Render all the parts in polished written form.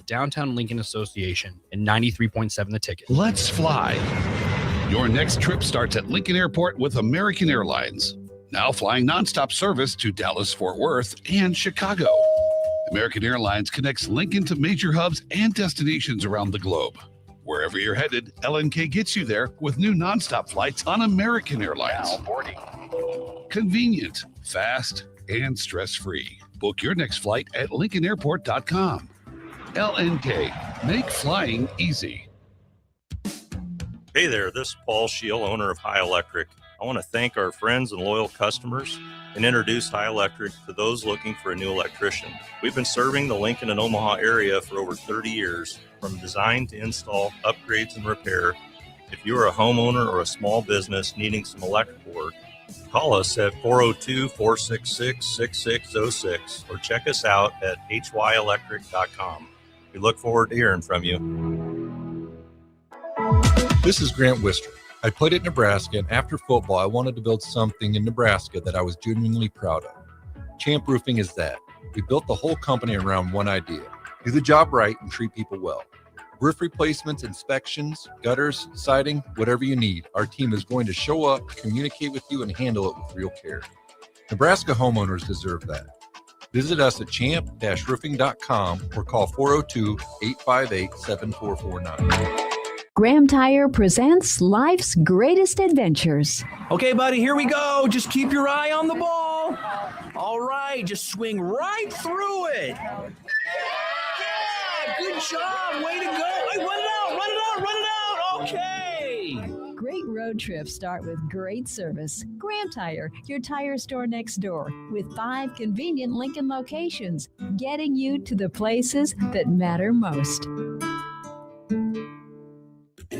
Downtown Lincoln Association and 93.7 The Ticket. Let's fly. Your next trip starts at Lincoln Airport with American Airlines. Now flying nonstop service to Dallas, Fort Worth, and Chicago. American Airlines connects Lincoln to major hubs and destinations around the globe. Wherever you're headed, LNK gets you there with new nonstop flights on American Airlines. Now boarding. Convenient, fast, and stress-free. Book your next flight at LincolnAirport.com. LNK, make flying easy. Hey there, this is Paul Scheel, owner of High Electric. I want to thank our friends and loyal customers and introduce High Electric to those looking for a new electrician. We've been serving the Lincoln and Omaha area for over 30 years, from design to install, upgrades, and repair. If you are a homeowner or a small business needing some electrical work, call us at 402-466-6606 or check us out at hyelectric.com. We look forward to hearing from you. This is Grant Wister. I played at Nebraska, and after football, I wanted to build something in Nebraska that I was genuinely proud of. Champ Roofing is that. We built the whole company around one idea: do the job right and treat people well. Roof replacements, inspections, gutters, siding, whatever you need, our team is going to show up, communicate with you, and handle it with real care. Nebraska homeowners deserve that. Visit us at champ-roofing.com or call 402-858-7449. Graham Tire presents life's greatest adventures. Okay, buddy, here we go. Just keep your eye on the ball. All right, just swing right through it. Yeah, good job. Way to go. Hey, run it out. Okay. Great road trips start with great service. Graham Tire, your tire store next door, with 5 convenient Lincoln locations, getting you to the places that matter most.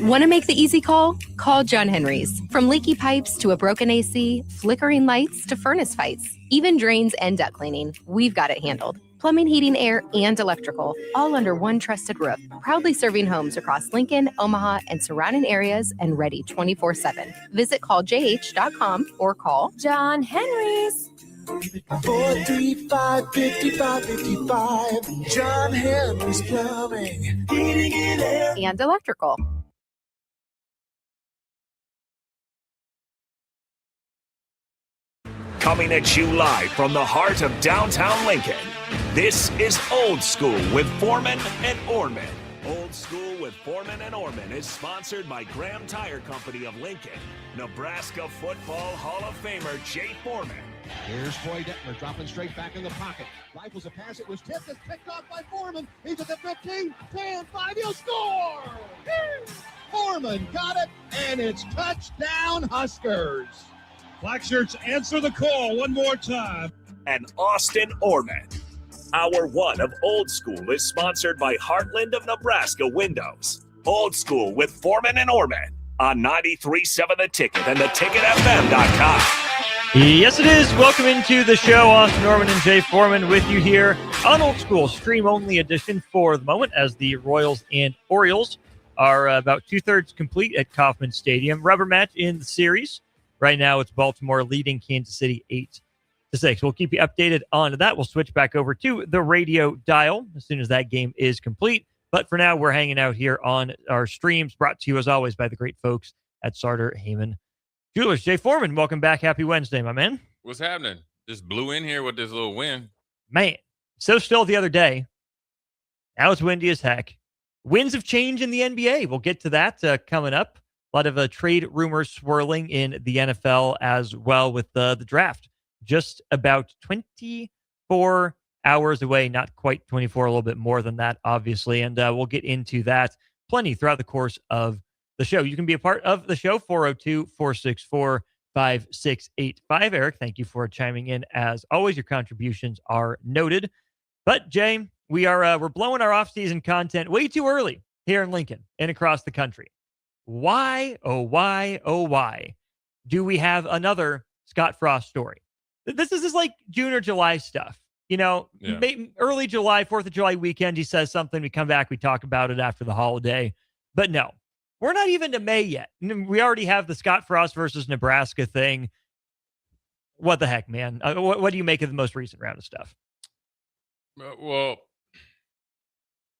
Want to make the easy call? Call John Henry's. From leaky pipes to a broken AC, flickering lights to furnace fights, even drains and duct cleaning, we've got it handled. Plumbing, heating, air, and electrical, all under one trusted roof. Proudly serving homes across Lincoln, Omaha, and surrounding areas, and ready 24/7. Visit calljh.com or call John Henry's. 435-5555. John Henry's Plumbing, Heating, and Air, and Electrical. Coming at you live from the heart of downtown Lincoln, this is Old School with Foreman and Orman. Old School with Foreman and Orman is sponsored by Graham Tire Company of Lincoln, Nebraska Football Hall of Famer Jay Foreman. Here's Troy Detmer dropping straight back in the pocket. Rifles a pass. It was tipped. It's picked off by Foreman. He's at the 15, 10, 5. He'll score! Foreman got it, and it's touchdown Huskers. Black shirts answer the call one more time. And Austin Orman. Hour 1 of Old School is sponsored by Heartland of Nebraska Windows. Old School with Foreman and Orman on 93.7 The Ticket and theticketfm.com. Yes, it is. Welcome into the show. Austin Orman and Jay Foreman with you here on Old School, stream-only edition for the moment, as the Royals and Orioles are about 2/3 complete at Kauffman Stadium. Rubber match in the series. Right now, it's Baltimore leading Kansas City 8-6. We'll keep you updated on that. We'll switch back over to the radio dial as soon as that game is complete. But for now, we're hanging out here on our streams, brought to you, as always, by the great folks at Sartor Heyman Jewelers. Jay Foreman, welcome back. Happy Wednesday, my man. What's happening? Just blew in here with this little wind. Man, so still the other day. Now it's windy as heck. Winds of change in the NBA. We'll get to that coming up. A lot of trade rumors swirling in the NFL as well, with the draft just about 24 hours away. Not quite 24, a little bit more than that, obviously. And we'll get into that plenty throughout the course of the show. You can be a part of the show, 402-464-5685. Eric, thank you for chiming in. As always, your contributions are noted. But, Jay, we're blowing our off-season content way too early here in Lincoln and across the country. Why do we have another Scott Frost story? This is like June or July stuff. You know, early July, 4th of July weekend, he says something. We come back, we talk about it after the holiday. But no, we're not even to May yet. We already have the Scott Frost versus Nebraska thing. What the heck, man? What do you make of the most recent round of stuff? Well,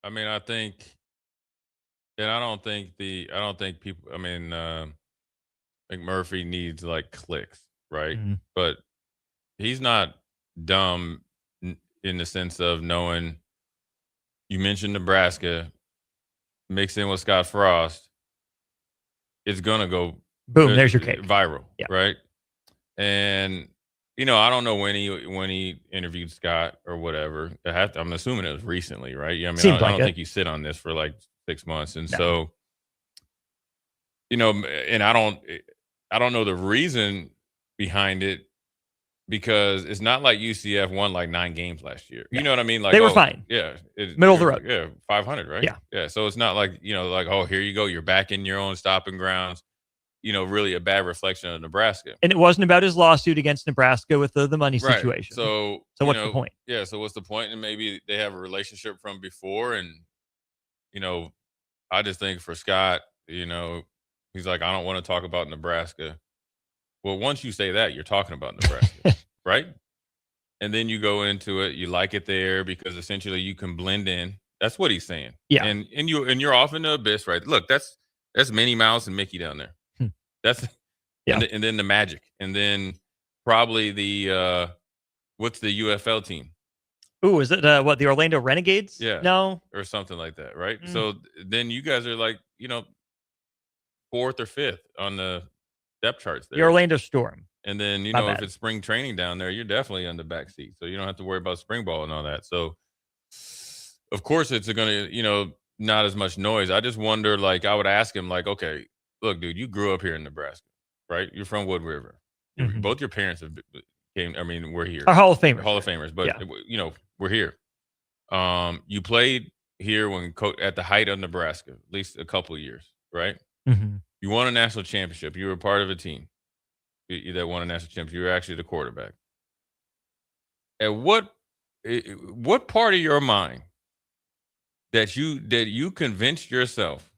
I mean, I think, and I don't think people. I mean, McMurphy needs like clicks, right? Mhm. But he's not dumb in the sense of knowing. You mentioned Nebraska, mixed in with Scott Frost, it's gonna go Boom, there's your cake. viral, Yeah. right? And I don't know when he interviewed Scott or whatever. I'm assuming it was recently, right? Yeah, I mean, Seems I like don't it. think you sit on this for like 6 months, and No. so and I don't know the reason behind it because it's not like UCF won like 9 games last year. You No. know what I mean? Like They were fine. Yeah, Middle of the road. Yeah, 500, right? Yeah. Yeah. So it's not like like, oh, here you go, you're back in your own stopping grounds. Really a bad reflection of Nebraska. And it wasn't about his lawsuit against Nebraska with the money Right. situation. So what's the point? Yeah. So what's the point? And maybe they have a relationship from before, and I just think for Scott, he's like, I don't want to talk about Nebraska. Well, once you say that, you're talking about Nebraska, right? And then you go into it, you like it there because essentially you can blend in. That's what he's saying. Yeah. And you're off in the abyss, right? Look, that's Minnie Mouse and Mickey down there. That's Yeah. And then the Magic, and then probably the what's the UFL team? Ooh, is it the Orlando Renegades? Yeah. No. Or something like that, right? So then you guys are like, 4th or 5th on the depth charts there. The Orlando Storm. And then, My if bad. it's spring training down there, you're definitely on the back seat. So you don't have to worry about spring ball and all that. So, of course, it's going to, not as much noise. I just wonder, like, I would ask him, like, okay, look, dude, you grew up here in Nebraska, right? You're from Wood River. Mhm. Both your parents we're here. Our Hall of Famers. Hall of Famers. But, Yeah. We're here. You played here at the height of Nebraska, at least a couple of years, right? Mm-hmm. You won a national championship. You were part of a team that won a national championship. You were actually the quarterback. At what part of your mind that you convinced yourself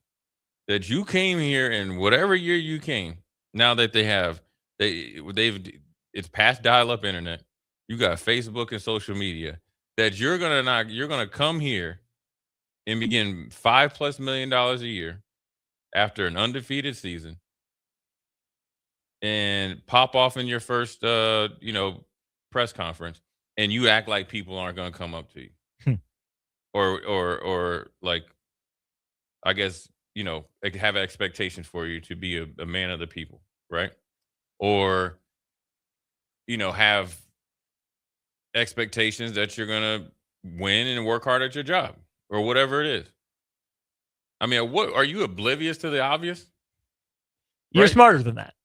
that you came here in whatever year you came? Now that it's past dial-up internet, you got Facebook and social media, that you're gonna come here and begin $5+ million a year after an undefeated season and pop off in your first press conference, and you act like people aren't going to come up to you or like, I guess, have expectations for you to be a man of the people, right? Or have expectations that you're going to win and work hard at your job or whatever it is. I mean, what are you oblivious to the obvious? You're Right? smarter than that.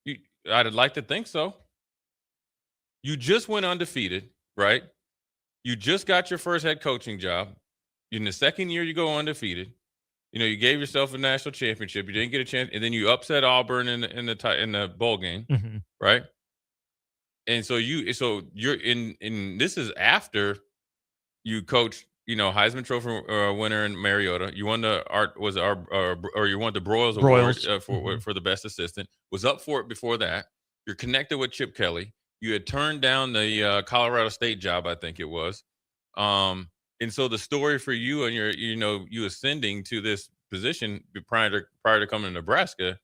I'd like to think so. You just went undefeated, right? You just got your first head coaching job. In the second year, you go undefeated. You gave yourself a national championship. You didn't get a chance, and then you upset Auburn in the bowl game, Mm-hmm. right? And so you're in. This is after you coached, Heisman Trophy winner in Mariota. You won the you won the Broyles Award for the best assistant. Was up for it before that. You're connected with Chip Kelly. You had turned down the Colorado State job, I think it was. And so the story for you and you ascending to this position prior to coming to Nebraska,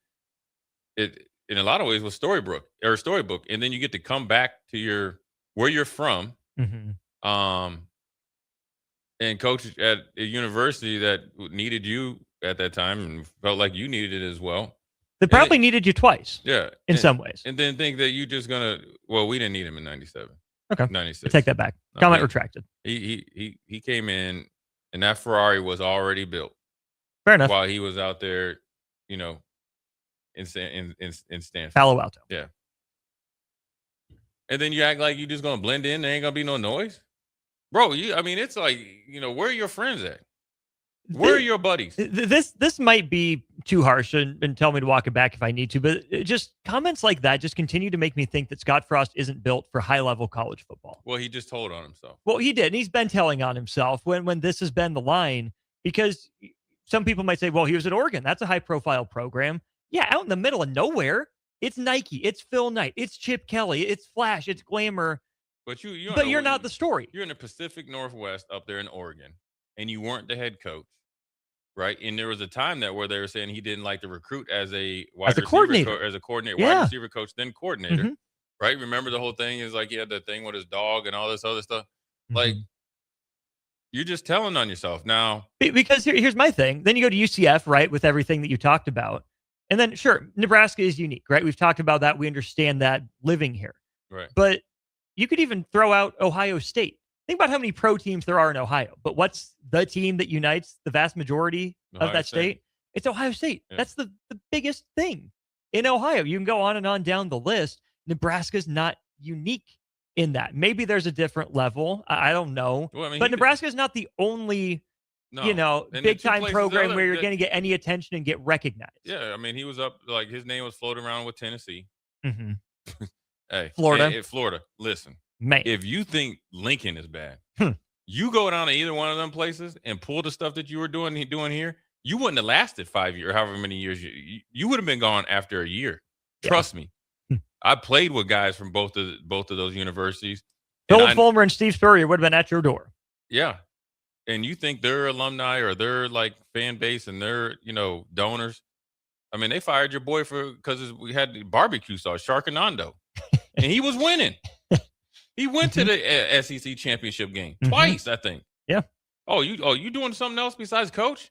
it in a lot of ways was storybook. And then you get to come back to where you're from. Mm-hmm. And coach at a university that needed you at that time and felt like you needed it as well. They probably needed you twice. Yeah. In some ways. And then think that you just we didn't need him in 97. Okay. 96. I take that back. Comment retracted. He came in and that Ferrari was already built. Fair enough. While he was out there, in Stanford. Palo Alto. Yeah. And then you act like you just gonna blend in, there ain't gonna be no noise. Bro, it's like, where are your friends at? Where are your buddies? This might be too harsh and tell me to walk it back if I need to, but just comments like that just continue to make me think that Scott Frost isn't built for high-level college football. Well, he just told on himself. Well, he did, and he's been telling on himself when this has been the line, because some people might say, well, he was at Oregon. That's a high-profile program. Yeah, out in the middle of nowhere. It's Nike. It's Phil Knight. It's Chip Kelly. It's flash. It's glamour. But you're not the story. You're in the Pacific Northwest up there in Oregon, and you weren't the head coach. right? And there was a time where they were saying he didn't like to recruit as a coordinator. as a coordinator, Yeah. wide receiver coach, then coordinator, Mhm. right? Remember the whole thing is like he had the thing with his dog and all this other stuff. Like, Mhm. you're just telling on yourself now. Because here's my thing. Then you go to UCF, right, with everything that you talked about. And then, sure, Nebraska is unique, right? We've talked about that. We understand that living here. Right. But you could even throw out Ohio State. Think about how many pro teams there are in Ohio. But what's the team that unites the vast majority of Ohio that State. state? It's Ohio State. Yeah. That's the biggest thing in Ohio. You can go on and on down the list. Nebraska's not unique in that. Maybe there's a different level. I don't know. Well, I mean, but Nebraska is not the only, No. you know, And the big two time places program other where you're that- going to get any attention and get recognized. Yeah, I mean, he was up, like, his name was floating around with Tennessee. Mm-hmm. Hey, Florida. Florida. Listen, Man. if you think Lincoln is bad, Hmm. you go down to either one of them places and pull the stuff that you were doing here, you wouldn't have lasted 5 years, however many years you would have been gone after a year. Yeah. Trust me. I played with guys from both of those universities. Philip Fulmer and Steve Spurrier would have been at your door. Yeah. And you think their alumni or their like fan base and their, donors. I mean, they fired your boy because we had the barbecue sauce, Sharknado. And he was winning. He went to the SEC championship game twice, I think. Yeah. Oh, you doing something else besides coach?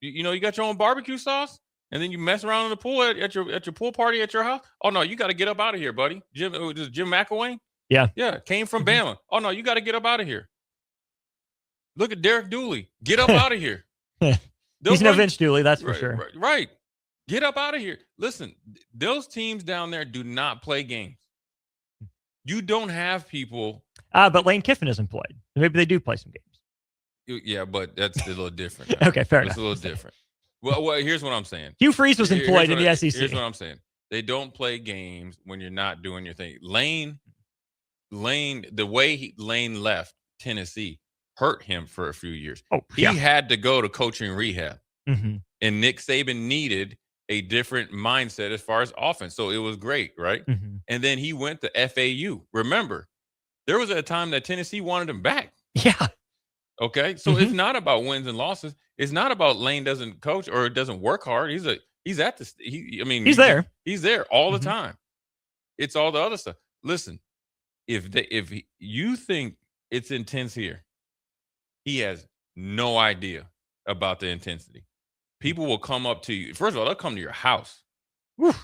You got your own barbecue sauce, and then you mess around in the pool at your pool party at your house. Oh no, you got to get up out of here, buddy. Jim McElwain. Yeah, came from Bama. Oh no, you got to get up out of here. Look at Derek Dooley. Get up out of here. He's no Vince Dooley, that's for sure. Right. Get up out of here. Listen, those teams down there do not play games. You don't have people. But Lane Kiffin is employed. Maybe they do play some games. Yeah, but that's a little different. Okay, fair enough. It's a little different. Well, here's what I'm saying. Hugh Freeze was employed in the SEC. Here's what I'm saying. They don't play games when you're not doing your thing. Lane, the way Lane left Tennessee hurt him for a few years. Oh, he had to go to coaching rehab. Mm-hmm. And Nick Saban needed a different mindset as far as offense. So it was great, right? Mm-hmm. And then he went to FAU. Remember, there was a time that Tennessee wanted him back. Yeah. Okay. So it's not about wins and losses. It's not about Lane doesn't coach or doesn't work hard. He's there. He's there all the time. It's all the other stuff. Listen, if you think it's intense here, he has no idea about the intensity. People will come up to you. First of all, they'll come to your house and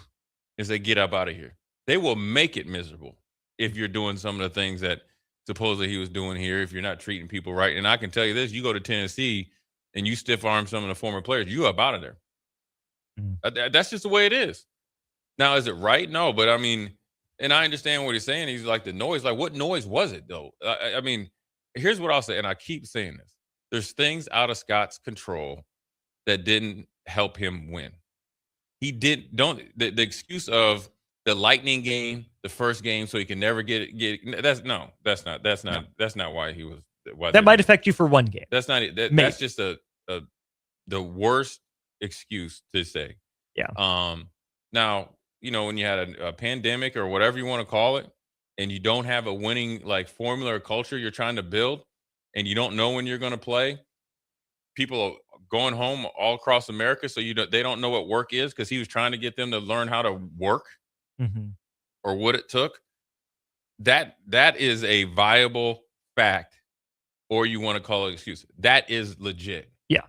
say, get up out of here. They will make it miserable if you're doing some of the things that supposedly he was doing here, if you're not treating people right. And I can tell you this, you go to Tennessee and you stiff arm some of the former players, you up out of there. That's just the way it is. Now, is it right? No, but I mean, and I understand what he's saying. He's like the noise. Like, what noise was it, though? I mean, here's what I'll say, and I keep saying this. There's things out of Scott's control that didn't help him win. He the excuse of the Lightning game, the first game, so he can never get that's not why he was. That might affect you for one game. That's not it. That's just the worst excuse to say. Yeah. Now, when you had a pandemic or whatever you want to call it, and you don't have a winning like formula or culture you're trying to build, and you don't know when you're going to play, people are going home all across America, so they don't know what work is because he was trying to get them to learn how to work or what it took. That is a viable fact, or you want to call it excuse. That is legit. Yeah.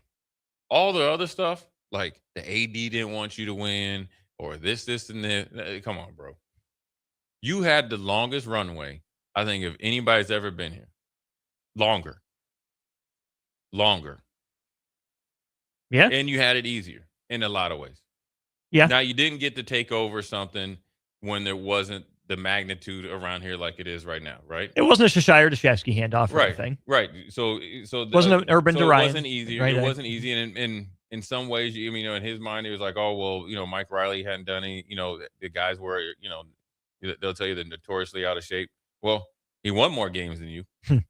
All the other stuff, like the AD didn't want you to win, or this, and that. Come on, bro. You had the longest runway, I think, if anybody's ever been here. Longer. Yeah. And you had it easier in a lot of ways. Yeah. Now, you didn't get to take over something when there wasn't the magnitude around here like it is right now, right? It wasn't a Shashire-Deshevsky handoff or anything. Right. So wasn't an Urban Dorian. It wasn't easy. Right. It wasn't easy. And in some ways, in his mind, he was like, oh, well, Mike Riley hadn't done any, the guys were, they'll tell you they're notoriously out of shape. Well, he won more games than you. All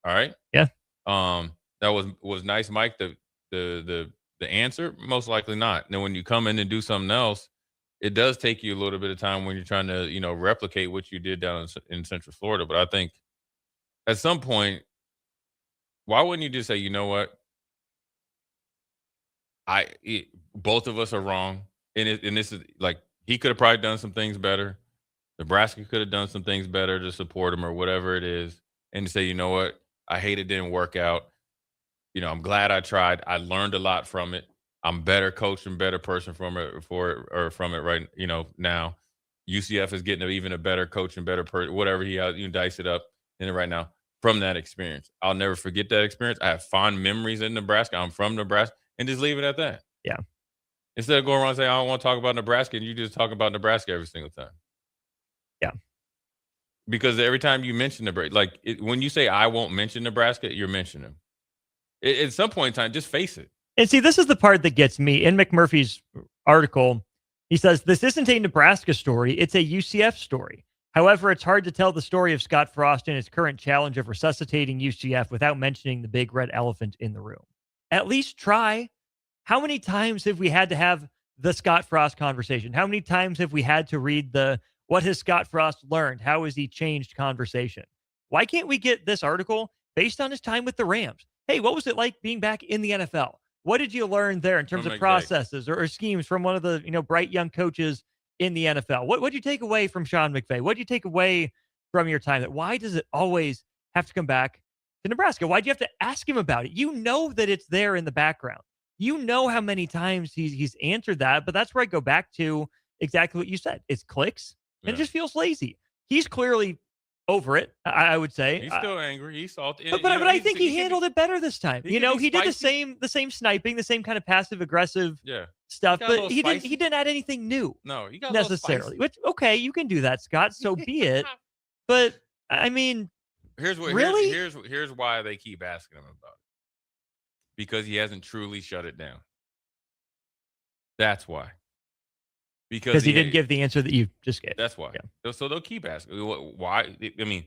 right. Yeah. That was nice, Mike. The answer, most likely not. Now, when you come in and do something else, it does take you a little bit of time when you're trying to, replicate what you did down in Central Florida. But I think at some point, why wouldn't you just say, you know what? Both of us are wrong, and this is like he could have probably done some things better. Nebraska could have done some things better to support him or whatever it is, and to say, you know what, I hate it didn't work out. I'm glad I tried. I learned a lot from it. I'm better coach and better person from it right. Now UCF is getting even a better coach and better person. Whatever he has, you dice it up in it right now from that experience. I'll never forget that experience. I have fond memories in Nebraska. I'm from Nebraska, and just leave it at that. Yeah. Instead of going around saying I don't want to talk about Nebraska, and you just talk about Nebraska every single time. Yeah. Because every time you mention Nebraska, when you say I won't mention Nebraska, you're mentioning them. At some point in time, just face it. And see, this is the part that gets me. In McMurphy's article, he says, this isn't a Nebraska story, it's a UCF story. However, it's hard to tell the story of Scott Frost and his current challenge of resuscitating UCF without mentioning the big red elephant in the room. At least try. How many times have we had to have the Scott Frost conversation? How many times have we had to read the what has Scott Frost learned? How has he changed conversation? Why can't we get this article based on his time with the Rams? Hey, what was it like being back in the NFL? What did you learn there in terms of processes or schemes from one of the bright young coaches in the NFL? What did you take away from Sean McVay? What did you take away from your time? Why does it always have to come back to Nebraska? Why do you have to ask him about it? You know that it's there in the background. You know how many times he's answered that, but that's where I go back to exactly what you said. It's clicks and it just feels lazy. He's clearly over it, I would say. He's still angry. He's salty. But I think he handled it better this time. He did the same sniping, the same kind of passive aggressive stuff, but he didn't add anything new. No, he got necessarily. Which okay, you can do that, Scott. So be it. But I mean, here's why they keep asking him about it. Because he hasn't truly shut it down. That's why. Because he didn't give the answer that you just gave. That's why. Yeah. So they'll keep asking. Why? I mean,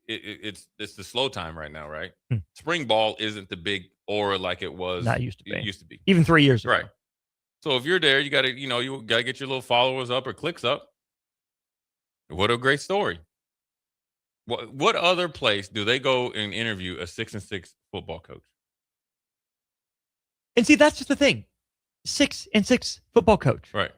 it's the slow time right now, right? Spring ball isn't the big aura like it was. Not used to be. It used to be. Even 3 years ago. Right. So if you're there, you gotta get your little followers up or clicks up. What a great story. What other place do they go and interview a 6-6 football coach? And see, that's just the thing. 6-6 football coach. Right.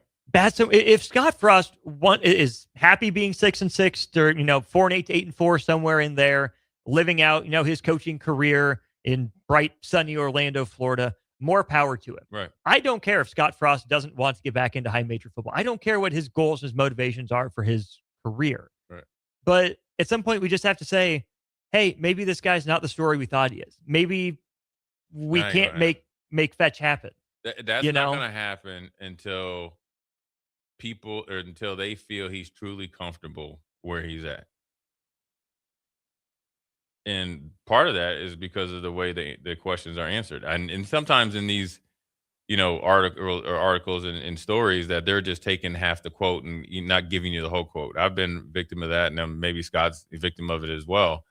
So if Scott Frost is happy being 6-6 or 4-8 to 8-4 somewhere in there, living out his coaching career in bright sunny Orlando, Florida, more power to him. Right. I don't care if Scott Frost doesn't want to get back into high major football. I don't care what his goals, his motivations are for his career. Right. But at some point, we just have to say, hey, maybe this guy's not the story we thought he is. Maybe we can't make fetch happen. That's not going to happen until until they feel he's truly comfortable where he's at. And part of that is because of the way the questions are answered. And sometimes in these, articles and stories that they're just taking half the quote and not giving you the whole quote. I've been victim of that, and then maybe Scott's a victim of it as well.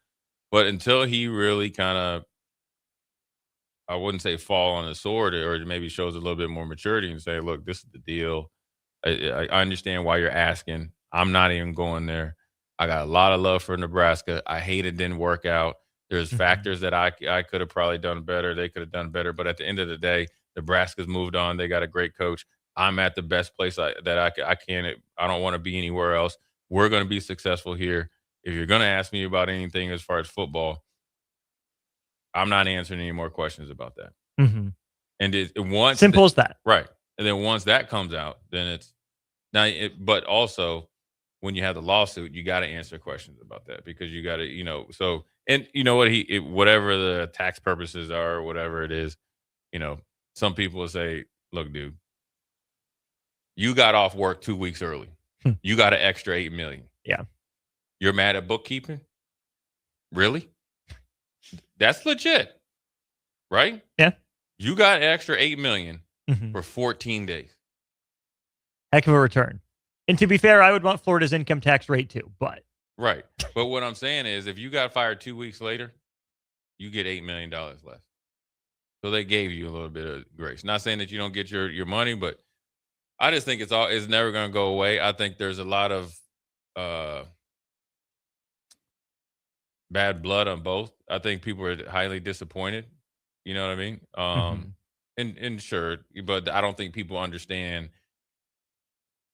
But until he really kind of, I wouldn't say fall on the sword, or maybe shows a little bit more maturity and say, look, this is the deal. I understand why you're asking. I'm not even going there. I got a lot of love for Nebraska. I hate it didn't work out. There's factors that I could have probably done better. They could have done better. But at the end of the day, Nebraska's moved on. They got a great coach. I'm at the best place that I can. I don't want to be anywhere else. We're going to be successful here. If you're going to ask me about anything as far as football, I'm not answering any more questions about that. Mm-hmm. And once simple as that, right? And then once that comes out, then it's now. But also, when you have the lawsuit, you got to answer questions about that because you got to, So and you know what whatever the tax purposes are, or whatever it is, some people will say, "Look, dude, you got off work 2 weeks early. You got an extra $8 million. Yeah, you're mad at bookkeeping? Really? That's legit, right? Yeah. You got an extra $8 million for 14 days. Heck of a return. And to be fair, I would want Florida's income tax rate too, but. Right. But what I'm saying is if you got fired 2 weeks later, you get $8 million less. So they gave you a little bit of grace. Not saying that you don't get your money, but I just think it's never going to go away. I think there's a lot of bad blood on both. I think people are highly disappointed. You know what I mean? and sure, but I don't think people understand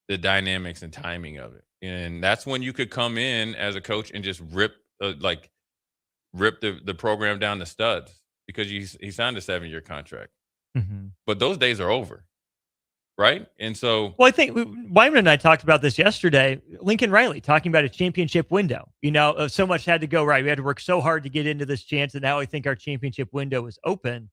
the dynamics and timing of it. And that's when you could come in as a coach and just rip the program down to studs because he signed a 7-year contract. Mm-hmm. But those days are over, right? And so, well, I think Wyman and I talked about this yesterday. Lincoln Riley talking about a championship window. So much had to go right. We had to work so hard to get into this chance, and now I think our championship window is open.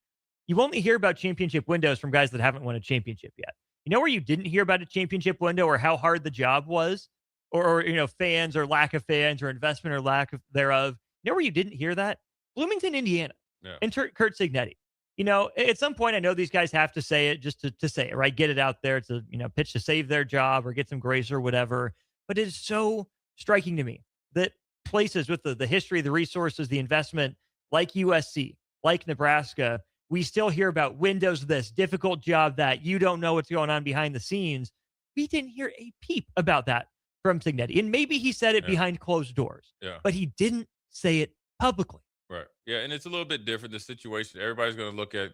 You only hear about championship windows from guys that haven't won a championship yet. You know where you didn't hear about a championship window or how hard the job was, or fans or lack of fans or investment or lack of thereof. You know where you didn't hear that? Bloomington, Indiana, and Kurt Signetti. At some point, I know these guys have to say it just to say it, right? Get it out there. It's a pitch to save their job or get some grace or whatever. But it is so striking to me that places with the history, the resources, the investment, like USC, like Nebraska, we still hear about windows this, difficult job that, you don't know what's going on behind the scenes. We didn't hear a peep about that from Signetti. And maybe he said it behind closed doors, but he didn't say it publicly. Right. Yeah, and it's a little bit different, the situation. Everybody's going to look at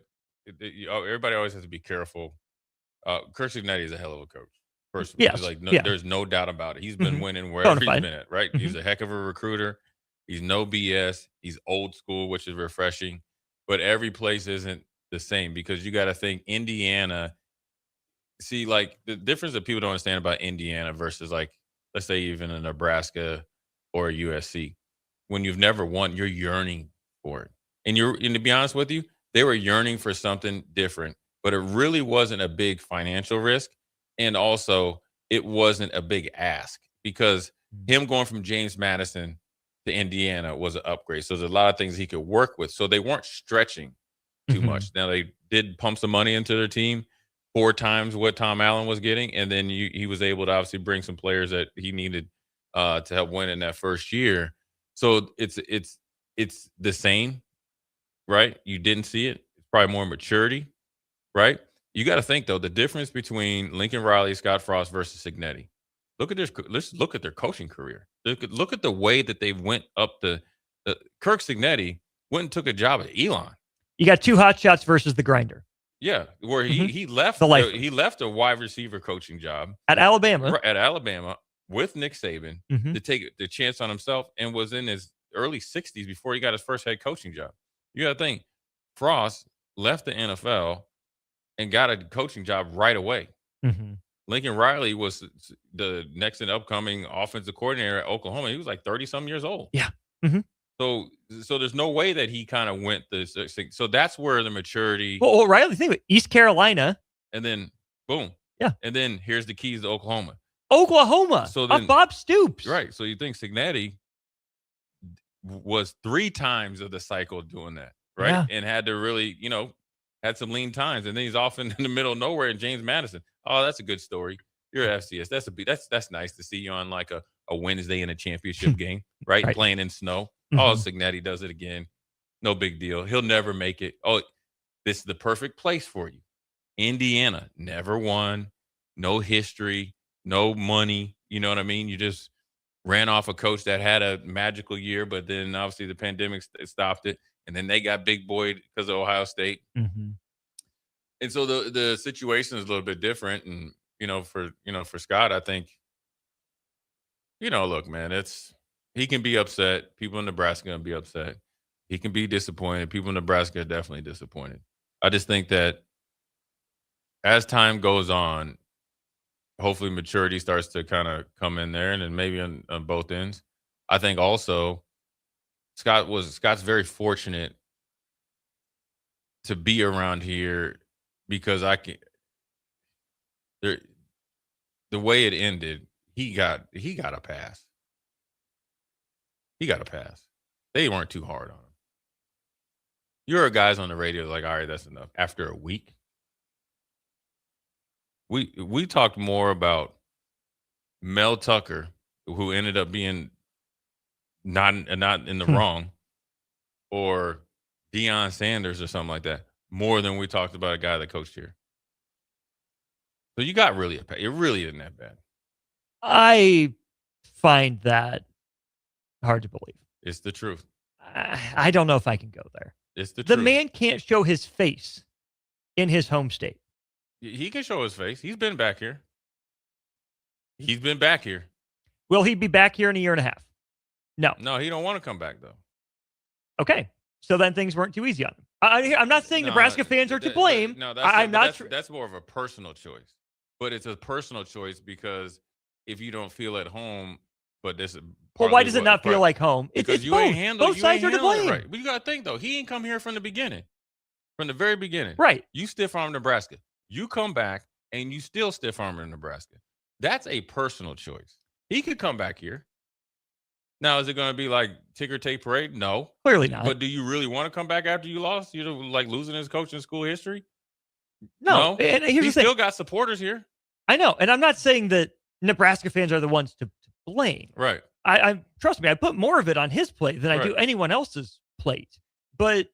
everybody always has to be careful. Kurt Signetti is a hell of a coach. First of all, Yes. There's no doubt about it. He's been winning wherever he's been at, right? He's a heck of a recruiter. He's no BS. He's old school, which is refreshing. But every place isn't the same because you got to think Indiana. See, like the difference that people don't understand about Indiana versus let's say even a Nebraska or a USC. When you've never won, you're yearning for it. And to be honest with you, they were yearning for something different, but it really wasn't a big financial risk. And also it wasn't a big ask because him going from James Madison to Indiana was an upgrade. So there's a lot of things he could work with. So they weren't stretching too much. Now they did pump some money into their team, 4 times what Tom Allen was getting. And then he was able to obviously bring some players that he needed to help win in that first year. So it's the same, right? You didn't see it. It's probably more maturity, right? You got to think though, the difference between Lincoln Riley, Scott Frost versus Signetti. Let's look at their coaching career. Look at the way that they went up the Kirk Signetti went and took a job at Elon. You got 2 hot shots versus the grinder. Yeah, where he left he left a wide receiver coaching job at Alabama. With Nick Saban to take the chance on himself and was in his early 60s before he got his first head coaching job. You got to think, Frost left the NFL and got a coaching job right away. Lincoln Riley was the next and upcoming offensive coordinator at Oklahoma. He was like 30-some years old. Yeah. So there's no way that he kind of went this. So that's where the maturity. Well, Riley, think of it. East Carolina. And then, boom. Yeah. And then here's the keys to Oklahoma. So then, Bob Stoops. Right. So you think Signetti was 3 times of the cycle doing that, right? Yeah. And had to really, had some lean times. And then he's off in the middle of nowhere in James Madison. Oh, that's a good story. You're at FCS. That's nice to see you on like a Wednesday in a championship game, right? Playing in snow. Oh, Signetti does it again. No big deal. He'll never make it. Oh, this is the perfect place for you. Indiana, never won, no history, no money. You know what I mean? You just ran off a coach that had a magical year, but then obviously the pandemic stopped it. And then they got big boy because of Ohio State. And so the situation is a little bit different. And, for Scott, I think, look, man, he can be upset. People in Nebraska going to be upset. He can be disappointed. People in Nebraska are definitely disappointed. I just think that as time goes on, hopefully maturity starts to kind of come in there, and then maybe on both ends. I think also Scott's very fortunate to be around here because the way it ended, he got a pass. He got a pass. They weren't too hard on him. You heard guys on the radio like, all right, that's enough. After a week, we talked more about Mel Tucker, who ended up being not in the wrong, or Deion Sanders or something like that, more than we talked about a guy that coached here. So you got really it really isn't that bad. I find that hard to believe. It's the truth. I don't know if I can go there. It's the truth. The truth. man can't show his face in his home state. He can show his face. He's been back here. He's been back here. Will he be back here in a year and a half? No. No, he don't want to come back, though. Okay. So then things weren't too easy on him. I'm not saying Nebraska fans are to blame. No, that's more of a personal choice. But it's a personal choice because if you don't feel at home, but this is well, why does it not feel like home? Because it's both sides are to blame. Right. But you got to think, though, he ain't come here from the beginning, from the very beginning. Right. You stiff-arm Nebraska. You come back, and you still stiff-arm Nebraska. That's a personal choice. He could come back here. Now, is it going to be like ticker tape parade? No. Clearly not. But do you really want to come back after you lost? You know, like losing his coach in school history? No. And here's he the thing. Still got supporters here. I know. And I'm not saying that Nebraska fans are the ones to blame. Right. I trust me, I put more of it on his plate than I do anyone else's plate. But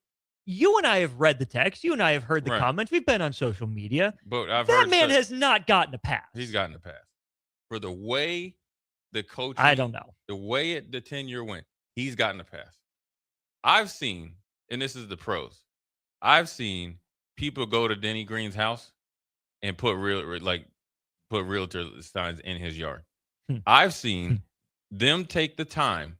you and I have read the text. You and I have heard the comments. We've been on social media. But that man has not gotten a pass. He's gotten a pass. For the way the coach, I don't know. The way the tenure went, he's gotten a pass. I've seen, and this is the pros, I've seen people go to Denny Green's house and put realtor signs in his yard. I've seen them take the time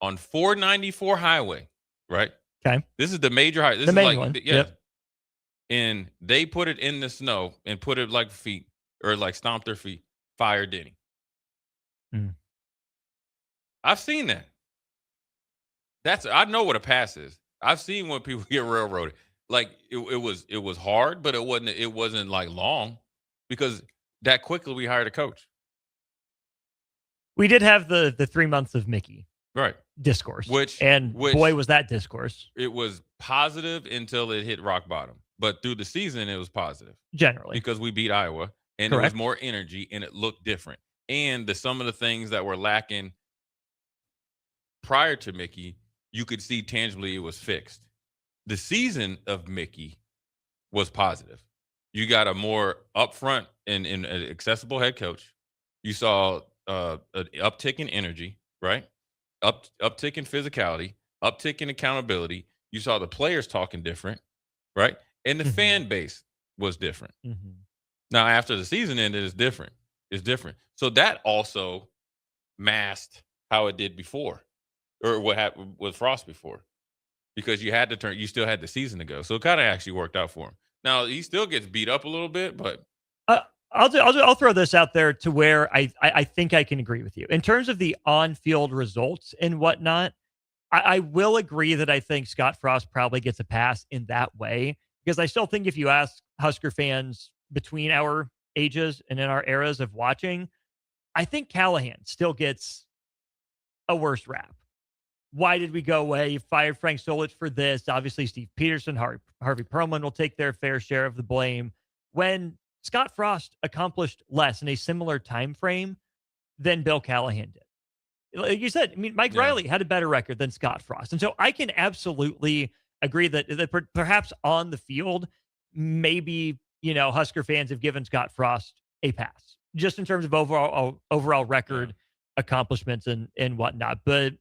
on 494 highway, right? Okay. This is the major highway. This the is main like, one. yeah. Yep. And they put it in the snow and put it like feet or like stomp their feet. Fire Denny. I've seen that. I know what a pass is. I've seen when people get railroaded. Like it was hard, but it wasn't like long because that quickly we hired a coach. We did have the 3 months of Mickey discourse, which boy was that discourse. It was positive until it hit rock bottom, but through the season it was positive generally because we beat Iowa and Correct. It was more energy and it looked different. And some of the things that were lacking prior to Mickey, you could see tangibly it was fixed. The season of Mickey was positive. You got a more upfront and accessible head coach. You saw an uptick in energy, right? Uptick in physicality, uptick in accountability. You saw the players talking different, right? And the fan base was different. Now, after the season ended, it's different. It's different. So that also masked how it did before, or what happened with Frost before, because you still had the season to go. So it kind of actually worked out for him. Now he still gets beat up a little bit, but I'll throw this out there to where I think I can agree with you in terms of the on-field results and whatnot. I will agree that I think Scott Frost probably gets a pass in that way, because I still think if you ask Husker fans between our ages and in our eras of watching, I think Callahan still gets a worse rap. Why did we go away? You fired Frank Solich for this. Obviously, Steve Peterson, Harvey Perlman will take their fair share of the blame. When Scott Frost accomplished less in a similar time frame than Bill Callahan did. Like you said, I mean, Mike Riley had a better record than Scott Frost. And so I can absolutely agree that perhaps on the field, maybe, Husker fans have given Scott Frost a pass just in terms of overall record accomplishments and whatnot. But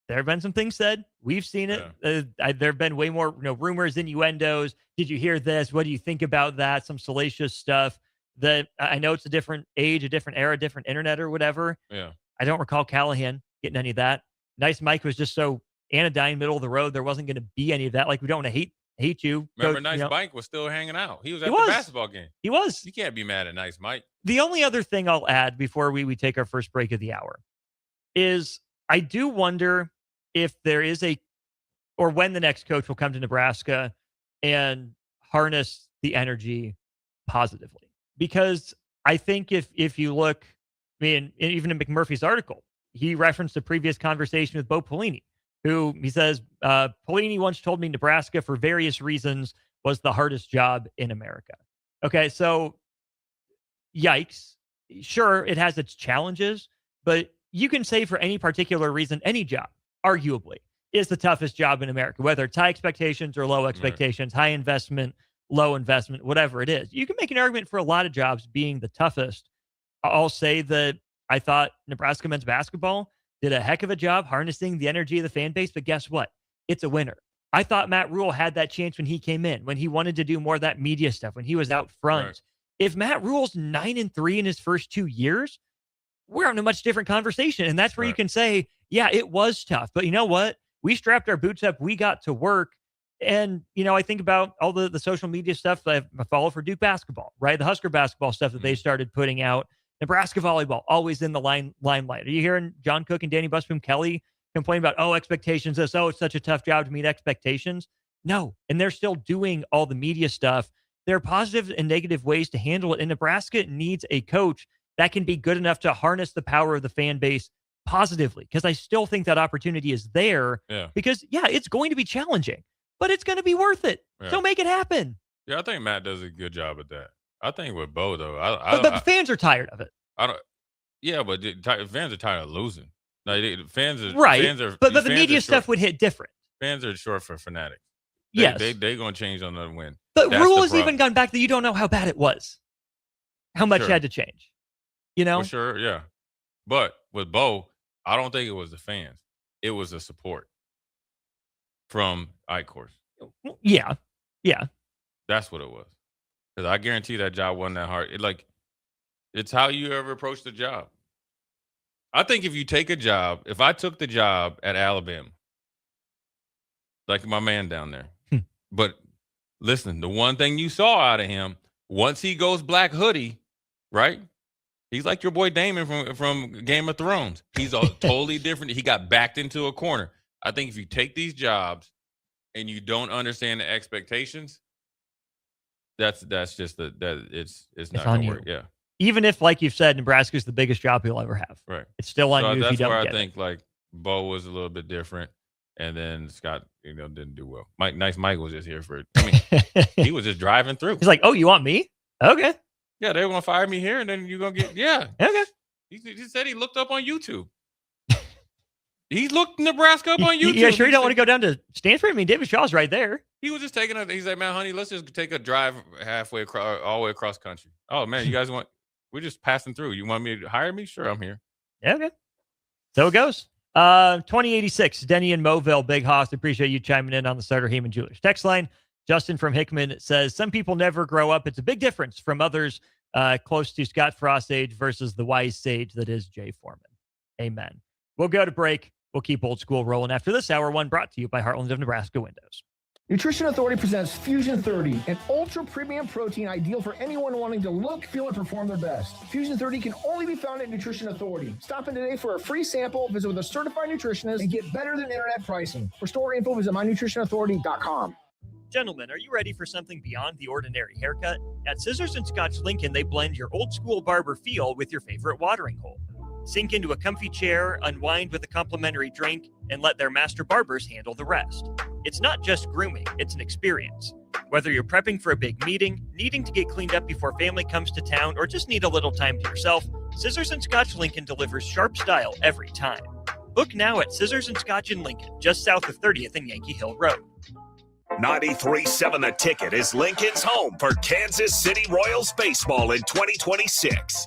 there have been some things said. We've seen it. There have been way more rumors, innuendos. Did you hear this? What do you think about that? Some salacious stuff that I know it's a different age, a different era, different internet or whatever. Yeah. I don't recall Callahan getting any of that. Nice Mike was just so anodyne, middle of the road. There wasn't going to be any of that. Like, we don't want to hate you. Remember, Nice Mike was still hanging out. He was at the basketball game. He was. You can't be mad at Nice Mike. The only other thing I'll add before we take our first break of the hour is I do wonder if there is or when the next coach will come to Nebraska and harness the energy positively. Because I think if you look, even in McMurphy's article, he referenced a previous conversation with Bo Pelini, who he says, Pelini once told me Nebraska, for various reasons, was the hardest job in America. Okay, so yikes. Sure, it has its challenges, but you can say for any particular reason, any job, arguably, is the toughest job in America, whether it's high expectations or low expectations, high investment, low investment, whatever it is. You can make an argument for a lot of jobs being the toughest. I'll say that I thought Nebraska men's basketball did a heck of a job harnessing the energy of the fan base, but guess what? It's a winner. I thought Matt Rule had that chance when he came in, when he wanted to do more of that media stuff, when he was out front. Right. If Matt Rule's 9-3 in his first 2 years, we're on a much different conversation. And that's where you can say, yeah, it was tough. But you know what? We strapped our boots up. We got to work. And, I think about all the social media stuff that I follow for Duke basketball, right? The Husker basketball stuff that they started putting out. Nebraska volleyball, always in the limelight. Are you hearing John Cook and Danny Busboom Kelly complain about, expectations, it's such a tough job to meet expectations? No. And they're still doing all the media stuff. There are positive and negative ways to handle it. And Nebraska needs a coach that can be good enough to harness the power of the fan base positively. Because I still think that opportunity is there. Yeah. Because, it's going to be challenging, but it's going to be worth it. Yeah. So make it happen. Yeah, I think Matt does a good job at that. I think with Bo, though, but the fans are tired of it. Yeah, but fans are tired of losing. Like, fans are right. But the fans media stuff would hit different. Fans are short for fanatics. Yes, they're going to change on the win. But Rule has even gone back that you don't know how bad it was, how much had to change. For sure, yeah. But with Bo, I don't think it was the fans; it was the support from Eichhorst. Yeah. That's what it was. Because I guarantee that job wasn't that hard. It's how you ever approach the job. I think if you take a job, if I took the job at Alabama, like my man down there, but listen, the one thing you saw out of him, once he goes black hoodie, right? He's like your boy Damon from Game of Thrones. He's a totally different. He got backed into a corner. I think if you take these jobs and you don't understand the expectations, that's just it's not going to work. Yeah. Even if, like you've said, Nebraska's the biggest job he'll ever have. Right. It's still on you if you don't get it. That's where I think like Bo was a little bit different, and then Scott, didn't do well. Mike was just here for it. I mean, he was just driving through. He's like, "Oh, you want me? Okay. Yeah, they're gonna fire me here, and then you're gonna get okay." He said he looked up on YouTube. He looked Nebraska up on YouTube. Yeah, sure. You don't want to go down to Stanford? I mean, David Shaw's right there. He was just taking he's like, man, honey, let's just take a drive halfway across, all the way across country. Oh man, you guys we're just passing through. You want me to hire me? Sure, I'm here. Yeah, okay. So it goes. 2086, Denny and Moville, Big Hoss. Appreciate you chiming in on the Sutter Heyman Jewelers text line. Justin from Hickman says, some people never grow up. It's a big difference from others close to Scott Frost's age versus the wise sage that is Jay Foreman. Amen. We'll go to break. We'll keep old school rolling after this hour one, brought to you by Heartland of Nebraska Windows. Nutrition Authority presents Fusion 30, an ultra premium protein ideal for anyone wanting to look, feel, and perform their best. Fusion 30 can only be found at Nutrition Authority. Stop in today for a free sample, visit with a certified nutritionist, and get better than internet pricing. For store info, visit mynutritionauthority.com. Gentlemen, are you ready for something beyond the ordinary haircut? At Scissors and Scotch Lincoln, they blend your old school barber feel with your favorite watering hole. Sink into a comfy chair, unwind with a complimentary drink, and let their master barbers handle the rest. It's not just grooming, it's an experience. Whether you're prepping for a big meeting, needing to get cleaned up before family comes to town, or just need a little time to yourself, Scissors and Scotch Lincoln delivers sharp style every time. Book now at Scissors and Scotch in Lincoln, just south of 30th and Yankee Hill Road. 93.7 The Ticket is Lincoln's home for Kansas City Royals baseball in 2026.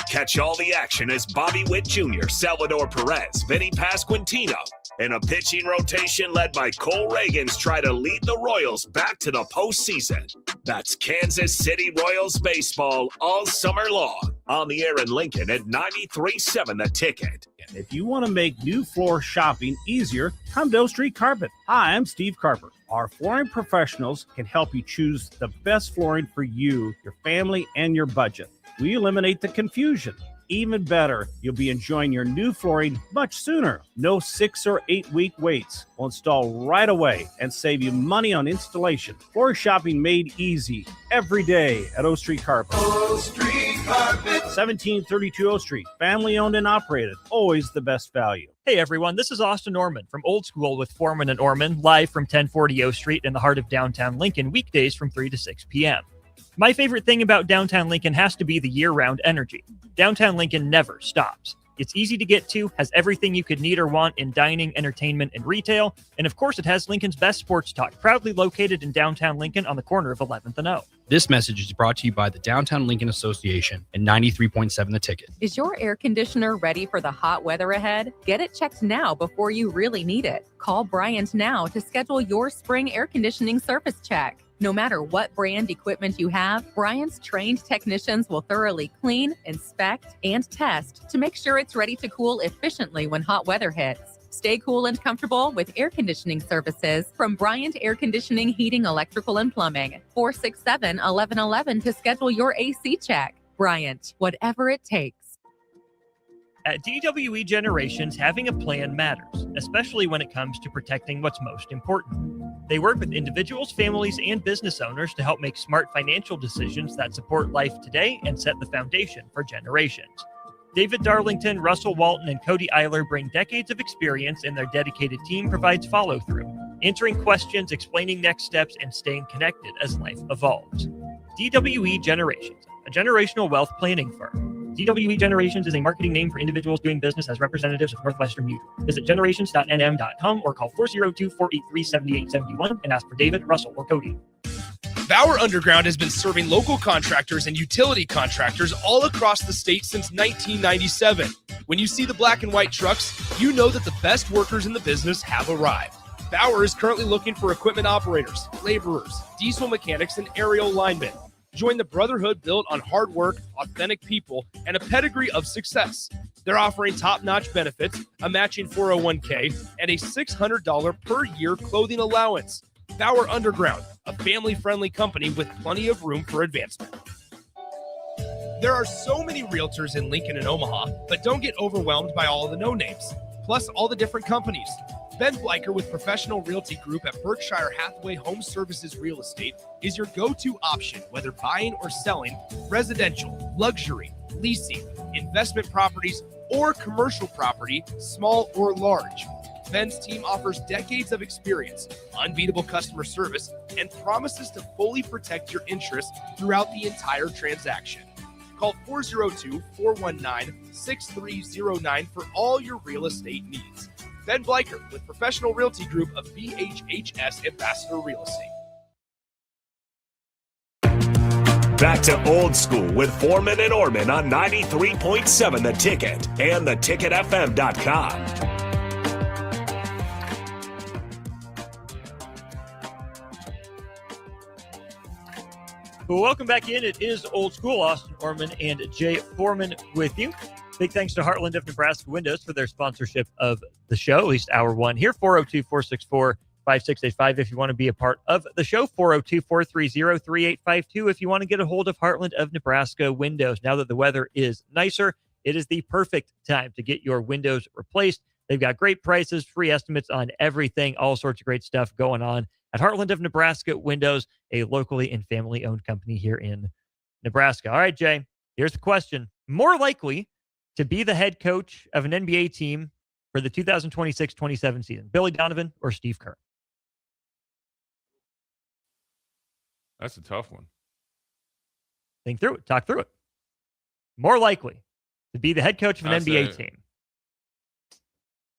Catch all the action as Bobby Witt Jr., Salvador Perez, Vinny Pasquantino, and a pitching rotation led by Cole Reagans try to lead the Royals back to the postseason. That's Kansas City Royals baseball all summer long. On the air in Lincoln at 93.7 The Ticket. If you want to make new floor shopping easier, come to O Street Carpet. Hi, I'm Steve Carper. Our flooring professionals can help you choose the best flooring for you, your family, and your budget. We eliminate the confusion. Even better, you'll be enjoying your new flooring much sooner. No 6 or 8 week waits. We'll install right away and save you money on installation. Floor shopping made easy every day at O Street Carpet. O Street Carpet. 1732 O Street. Family owned and operated. Always the best value. Hey everyone, this is Austin Orman from Old School with Foreman and Orman, live from 1040 O Street in the heart of downtown Lincoln, weekdays from 3 to 6 p.m. My favorite thing about downtown Lincoln has to be the year-round energy. Downtown Lincoln never stops. It's easy to get to, has everything you could need or want in dining, entertainment, and retail, and of course it has Lincoln's best sports talk, proudly located in downtown Lincoln on the corner of 11th and O. This message is brought to you by the Downtown Lincoln Association and 93.7 The Ticket. Is your air conditioner ready for the hot weather ahead? Get it checked now before you really need it. Call Bryant now to schedule your spring air conditioning service check. No matter what brand equipment you have, Bryant's trained technicians will thoroughly clean, inspect, and test to make sure it's ready to cool efficiently when hot weather hits. Stay cool and comfortable with air conditioning services from Bryant Air Conditioning, Heating, Electrical, and Plumbing. 467-1111 to schedule your AC check. Bryant, whatever it takes. At DWE Generations, having a plan matters, especially when it comes to protecting what's most important. They work with individuals, families, and business owners to help make smart financial decisions that support life today and set the foundation for generations. David Darlington, Russell Walton, and Cody Eiler bring decades of experience, and their dedicated team provides follow-through, answering questions, explaining next steps, and staying connected as life evolves. DWE Generations, a generational wealth planning firm. DWE Generations is a marketing name for individuals doing business as representatives of Northwestern Mutual. Visit generations.nm.com or call 402-483-7871 and ask for David, Russell, or Cody. Bauer Underground has been serving local contractors and utility contractors all across the state since 1997. When you see the black and white trucks, you know that the best workers in the business have arrived. Bauer is currently looking for equipment operators, laborers, diesel mechanics, and aerial linemen. Join the brotherhood built on hard work, authentic people, and a pedigree of success. They're offering top-notch benefits, a matching 401k, and a $600 per year clothing allowance. Bauer Underground, a family-friendly company with plenty of room for advancement. There are so many realtors in Lincoln and Omaha, but don't get overwhelmed by all of the no-names, plus all the different companies. Ben Bleicher with Professional Realty Group at Berkshire Hathaway Home Services Real Estate is your go-to option, whether buying or selling residential, luxury, leasing, investment properties, or commercial property, small or large. Ben's team offers decades of experience, unbeatable customer service, and promises to fully protect your interests throughout the entire transaction. Call 402-419-6309 for all your real estate needs. Ben Bleicher with Professional Realty Group of BHHS Ambassador Real Estate. Back to Old School with Foreman and Orman on 93.7 The Ticket and theticketfm.com. Well, welcome back in. It is Old School. Austin Orman and Jay Foreman with you. Big thanks to Heartland of Nebraska Windows for their sponsorship of the show, at least hour one here. 402-464-5685 if you want to be a part of the show. 402-430-3852 if you want to get a hold of Heartland of Nebraska Windows. Now that the weather is nicer, it is the perfect time to get your windows replaced. They've got great prices, free estimates on everything, all sorts of great stuff going on at Heartland of Nebraska Windows, a locally and family-owned company here in Nebraska. All right, Jay, here's the question. More likely to be the head coach of an NBA team for the 2026-27 season, Billy Donovan or Steve Kerr? That's a tough one. Think through it. Talk through it. More likely to be the head coach of an NBA team.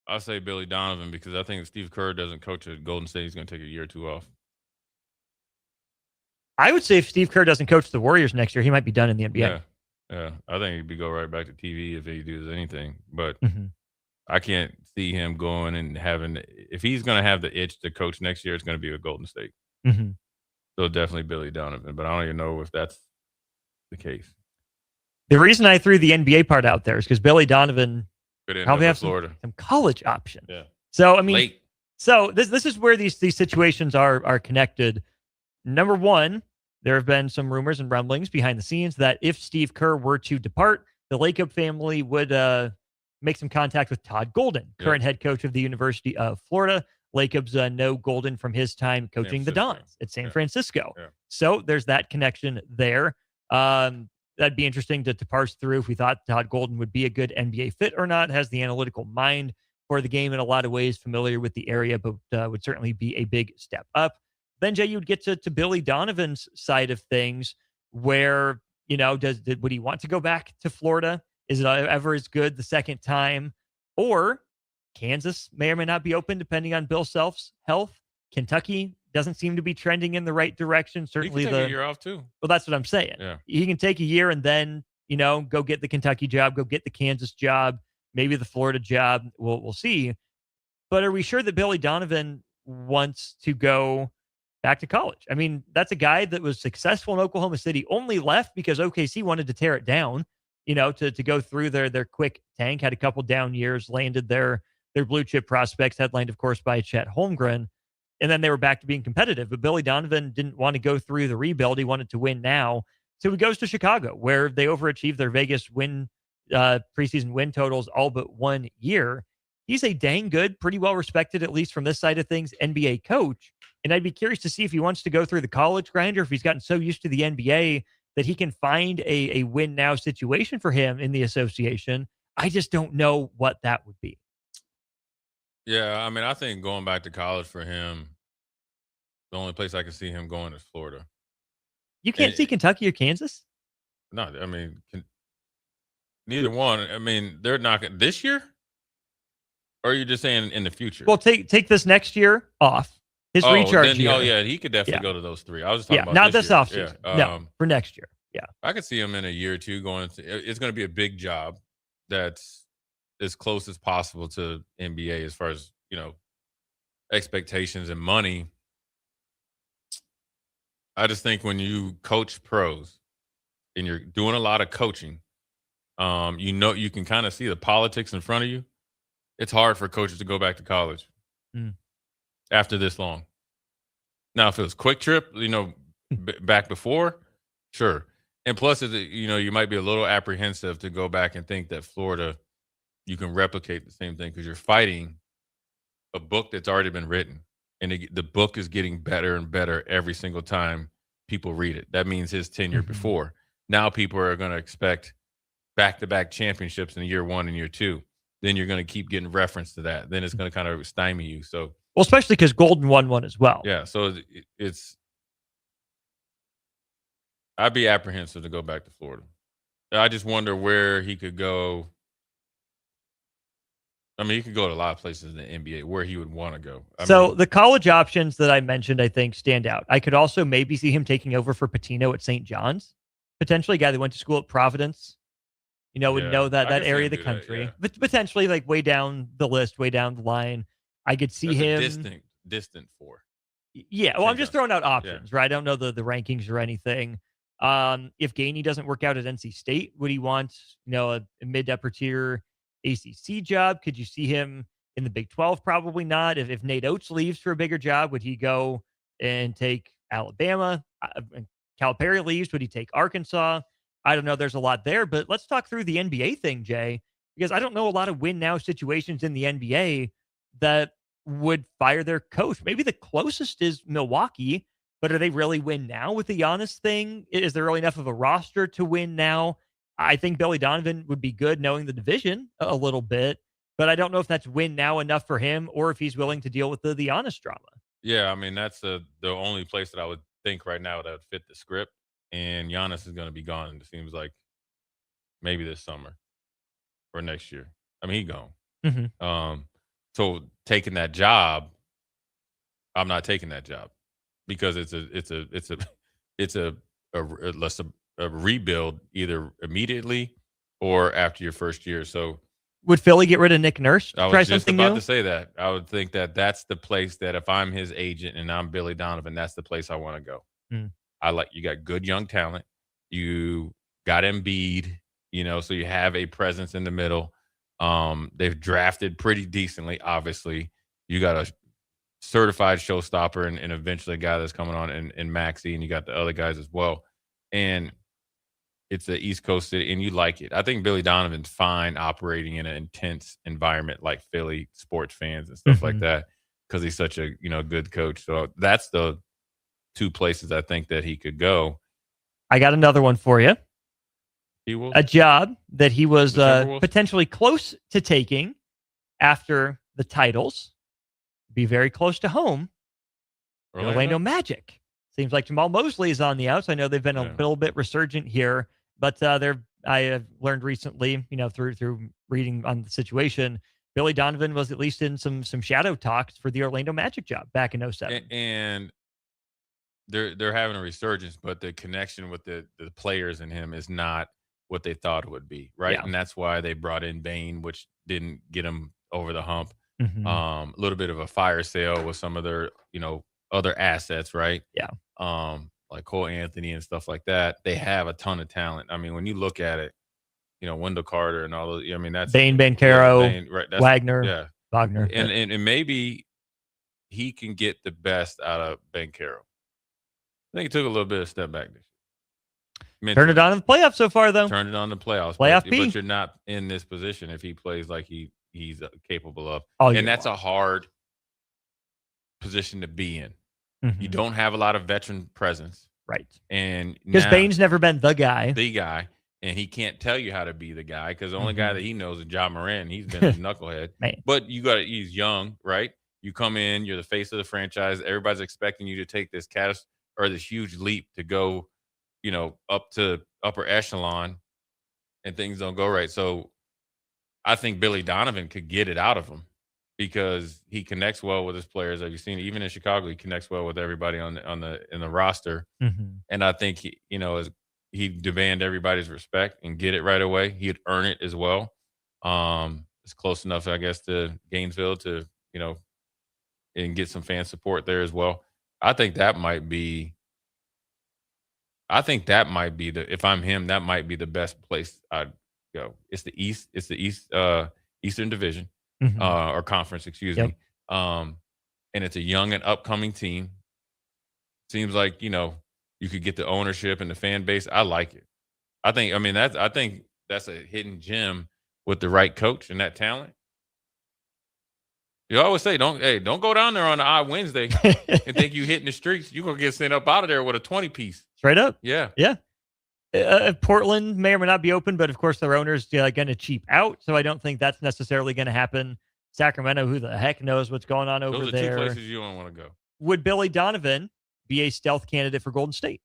I'll say Billy Donovan because I think if Steve Kerr doesn't coach at Golden State, he's going to take a year or two off. I would say if Steve Kerr doesn't coach the Warriors next year, he might be done in the NBA. Yeah. I think he'd go right back to TV if he does anything. But I can't see him going and having – if he's going to have the itch to coach next year, it's going to be with Golden State. So definitely Billy Donovan. But I don't even know if that's the case. The reason I threw the NBA part out there is because Billy Donovan – probably have some college options. Yeah. So I mean, so this is where these situations are connected. Number one, there have been some rumors and rumblings behind the scenes that if Steve Kerr were to depart, the Lacob family would make some contact with Todd Golden, current head coach of the University of Florida. Lacob's know Golden from his time coaching the Dons at San Francisco. So there's that connection there. That'd be interesting to parse through if we thought Todd Golden would be a good NBA fit or not. Has the analytical mind for the game in a lot of ways, familiar with the area, but would certainly be a big step up. Then, Jay, you'd get to Billy Donovan's side of things where, you know, would he want to go back to Florida? Is it ever as good the second time? Or Kansas may or may not be open depending on Bill Self's health. Kentucky doesn't seem to be trending in the right direction. Certainly He can take a year off too. Well, that's what I'm saying. Yeah. He can take a year and then, go get the Kentucky job, go get the Kansas job, maybe the Florida job. We'll see. But are we sure that Billy Donovan wants to go back to college? I mean, that's a guy that was successful in Oklahoma City, only left because OKC wanted to tear it down, to go through their quick tank, had a couple down years, landed their blue chip prospects, headlined, of course, by Chet Holmgren. And then they were back to being competitive. But Billy Donovan didn't want to go through the rebuild. He wanted to win now. So he goes to Chicago, where they overachieved their Vegas preseason win totals all but 1 year. He's a dang good, pretty well respected, at least from this side of things, NBA coach. And I'd be curious to see if he wants to go through the college grind or if he's gotten so used to the NBA that he can find a win now situation for him in the association. I just don't know what that would be. Yeah, I mean, I think going back to college for him, the only place I can see him going is Florida. You can't see Kentucky or Kansas? No, I mean, neither one. I mean, they're not going this year? Or are you just saying in the future? Well, take this next year off. His recharge year. Oh, yeah, he could definitely go to those three. I was just talking about not this year. offseason. No, for next year. Yeah. I could see him in a year or two going to, it's going to be a big job that's as close as possible to NBA as far as, expectations and money. I just think when you coach pros and you're doing a lot of coaching, you can kind of see the politics in front of you. It's hard for coaches to go back to college after this long. Now, if it was quick trip, back before, sure. And plus, you might be a little apprehensive to go back and think that Florida, you can replicate the same thing because you're fighting a book that's already been written. And the book is getting better and better every single time people read it. That means his tenure before. Now people are going to expect back-to-back championships in year one and year two. Then you're going to keep getting reference to that. Then it's going to kind of stymie you. So, well, especially because Golden won one as well. Yeah, so I'd be apprehensive to go back to Florida. I just wonder where he could go. I mean, he could go to a lot of places in the NBA where he would want to go. The college options that I mentioned, I think, stand out. I could also maybe see him taking over for Pitino at St. John's. Potentially a guy that went to school at Providence, would know that area of the country. But potentially like way down the list, way down the line. I could see That's him. Distant for. Yeah, well, I'm just throwing out options, right? I don't know the rankings or anything. If Gainey doesn't work out at NC State, would he want, a mid-upper tier ACC job? Could you see him in the Big 12? Probably not. If Nate Oates leaves for a bigger job, would he go and take Alabama? Calipari leaves, would he take Arkansas? I don't know. There's a lot there, but let's talk through the NBA thing, Jay, because I don't know a lot of win now situations in the NBA that would fire their coach. Maybe the closest is Milwaukee, but are they really win now with the Giannis thing? Is there really enough of a roster to win now? I think Billy Donovan would be good knowing the division a little bit, but I don't know if that's win now enough for him or if he's willing to deal with the Giannis drama. Yeah, I mean, that's the only place that I would think right now that would fit the script. And Giannis is going to be gone, it seems like, maybe this summer or next year. I mean, he's gone. Mm-hmm. So taking that job, I'm not taking that job because it's a rebuild either immediately or after your first year. So would Philly get rid of Nick Nurse? I was just about to say that. I would think that that's the place that if I'm his agent and I'm Billy Donovan, that's the place I want to go. You got good young talent. You got Embiid, so you have a presence in the middle. They've drafted pretty decently, obviously. You got a certified showstopper and eventually a guy that's coming on in Maxey, and you got the other guys as well. And it's the East Coast city, and you like it. I think Billy Donovan's fine operating in an intense environment like Philly sports fans and stuff like that because he's such a good coach. So that's the two places I think that he could go. I got another one for you. A job that he was potentially close to taking after the titles. Be very close to home. Orlando Magic. Seems like Jamal Mosley is on the outs. I know they've been a little bit resurgent here, but I have learned recently, through reading on the situation, Billy Donovan was at least in some shadow talks for the Orlando Magic job back in 2007. And they're having a resurgence, but the connection with the players and him is not what they thought it would be, right? Yeah. And that's why they brought in Bain, which didn't get him over the hump. Mhm. A little bit of a fire sale with some of their, other assets, right? Yeah. Like Cole Anthony and stuff like that. They have a ton of talent. I mean, when you look at it, Wendell Carter and all those. I mean, that's Bain, Bancaro, Bain, right? Wagner, yeah, Wagner. and maybe he can get the best out of Bancaro. I think he took a little bit of step back this year. Turned it on in the playoffs so far, though. Turned it on in the playoffs. Playoff P. But you're not in this position if he plays like he's capable of. All and that's a hard position to be in. Mhm. You don't have a lot of veteran presence. Right. And Because Bain's never been the guy. And he can't tell you how to be the guy because the only Mhm. guy that he knows is Ja Morant. He's been a knucklehead. Man. But he's young, right? You come in, you're the face of the franchise. Everybody's expecting you to take this this huge leap to go, up to upper echelon, and things don't go right. So I think Billy Donovan could get it out of him because he connects well with his players. Have you seen it? Even in Chicago, he connects well with everybody in the roster. Mhm. And I think he'd demand everybody's respect and get it right away. He'd earn it as well. It's close enough, I guess, to Gainesville to, and get some fan support there as well. I think that might be if I'm him, that might be the best place I'd go. It's the East. It's the Eastern Division Mhm. Or conference, excuse Yep. me. And it's a young and upcoming team. Seems like, you could get the ownership and the fan base. I like it. I think that's a hidden gem with the right coach and that talent. You always say, don't go down there on the odd Wednesday and think you hitting the streets. You're going to get sent up out of there with a 20-piece. Straight up. Yeah. Yeah. Portland may or may not be open, but of course their owner's going to cheap out. So I don't think that's necessarily going to happen. Sacramento, who the heck knows what's going on over Those are there. two places you don't want to go. Would Billy Donovan be a stealth candidate for Golden State?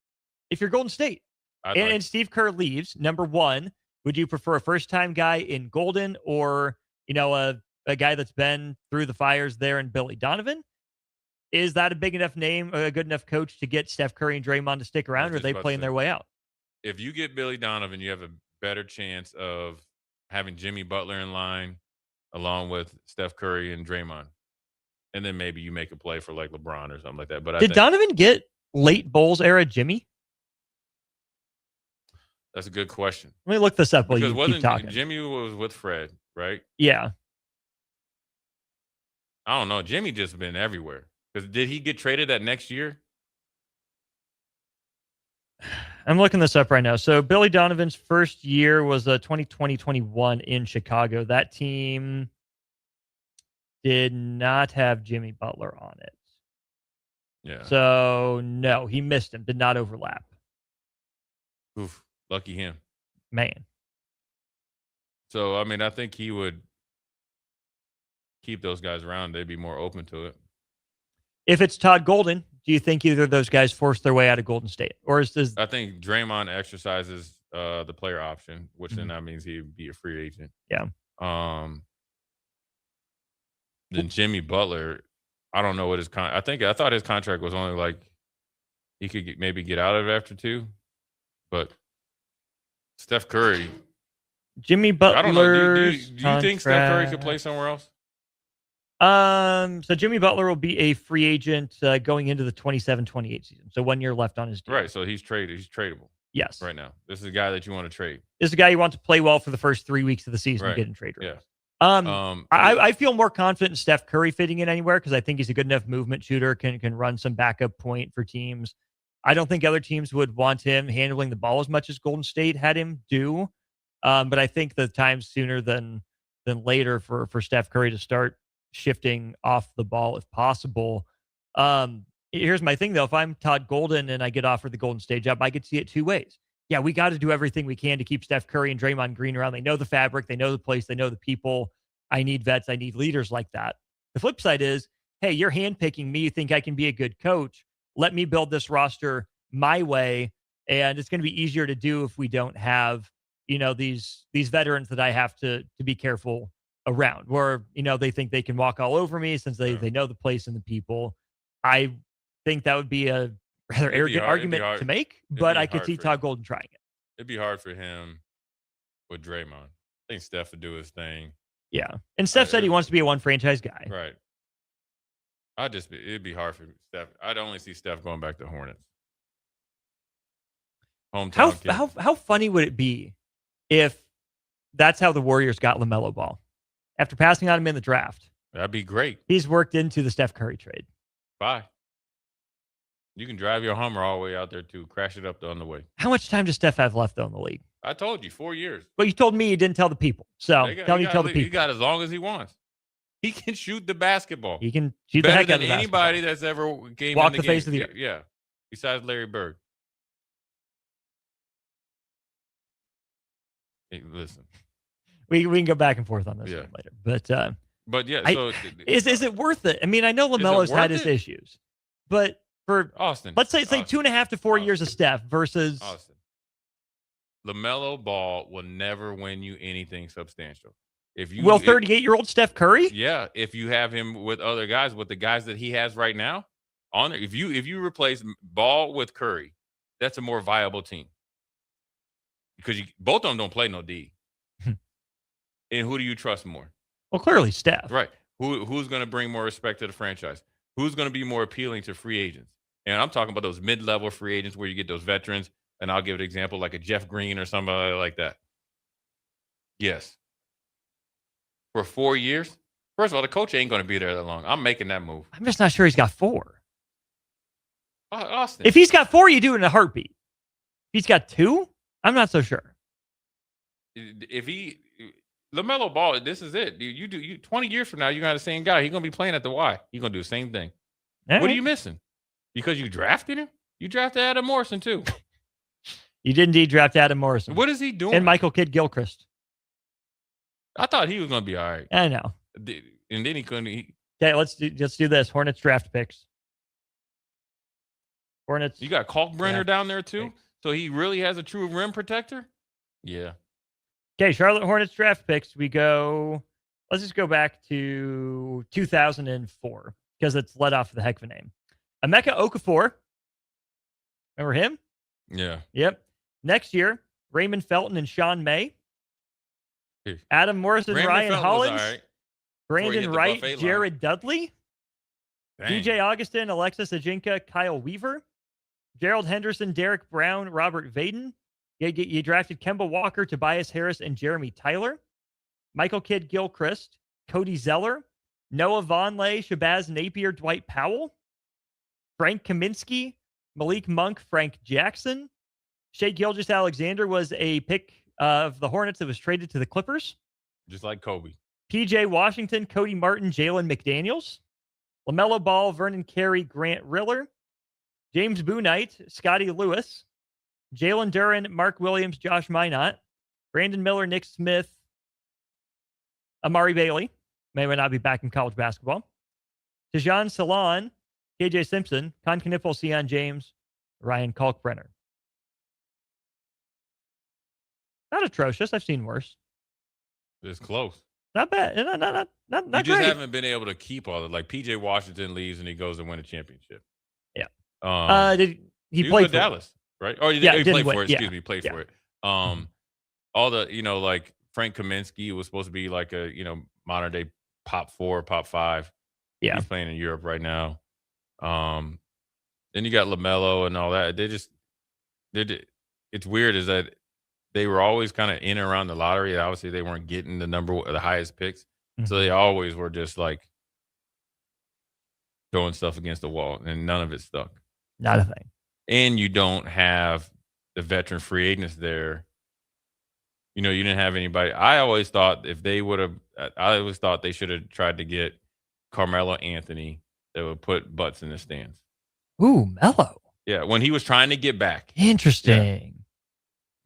If you're Golden State and Steve Kerr leaves, number one, would you prefer a first-time guy in Golden or, a guy that's been through the fires there in Billy Donovan? Is that a big enough name, a good enough coach to get Steph Curry and Draymond to stick around, or are they playing their way out? If you get Billy Donovan, you have a better chance of having Jimmy Butler in line along with Steph Curry and Draymond. And then maybe you make a play for like LeBron or something like that. But Did Donovan get late Bulls era Jimmy? That's a good question. Let me look this up while Because you keep talking. Jimmy was with Fred, right? Yeah. I don't know. Jimmy just been everywhere. Because did he get traded that next year? I'm looking this up right now. So Billy Donovan's first year was 2020-21 in Chicago. That team did not have Jimmy Butler on it. Yeah. So no, he missed him. Did not overlap. Oof. Lucky him. Man. So, I think he would keep those guys around. They'd be more open to it. If it's Todd Golden, do you think either of those guys force their way out of Golden State? Or I think Draymond exercises the player option, which then that means he'd be a free agent. Yeah. Then Jimmy Butler, I don't know what his I thought his contract was only like he could maybe get out of it after 2, but Steph Curry, Jimmy Butler. I don't know. Do you think Steph Curry could play somewhere else? So Jimmy Butler will be a free agent going into the 27-28 season. So 1 year left on his deal. Right. So he's traded. He's tradable. Yes. Right now. This is a guy that you want to trade. This is a guy you want to play well for the first 3 weeks of the season Right. and get in trade rates. Yeah. I feel more confident in Steph Curry fitting in anywhere because I think he's a good enough movement shooter, can run some backup point for teams. I don't think other teams would want him handling the ball as much as Golden State had him do. But I think the time's sooner than later for Steph Curry to start shifting off the ball if possible. Here's my thing, though. If I'm Todd Golden and I get offered the Golden State job, I could see it 2 ways. Yeah, we got to do everything we can to keep Steph Curry and Draymond Green around. They know the fabric. They know the place. They know the people. I need vets. I need leaders like that. The flip side is, hey, you're handpicking me. You think I can be a good coach. Let me build this roster my way. And it's going to be easier to do if we don't have, these veterans that I have to be careful around where, they think they can walk all over me since they know the place and the people. I think that would be a rather arrogant argument to make, but I could see Todd Golden trying it. It'd be hard for him with Draymond. I think Steph would do his thing. Yeah. And Steph said he wants to be a one franchise guy. Right. It'd be hard for Steph. I'd only see Steph going back to Hornets. Hometown How funny would it be if that's how the Warriors got LaMelo Ball? After passing on him in the draft. That'd be great. He's worked into the Steph Curry trade. Bye. You can drive your Hummer all the way out there too. Crash it up on the way. How much time does Steph have left though in the league? I told you 4 years. But you told me you didn't tell the people. So tell the people. He got as long as he wants. He can shoot the basketball. He can shoot better the heck out than of anybody that's ever came walk in the face of the earth. Yeah. Besides Larry Bird. Hey, listen. We can go back and forth on this one later. But yeah, so is it worth it? I mean, I know LaMelo's had his issues, but for Austin, let's say 2.5 to 4 years of Steph versus Austin. LaMelo Ball will never win you anything substantial. If you 38-year-old Steph Curry? Yeah, if you have him with other guys, with the guys that he has right now, if you replace Ball with Curry, that's a more viable team. Because both of them don't play no D. And who do you trust more? Well, clearly Steph. Right. Who's going to bring more respect to the franchise? Who's going to be more appealing to free agents? And I'm talking about those mid-level free agents where you get those veterans. And I'll give an example like a Jeff Green or somebody like that. Yes. For 4 years? First of all, the coach ain't going to be there that long. I'm making that move. I'm just not sure he's got 4. Austin. If he's got 4, you do it in a heartbeat. If he's got 2, I'm not so sure. If LaMelo Ball, this is it. You 20 years from now, you got the same guy. He's going to be playing at the Y. He's going to do the same thing. What are you missing? Because you drafted him? You drafted Adam Morrison, too. You did indeed draft Adam Morrison. What is he doing? And Michael Kidd-Gilchrist. I thought he was going to be all right. I know. And then he couldn't. Okay, let's do this. Hornets draft picks. Hornets. You got Kalkbrenner down there, too? So he really has a true rim protector? Yeah. Okay, Charlotte Hornets draft picks. Let's just go back to 2004 because it's led off with a heck of a name. Emeka Okafor. Remember him? Yeah. Yep. Next year, Raymond Felton and Sean May. Adam Morrison, Ryan Hollins. Right Brandon Wright, Jared Dudley. Dang. DJ Augustin, Alexis Ajinka, Kyle Weaver. Gerald Henderson, Derek Brown, Robert Vaden. You drafted Kemba Walker, Tobias Harris, and Jeremy Tyler. Michael Kidd-Gilchrist, Cody Zeller, Noah Vonleh, Shabazz Napier, Dwight Powell, Frank Kaminsky, Malik Monk, Frank Jackson. Shai Gilgeous-Alexander was a pick of the Hornets that was traded to the Clippers. Just like Kobe. PJ Washington, Cody Martin, Jalen McDaniels. LaMelo Ball, Vernon Carey, Grant Riller. James Bouknight, Scotty Lewis. Jalen Duren, Mark Williams, Josh Minot, Brandon Miller, Nick Smith, Amari Bailey, may or may not be back in college basketball, Tajon Salon, KJ Simpson, Con Kniffel, Sion James, Ryan Kalkbrenner. Not atrocious. I've seen worse. It's close. Not bad. Not you just great. haven't been able to keep all of it. Like PJ Washington leaves and he goes and win a championship. Yeah. He was played with for Dallas, right? Oh, he played for it. Excuse me, played for it. All the like Frank Kaminsky was supposed to be like a modern day pop 4, pop 5. Yeah, he's playing in Europe right now. Then you got LaMelo and all that. It's weird is that they were always kind of in and around the lottery. Obviously, they weren't getting the highest picks, so they always were just like throwing stuff against the wall, and none of it stuck. Not a thing. And you don't have the veteran free agents there. You didn't have anybody. I always thought they should have tried to get Carmelo Anthony that would put butts in the stands. Ooh, Melo. Yeah, when he was trying to get back. Interesting. Yeah.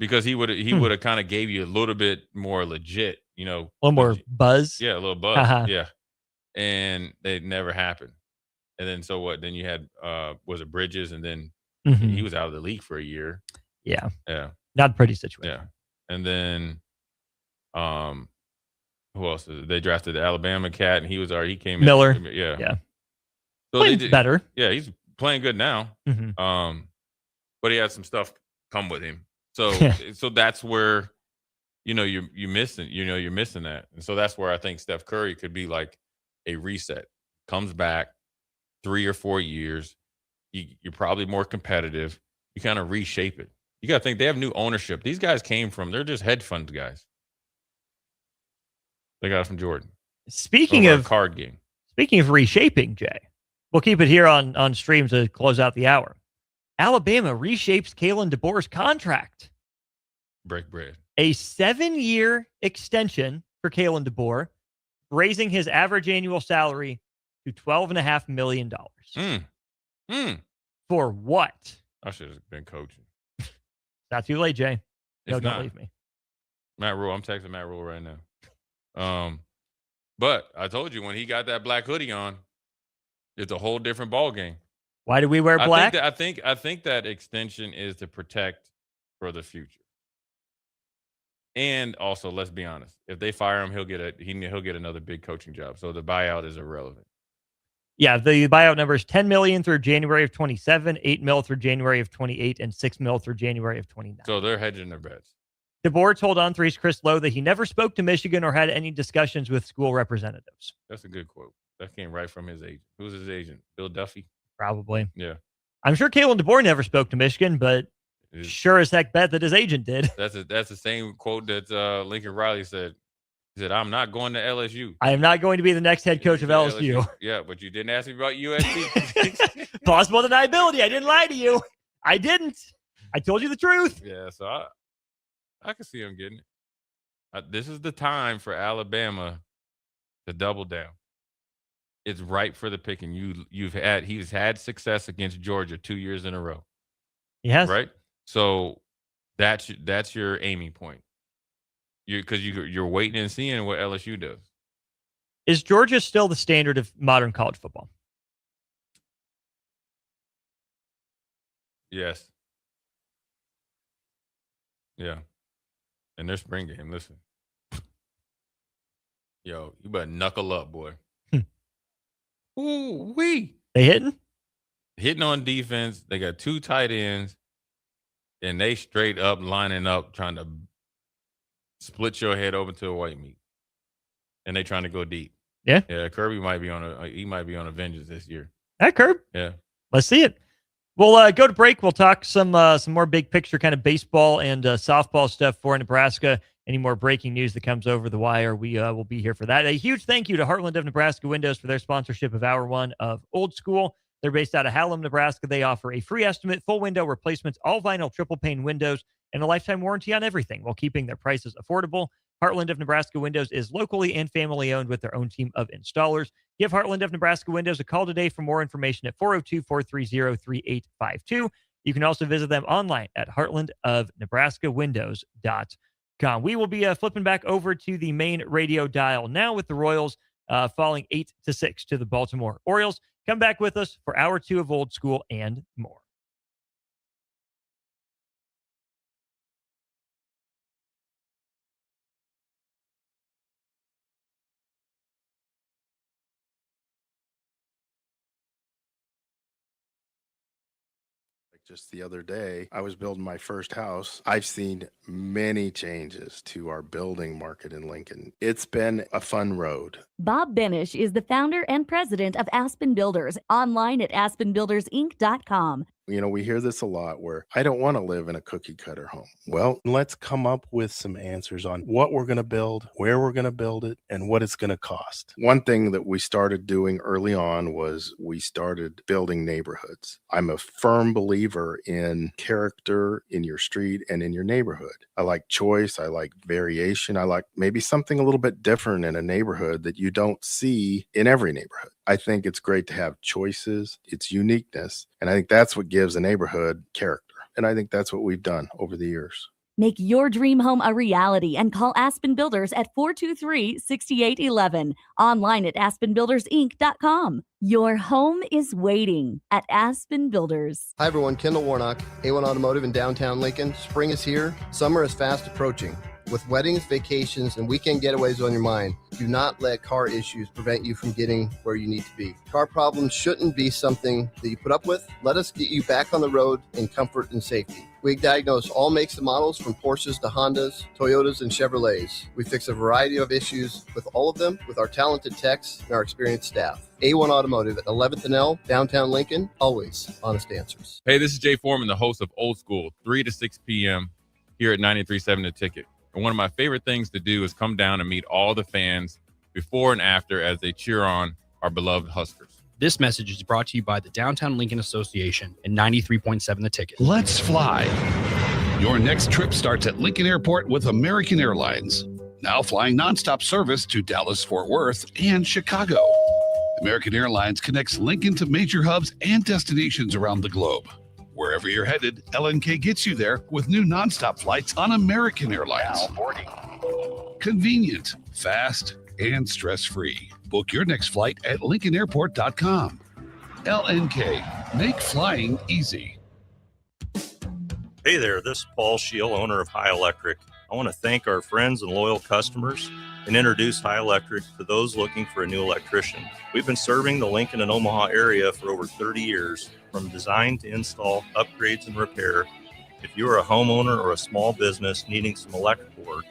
Because he would have kind of gave you a little bit more legit, a little more buzz. Yeah, a little buzz. Yeah. And it never happened. And then so what? Then you had was it Bridges, and then he was out of the league for a year. Yeah. Yeah. Not a pretty situation. Yeah. And then who else? They drafted the Alabama cat, and he came Miller. in. Yeah. Yeah. So Played better. Yeah, he's playing good now. Mm-hmm. But he had some stuff come with him. So so that's where, you're missing, you're missing that. And so that's where I think Steph Curry could be like a reset. Comes back 3 or 4 years. You're probably more competitive. You kind of reshape it. You got to think they have new ownership. These guys they're just hedge fund guys. They got it from Jordan. Speaking of card game. Speaking of reshaping, Jay, we'll keep it here on stream to close out the hour. Alabama reshapes Kalen DeBoer's contract. Break bread. A 7-year extension for Kalen DeBoer, raising his average annual salary to $12.5 million. For what? I should have been coaching. Not too late, Jay. No, It's don't not. leave me. Matt Rule. I'm texting Matt Rule right now. But I told you when he got that black hoodie on, it's a whole different ball game. Why do we wear black? I think that extension is to protect for the future. And also, let's be honest, if they fire him, he'll get another big coaching job. So the buyout is irrelevant. Yeah, the buyout number is $10 million through January of 27, $8 million through January of 28, and $6 million through January of 29. So they're hedging their bets. DeBoer told On3's Chris Lowe that he never spoke to Michigan or had any discussions with school representatives. That's a good quote. That came right from his agent. Who's his agent? Bill Duffy? Probably. Yeah. I'm sure Kalen DeBoer never spoke to Michigan, but sure as heck bet that his agent did. That's the same quote that Lincoln Riley said. He said, "I'm not going to LSU. I am not going to be the next head coach of LSU. Yeah, but you didn't ask me about USC. Plausible deniability. I didn't lie to you. I didn't. I told you the truth. Yeah, so I can see him getting it. This is the time for Alabama to double down. It's ripe for the picking. He's had success against Georgia 2 years in a row. He has. Right? So that's your aiming point. Because you're waiting and seeing what LSU does. Is Georgia still the standard of modern college football? Yes. Yeah. And their spring game, listen. Yo, you better knuckle up, boy. Ooh-wee. They hitting? Hitting on defense. They got 2 tight ends. And they straight up lining up trying to split your head open to a white meat. And they trying to go deep. Yeah. Yeah, Kirby might be on a vengeance this year. That Curb. Yeah. Let's see it. We'll go to break. We'll talk some more big picture kind of baseball and softball stuff for Nebraska. Any more breaking news that comes over the wire, we will be here for that. A huge thank you to Heartland of Nebraska Windows for their sponsorship of Hour 1 of Old School. They're based out of Hallam, Nebraska. They offer a free estimate, full window replacements, all vinyl triple pane windows, and a lifetime warranty on everything while keeping their prices affordable. Heartland of Nebraska Windows is locally and family owned with their own team of installers. Give Heartland of Nebraska Windows a call today for more information at 402-430-3852. You can also visit them online at heartlandofnebraskawindows.com. We will be flipping back over to the main radio dial now with the Royals falling 8-6 to the Baltimore Orioles. Come back with us for Hour 2 of Old School and more. Just the other day, I was building my first house. I've seen many changes to our building market in Lincoln. It's been a fun road. Bob Benish is the founder and president of Aspen Builders, online at aspenbuildersinc.com. You know, we hear this a lot where I don't want to live in a cookie cutter home. Well, let's come up with some answers on what we're going to build, where we're going to build it, and what it's going to cost. One thing that we started doing early on was we started building neighborhoods. I'm a firm believer in character in your street and in your neighborhood. I like choice. I like variation. I like maybe something a little bit different in a neighborhood that you don't see in every neighborhood. I think it's great to have choices, its uniqueness, and I think that's what gives a neighborhood character. And I think that's what we've done over the years. Make your dream home a reality and call Aspen Builders at 423-6811. Online at aspenbuildersinc.com. Your home is waiting at Aspen Builders. Hi everyone, Kendall Warnock, A1 Automotive in downtown Lincoln. Spring is here. Summer is fast approaching. With weddings, vacations, and weekend getaways on your mind, Do not let car issues prevent you from getting where you need to be. Car problems shouldn't be something that you put up with. Let us get you back on the road in comfort and safety. We diagnose all makes and models from Porsches to Hondas, Toyotas, and Chevrolets. We fix a variety of issues with all of them with our talented techs and our experienced staff. A1 Automotive at 11th and L, downtown Lincoln, always honest answers. Hey, this is Jay Foreman, the host of Old School, 3 to 6 p.m. here at 93.7 The Ticket. And one of my favorite things to do is come down and meet all the fans before and after as they cheer on our beloved Huskers. This message is brought to you by the Downtown Lincoln Association and 93.7 The Ticket. Let's fly. Your next trip starts at Lincoln Airport with American Airlines. Now flying nonstop service to Dallas, Fort Worth, and Chicago. American Airlines connects Lincoln to major hubs and destinations around the globe. Wherever you're headed, LNK gets you there with new nonstop flights on American Airlines. Now boarding. Convenient, fast, and stress-free. Book your next flight at LincolnAirport.com. LNK, make flying easy. Hey there, this is Paul Scheel, owner of High Electric. I want to thank our friends and loyal customers and introduce High Electric to those looking for a new electrician. We've been serving the Lincoln and Omaha area for over 30 years, from design to install, upgrades, and repair. If you're a homeowner or a small business needing some electrical work,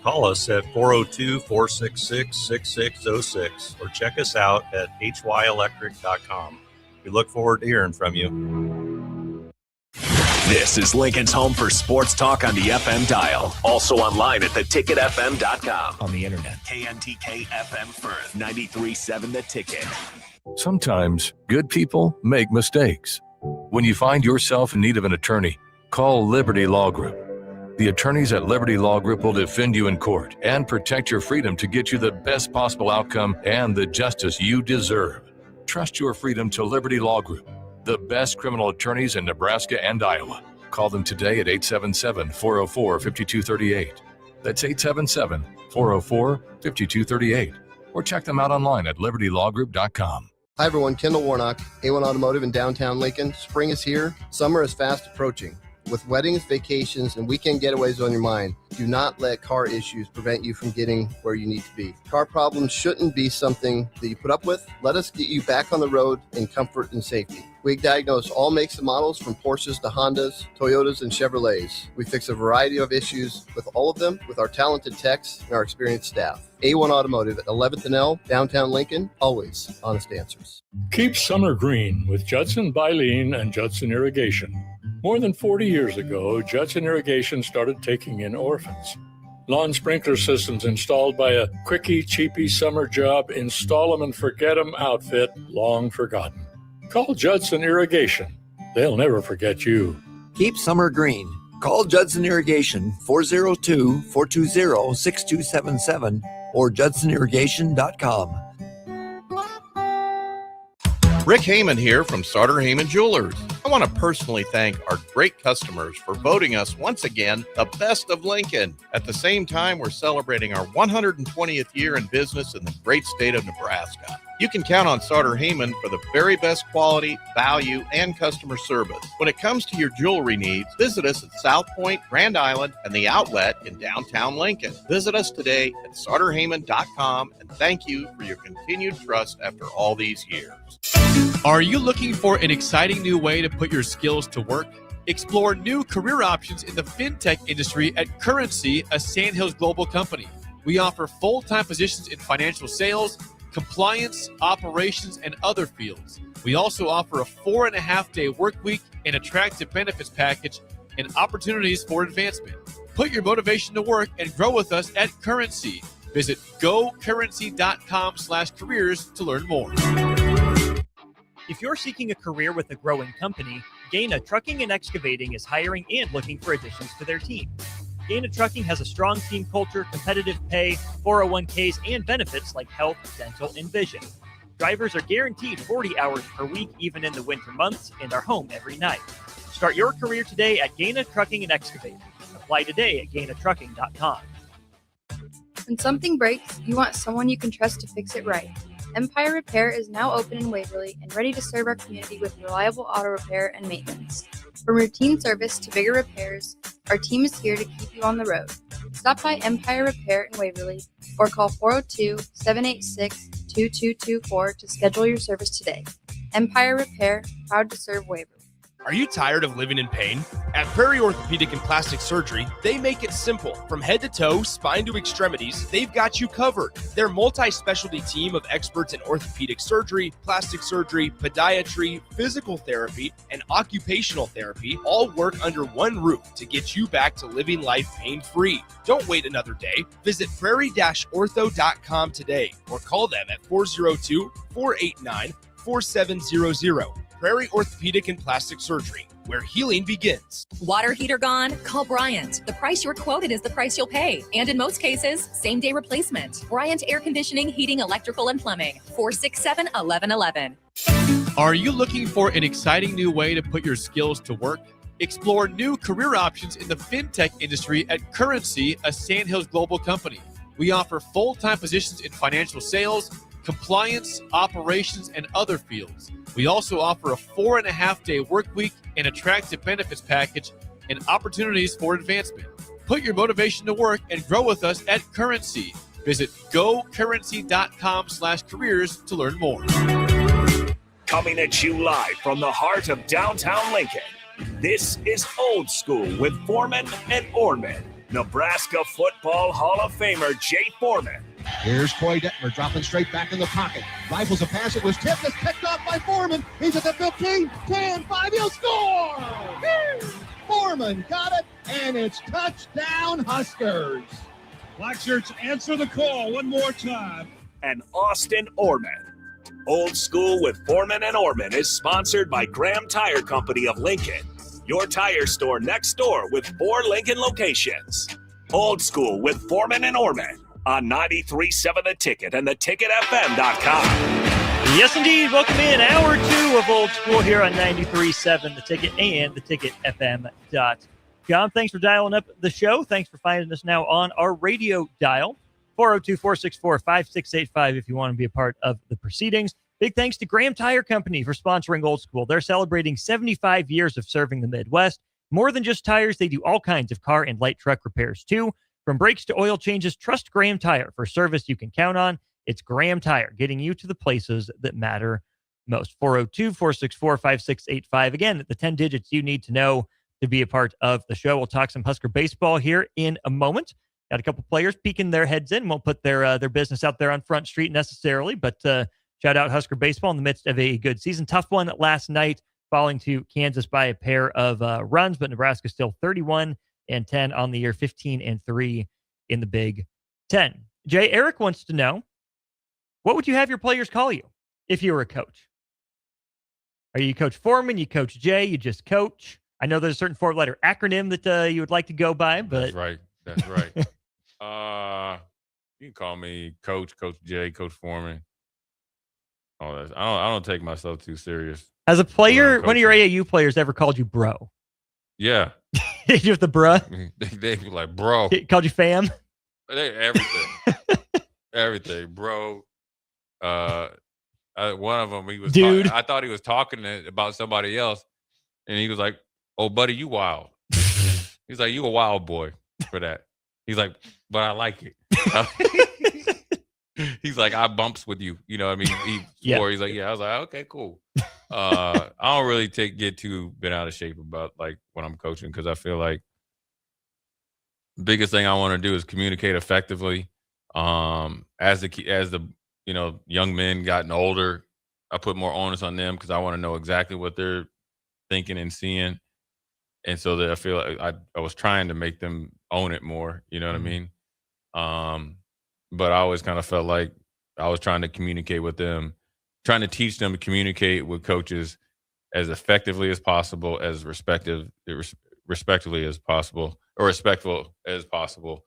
call us at 402-466-6606 or check us out at hyelectric.com. We look forward to hearing from you. This is Lincoln's home for sports talk on the FM dial. Also online at theticketfm.com. On the internet. KNTK FM Firth, 93.7 The Ticket. Sometimes good people make mistakes. When you find yourself in need of an attorney, call Liberty Law Group. The attorneys at Liberty Law Group will defend you in court and protect your freedom to get you the best possible outcome and the justice you deserve. Trust your freedom to Liberty Law Group, the best criminal attorneys in Nebraska and Iowa. Call them today at 877-404-5238. That's 877-404-5238. Or check them out online at libertylawgroup.com. Hi everyone, Kendall Warnock, A1 Automotive in downtown Lincoln. Spring is here. Summer is fast approaching. With weddings, vacations, and weekend getaways on your mind, do not let car issues prevent you from getting where you need to be. Car problems shouldn't be something that you put up with. Let us get you back on the road in comfort and safety. We diagnose all makes and models from Porsches to Hondas, Toyotas, and Chevrolets. We fix a variety of issues with all of them with our talented techs and our experienced staff. A1 Automotive at 11th and L, downtown Lincoln, always honest answers. Keep summer green with Judson Baleen and Judson Irrigation. More than 40 years ago, Judson Irrigation started taking in orphans. Lawn sprinkler systems installed by a quickie, cheapy summer job, install 'em and forget 'em outfit, long forgotten. Call Judson Irrigation. They'll never forget you. Keep summer green. Call Judson Irrigation 402-420-6277 or judsonirrigation.com. Rick Heyman here from Sartor Heyman Jewelers. I want to personally thank our great customers for voting us once again the best of Lincoln. At the same time, we're celebrating our 120th year in business in the great state of Nebraska. You can count on Sartor Heyman for the very best quality, value, and customer service. When it comes to your jewelry needs, visit us at South Point, Grand Island, and the Outlet in downtown Lincoln. Visit us today at sartorheyman.com, and thank you for your continued trust after all these years. Are you looking for an exciting new way to put your skills to work? Explore new career options in the fintech industry at Currency, a Sandhills global company. We offer full-time positions in financial sales, compliance, operations, and other fields. We also offer a 4.5-day work week, an attractive benefits package, and opportunities for advancement. Put your motivation to work and grow with us at Currency. Visit gocurrency.com/careers to learn more. If you're seeking a career with a growing company, Gaina Trucking and Excavating is hiring and looking for additions to their team. Gaina Trucking has a strong team culture, competitive pay, 401ks, and benefits like health, dental, and vision. Drivers are guaranteed 40 hours per week, even in the winter months, and are home every night. Start your career today at Gaina Trucking and Excavating. Apply today at gainatrucking.com. When something breaks, you want someone you can trust to fix it right. Empire Repair is now open in Waverly and ready to serve our community with reliable auto repair and maintenance. From routine service to bigger repairs, our team is here to keep you on the road. Stop by Empire Repair in Waverly or call 402-786-2224 to schedule your service today. Empire Repair, proud to serve Waverly. Are you tired of living in pain? At Prairie Orthopedic and Plastic Surgery, they make it simple. From head to toe, spine to extremities, they've got you covered. Their multi-specialty team of experts in orthopedic surgery, plastic surgery, podiatry, physical therapy, and occupational therapy all work under one roof to get you back to living life pain-free. Don't wait another day. Visit prairie-ortho.com today or call them at 402-489-4700. Prairie Orthopedic and Plastic Surgery, where healing begins. Water heater gone? Call Bryant. The price you're quoted is the price you'll pay. And in most cases, same-day replacement. Bryant Air Conditioning, Heating, Electrical, and Plumbing. 467-1111. Are you looking for an exciting new way to put your skills to work? Explore new career options in the fintech industry at Currency, a Sandhills global company. We offer full-time positions in financial sales, compliance, operations, and other fields. We also offer a 4.5-day work week, an attractive benefits package, and opportunities for advancement. Put your motivation to work and grow with us at Currency. Visit gocurrency.com/careers to learn more. Coming at you live from the heart of downtown Lincoln, this is Old School with Foreman and Orman. Nebraska Football Hall of Famer Jay Foreman. Here's Coy Detmer dropping straight back in the pocket. Rifles a pass. It was tipped. It's picked off by Foreman. He's at the 15, 10, 5. He'll score! Foreman got it, and it's touchdown Huskers. Black shirts, answer the call one more time. And Austin Orman. Old School with Foreman and Orman is sponsored by Graham Tire Company of Lincoln, your tire store next door with 4 Lincoln locations. Old School with Foreman and Orman on 93.7 The Ticket and theticketfm.com. Yes, indeed. Welcome in Hour 2 of Old School here on 93.7 The Ticket and theticketfm.com. Thanks for dialing up the show. Thanks for finding us now on our radio dial, 402-464-5685 if you want to be a part of the proceedings. Big thanks to Graham Tire Company for sponsoring Old School. They're celebrating 75 years of serving the Midwest. More than just tires, they do all kinds of car and light truck repairs too. From brakes to oil changes, trust Graham Tire for service you can count on. It's Graham Tire, getting you to the places that matter most. 402-464-5685. Again, the 10 digits you need to know to be a part of the show. We'll talk some Husker baseball here in a moment. Got a couple players peeking their heads in. Won't put their business out there on Front Street necessarily, but shout out Husker baseball in the midst of a good season. Tough one last night, falling to Kansas by a pair of runs, but Nebraska still 31-10 on the year, 15-3 in the Big Ten. Jay, Eric wants to know, what would you have your players call you if you were a coach? Are you Coach Foreman? You Coach Jay? You just coach? I know there's a certain 4-letter acronym that you would like to go by, but That's right. You can call me Coach Jay, Coach Foreman. All that. I don't take myself too serious. As a player, one of your AAU players ever called you bro? Yeah. You with the bruh? They be like, bro. Called you fam? Everything. Everything, bro. One of them, he was dude. I thought he was talking about somebody else, and he was like, "Oh, buddy, you wild." He's like, "You a wild boy for that." He's like, "But I like it." He's like, "I bumps with you." You know what I mean? He's like, "Yeah." I was like, "Okay, cool." I don't really get too bent out of shape about like when I'm coaching, because I feel like the biggest thing I want to do is communicate effectively. As the young men gotten older, I put more onus on them because I want to know exactly what they're thinking and seeing, and so that I feel like I was trying to make them own it more. You know what I mean? But I always kind of felt like I was trying to communicate with them, trying to teach them to communicate with coaches as effectively as possible, as respectfully as possible, or respectful as possible,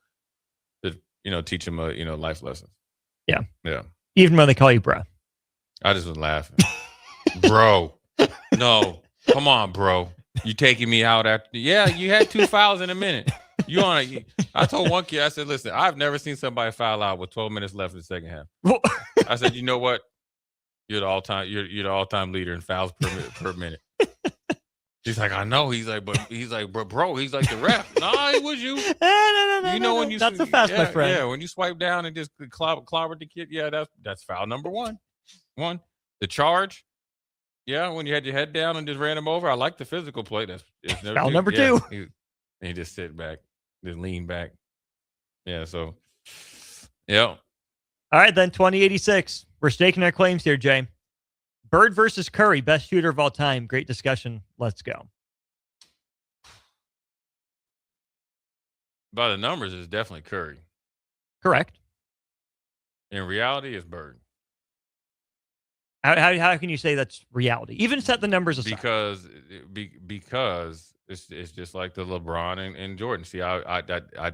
to teach them life lessons. Yeah. Even when they call you bro. I just was laughing. Bro. No. Come on, bro. You taking me out after? Yeah, you had 2 fouls in a minute. I told one kid, I said, listen, I've never seen somebody foul out with 12 minutes left in the second half. I said, you know what? You're the all-time leader in fouls per minute. He's like, I know. He's like, bro. He's like the ref. Nah, it was you. No, you know when you not so fast, my friend. Yeah, when you swipe down and just clobbered the kid. Yeah, that's foul number one. The charge. Yeah, when you had your head down and just ran him over. I like the physical play. That's foul number two. He just sit back, just lean back. Yeah. So, yeah. All right, then 2086. We're staking our claims here, Jay. Bird versus Curry, best shooter of all time. Great discussion. Let's go. By the numbers, it's definitely Curry. Correct. In reality, it's Bird. How can you say that's reality? Even set the numbers aside. Because it's just like the LeBron and Jordan. See, I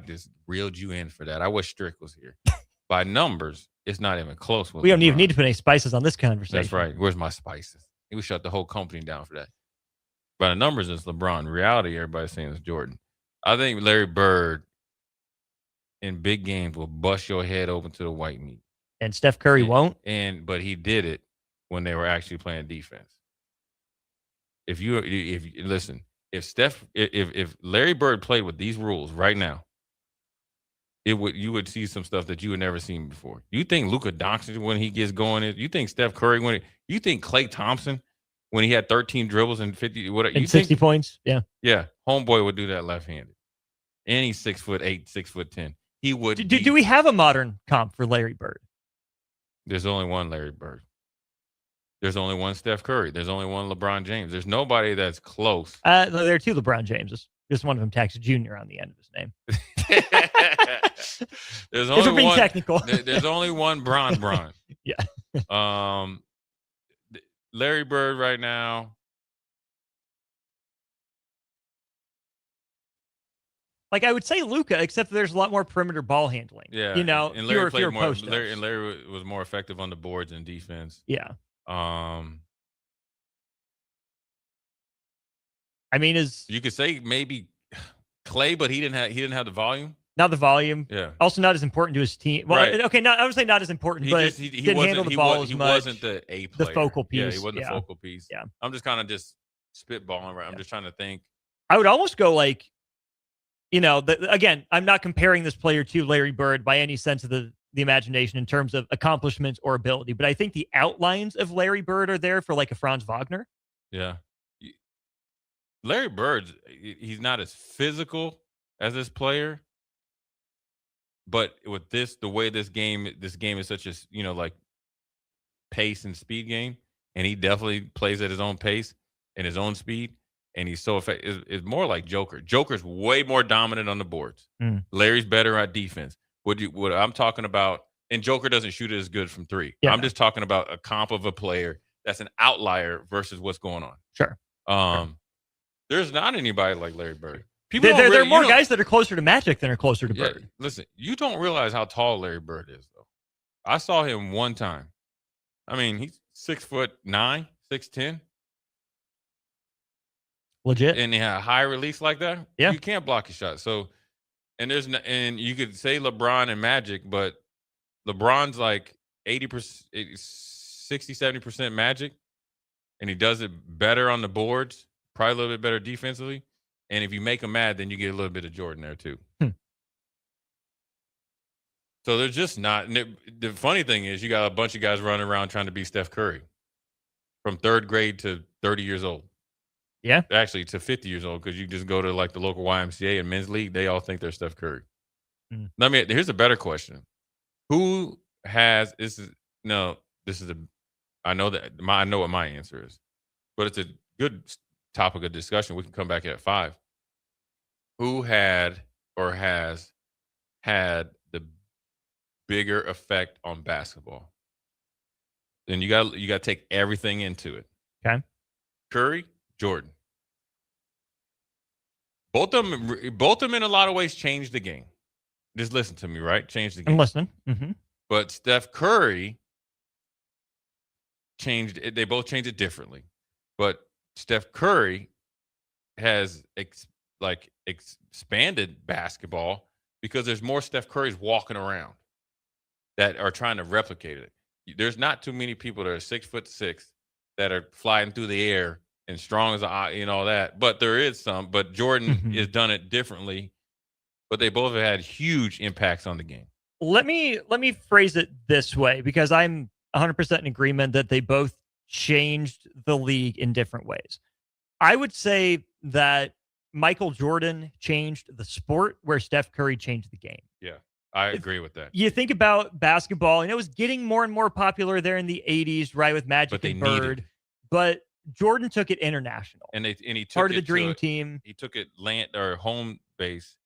just reeled you in for that. I wish Strick was here. By numbers, it's not even close. We don't even need to put any spices on this conversation. That's right. Where's my spices? He would shut the whole company down for that. By the numbers, it's LeBron. Reality, everybody's saying it's Jordan. I think Larry Bird in big games will bust your head open to the white meat. And Steph Curry won't? But he did it when they were actually playing defense. If Larry Bird played with these rules right now, you would see some stuff that you had never seen before. You think Luka Doncic when he gets going, you think Steph Curry you think Klay Thompson when he had 13 dribbles and 50 and 60 points? Yeah. Yeah. Homeboy would do that left-handed. And he's 6'8", 6'10". He would do we have a modern comp for Larry Bird? There's only one Larry Bird. There's only one Steph Curry. There's only one LeBron James. There's nobody that's close. There are two LeBron Jameses. Just one of them tacks Jr. on the end of his name. There's only if we're being one, technical. There's only one Bron. Yeah. Larry Bird right now. Like I would say Luka, except there's a lot more perimeter ball handling. Yeah. And Larry fewer post-ups. Larry was more effective on the boards and defense. Yeah. I mean, you could say maybe Klay, but he didn't have the volume. Not the volume. Yeah. Also, not as important to his team. Well, right. Okay, I would say not as important, but he didn't handle the ball as much. He wasn't the A player. The focal piece. Yeah, he wasn't the focal piece. Yeah. I'm just kind of just spitballing. Right. I'm just trying to think. I would almost go like, again, I'm not comparing this player to Larry Bird by any sense of the imagination in terms of accomplishments or ability, but I think the outlines of Larry Bird are there for like a Franz Wagner. Yeah. Larry Bird, he's not as physical as this player, but with the way this game is such a, like pace and speed game, and he definitely plays at his own pace and his own speed, and he's so effective. It's more like Joker. Joker's way more dominant on the boards. Larry's better at defense. What I'm talking about, and Joker doesn't shoot it as good from three. Yeah. I'm just talking about a comp of a player that's an outlier versus what's going on. Sure. There's not anybody like Larry Bird. There are more guys that are closer to Magic than are closer to Bird. Listen, you don't realize how tall Larry Bird is, though. I saw him one time. I mean, he's 6'9", 6'10". Legit. And he had a high release like that. Yeah. You can't block his shot. So, and you could say LeBron and Magic, but LeBron's like 80%, 60, 70% Magic, and he does it better on the boards, probably a little bit better defensively. And if you make him mad, then you get a little bit of Jordan there too. So there's just not. The funny thing is, you got a bunch of guys running around trying to be Steph Curry from 3rd grade to 30 years old. Yeah. Actually, to 50 years old, because you just go to like the local YMCA and men's league, they all think they're Steph Curry. Here's a better question. Who has I know what my answer is, but it's a good topic of discussion. We can come back at 5. Who had or has had the bigger effect on basketball? And you got to take everything into it. Okay. Curry, Jordan. Both of them in a lot of ways changed the game. Just listen to me, right? Changed the game. I'm listening. Mm-hmm. But Steph Curry changed it. They both changed it differently. But Steph Curry has expanded basketball because there's more Steph Currys walking around that are trying to replicate it. There's not too many people that are 6'6" that are flying through the air and strong as all that. But there is some. But Jordan has done it differently. But they both have had huge impacts on the game. Let me phrase it this way, because I'm 100% in agreement that they both changed the league in different ways. I would say that Michael Jordan changed the sport where Steph Curry changed the game. Yeah, I agree with that. You think about basketball, and it was getting more and more popular there in the 80s, right, with Magic and Bird. But Jordan took it international. And he took part of it the dream to team. He took it home base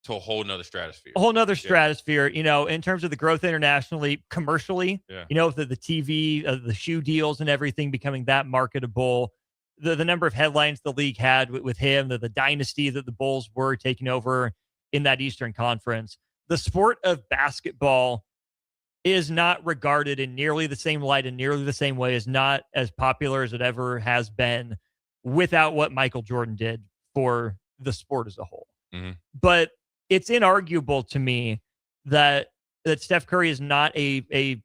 to a whole nother stratosphere. A whole nother stratosphere, in terms of the growth internationally, commercially, Yeah. The TV, the shoe deals and everything becoming that marketable. The number of headlines the league had with him, the dynasty that the Bulls were taking over in that Eastern Conference. The sport of basketball is not regarded in nearly the same light and nearly the same way, is not as popular as it ever has been without what Michael Jordan did for the sport as a whole. Mm-hmm. But it's inarguable to me that Steph Curry is not a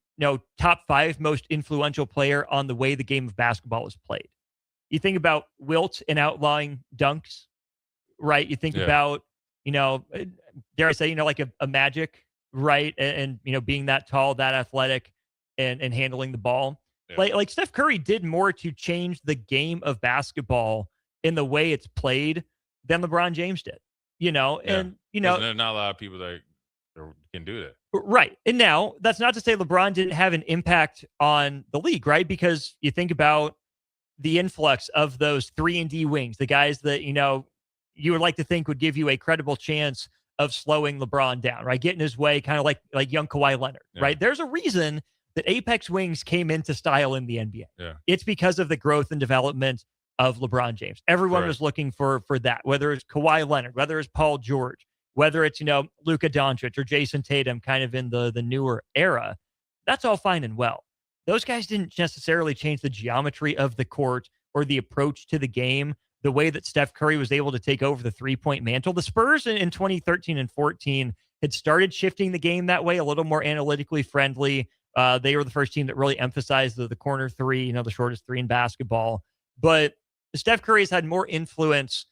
top 5 most influential player on the way the game of basketball is played. You think about wilt and outlawing dunks, right? You think about, dare I say, like a Magic, right? And being that tall, that athletic, and handling the ball. Yeah. Like Steph Curry did more to change the game of basketball in the way it's played than LeBron James did. And there's not a lot of people that can do that. Right. And now that's not to say LeBron didn't have an impact on the league, right? Because you think about the influx of those 3-and-D wings, the guys that, you would like to think would give you a credible chance of slowing LeBron down, right? Getting his way, kind of like young Kawhi Leonard, right? There's a reason that Apex wings came into style in the NBA. Yeah. It's because of the growth and development of LeBron James. Everyone was looking for that, whether it's Kawhi Leonard, whether it's Paul George, whether it's, Luka Doncic or Jason Tatum kind of in the newer era. That's all fine and well. Those guys didn't necessarily change the geometry of the court or the approach to the game the way that Steph Curry was able to take over the three-point mantle. The Spurs in 2013 and 14 had started shifting the game that way, a little more analytically friendly. They were the first team that really emphasized the corner three, the shortest three in basketball. But Steph Curry has had more influence